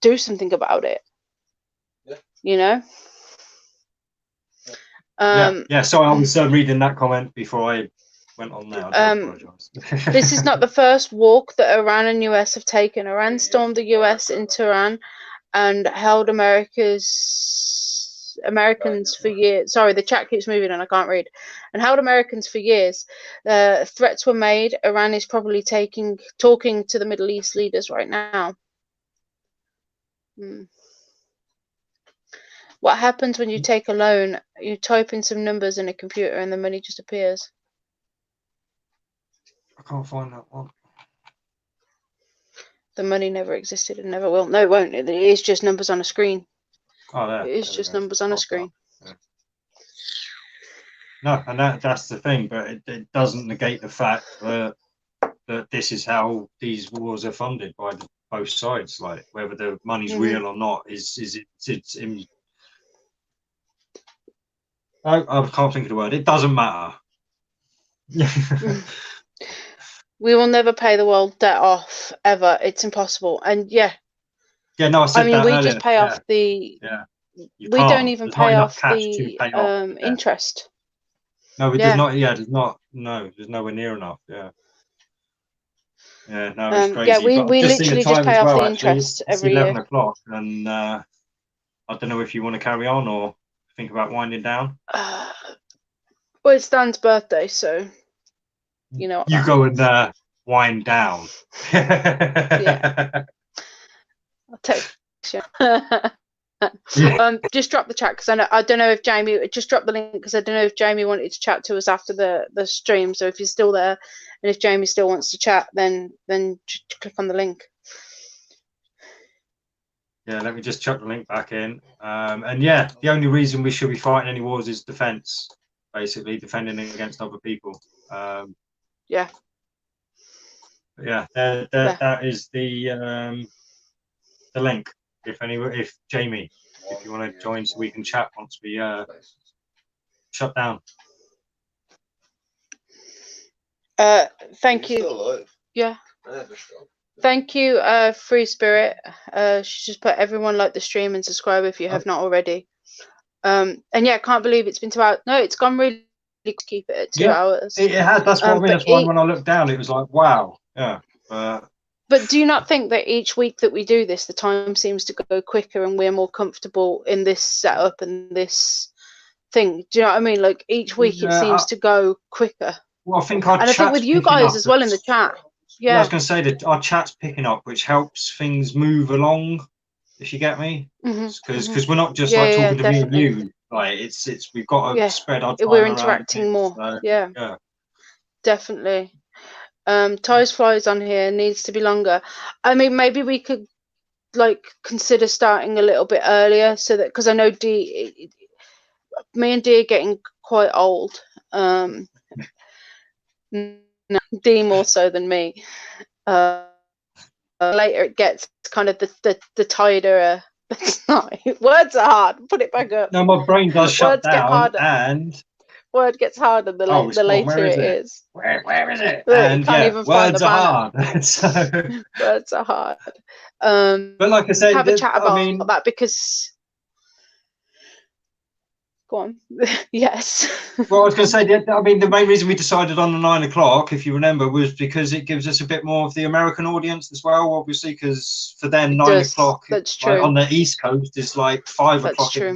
S2: do something about it.
S3: So I was reading that comment before I went on there. I apologise.
S2: This is not the first walk that Iran and US have taken. Iran stormed the US into Iran and held Americans for years. Sorry, the chat keeps moving and I can't read. And held Americans for years. Threats were made. Iran is probably talking to the Middle East leaders right now. What happens when you take a loan? You type in some numbers in a computer and the money just appears.
S3: I can't find that one.
S2: The money never existed and never will. No, it won't. It is just numbers on a screen.
S3: Oh, there.
S2: It is just numbers on a screen.
S3: Yeah. No, and that's the thing, but it doesn't negate the fact that this is how these wars are funded by both sides. Like, whether the money's real or not it's in. I can't think of the word. It doesn't matter.
S2: We will never pay the world debt off ever. It's impossible. And
S3: no, I said
S2: I mean,
S3: that
S2: we
S3: earlier.
S2: just pay off the we
S3: can't.
S2: don't even
S3: There's not
S2: pay
S3: enough
S2: off
S3: cash to
S2: the
S3: pay off. Yeah.
S2: interest.
S3: No, but
S2: Yeah.
S3: there's not. Yeah, there's not. No, there's nowhere near enough. Yeah. Yeah, no, it's crazy.
S2: Yeah, we
S3: But I've just seen the
S2: literally just
S3: time
S2: pay
S3: as
S2: off
S3: well,
S2: the
S3: actually.
S2: interest
S3: It's
S2: every
S3: 11
S2: year.
S3: o'clock, and I don't know if you want to carry on or think about winding down.
S2: Well, it's Dan's birthday, so you know what
S3: You
S2: that
S3: go
S2: means.
S3: and wind down.
S2: Yeah. I'll text you. Just drop the chat because I don't know if Jamie just drop the link because I don't know if Jamie wanted to chat to us after the stream. So if you're still there and if Jamie still wants to chat, then just click on the link.
S3: Yeah, let me just chuck the link back in. And yeah, the only reason we should be fighting any wars is defense, basically defending against other people.
S2: Yeah.
S3: Yeah, that is the link. If Jamie, if you want to join, so we can chat once we shut down.
S2: Thank you. Yeah. Thank you, Free Spirit. She just put everyone like the stream and subscribe if you have not already. And yeah, I can't believe it's been 2 hours. No, it's gone really to keep it at 2 hours.
S3: It has. That's what I mean. That's why when I looked down, it was like, wow. Yeah.
S2: But do you not think that each week that we do this, the time seems to go quicker and we're more comfortable in this setup and this thing? Do you know what I mean? Like each week it seems to go quicker.
S3: Well, I think
S2: and I think with you guys as well in the chat. Yeah.
S3: I was going to say that our chat's picking up, which helps things move along. If you get me, because we're not just like talking to me and you. Like it's we've got to spread our time
S2: we're
S3: around
S2: interacting more.
S3: So,
S2: yeah, definitely. Ties Flies on here needs to be longer. I mean, maybe we could like consider starting a little bit earlier so that because I know me and D are getting quite old. D more so than me. Later it gets kind of the tighter. It's not. Words are hard. Put it back up.
S3: No, my brain does shut
S2: Words
S3: down.
S2: Get harder.
S3: And
S2: word gets harder the later it is.
S3: Where is it?
S2: Look,
S3: And
S2: you can't even find the
S3: are
S2: banner.
S3: hard. So,
S2: words are hard.
S3: but like I said,
S2: have a chat about that because. Go on. Yes.
S3: Well, I was going to say, I mean, the main reason we decided on the 9 o'clock, if you remember, was because it gives us a bit more of the American audience as well, obviously, because for them, 9 o'clock on the East Coast is like 5 o'clock.
S2: True.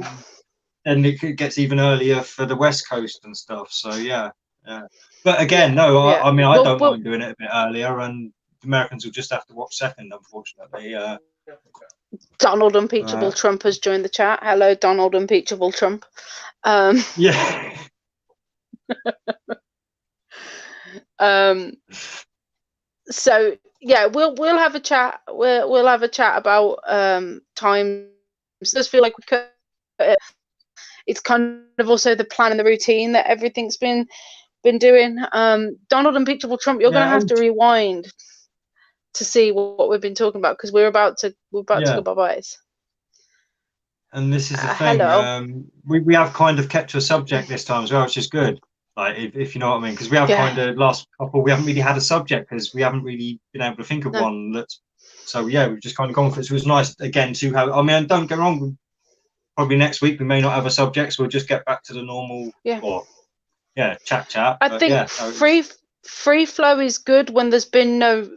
S3: And it gets even earlier for the West Coast and stuff. So, yeah. But again, no, I mean, I don't mind doing it a bit earlier, and the Americans will just have to watch second, unfortunately.
S2: Donald Unimpeachable Trump has joined the chat. Hello, Donald Unimpeachable Trump.
S3: Yeah.
S2: So yeah, we'll have a chat. We'll have a chat about times. It does feel like we could. It's kind of also the plan and the routine that everything's been doing. Donald Unimpeachable Trump, you're gonna have to rewind to see what we've been talking about because we're about to go bye-byes.
S3: And this is the thing. We have kind of kept to a subject this time as well, which is good. Like if you know what I mean, because we have kind of last couple, we haven't really had a subject because we haven't really been able to think of one. So yeah, we've just kind of gone for it. So it was nice again to have. I mean, don't get wrong. Probably next week we may not have a subject, so we'll just get back to the normal. Chat.
S2: I think free flow is good when there's been no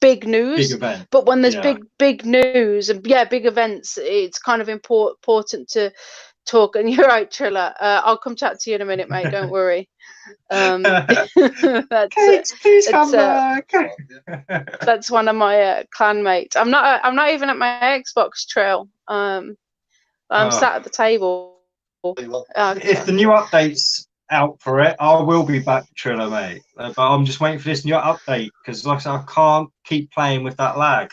S2: big news, but when there's big news and big events, it's kind of important to talk. And you're right, Trilla. I'll come chat to you in a minute, mate. Don't worry. That's
S3: please come back.
S2: That's one of my clan mates. I'm not even at my Xbox trail. I'm sat at the table.
S3: If the new update's out for it, I will be back, Trilla, mate. But I'm just waiting for this new update because, like I said, I can't keep playing with that lag.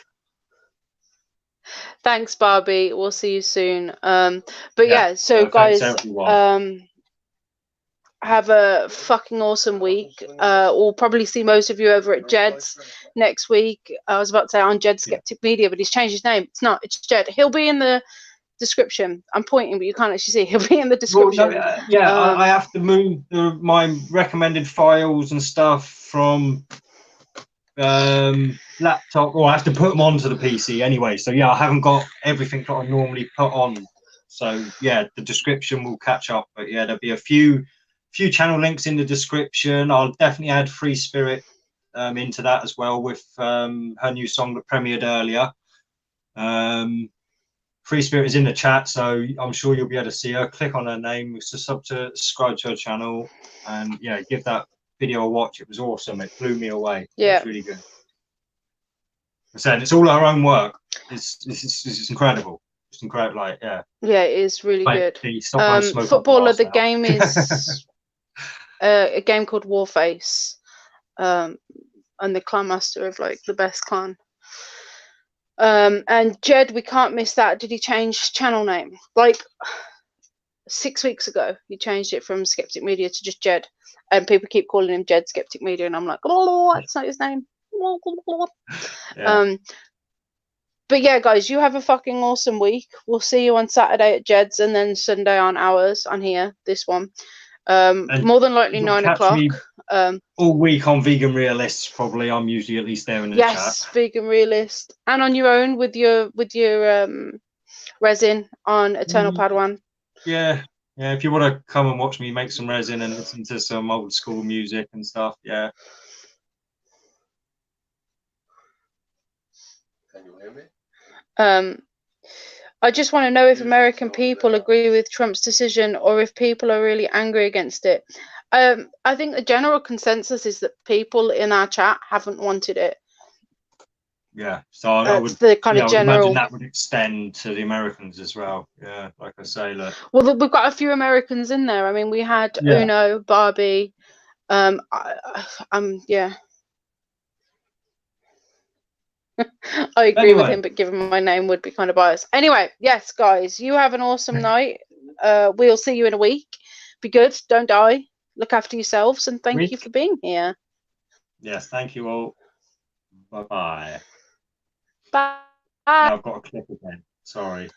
S2: Thanks, Barbie. We'll see you soon. So guys, have a fucking awesome week. We'll probably see most of you over at Jed's next week. I was about to say on Jed Skeptic Media, but he's changed his name. It's not. It's Jed. He'll be in the description. I'm pointing, but you can't actually see. He'll be in the description.
S3: Well, I have to move my recommended files and stuff from laptop, or I have to put them onto the PC anyway. So yeah, I haven't got everything that I normally put on. So yeah, the description will catch up. But yeah, there'll be a few channel links in the description. I'll definitely add Free Spirit into that as well with her new song that premiered earlier. Free Spirit is in the chat, so I'm sure you'll be able to see her. Click on her name, subscribe to her channel, and yeah, give that video a watch. It was awesome. It blew me away.
S2: Yeah,
S3: it was really good. I said it's all her own work. It's incredible. It's incredible. Like yeah,
S2: it is really good.
S3: Football
S2: of the game is a game called Warface, and the clan master of like the best clan. And Jed, we can't miss that. Did he change channel name? Like 6 weeks ago, he changed it from Skeptic Media to just Jed, and people keep calling him Jed Skeptic Media, and I'm like, oh, that's not his name.
S3: Yeah.
S2: But yeah, guys, you have a fucking awesome week. We'll see you on Saturday at Jed's, and then Sunday on ours on here. This one, more than likely 9 o'clock.
S3: All week on Vegan Realists, probably. I'm usually at least there in the chat.
S2: Yes, Vegan Realist, and on your own with your resin on Eternal Padawan.
S3: Yeah, if you want to come and watch me make some resin and listen to some old school music and stuff, yeah.
S8: Can you hear me?
S2: I just want to know if American people agree with Trump's decision, or if people are really angry against it. I think the general consensus is that people in our chat haven't wanted it.
S3: Yeah, so I would,
S2: the kind of general.
S3: I would imagine that would extend to the Americans as well. Yeah, like I say, look.
S2: Well, we've got a few Americans in there. I mean, we had Uno, Barbie. Yeah. I agree with him, but given my name would be kind of biased. Anyway, yes, guys, you have an awesome night. We'll see you in a week. Be good. Don't die. Look after yourselves, and thank you for being here.
S3: Yes, thank you all. Bye-bye.
S2: Bye.
S3: Now I've got to click again. Sorry.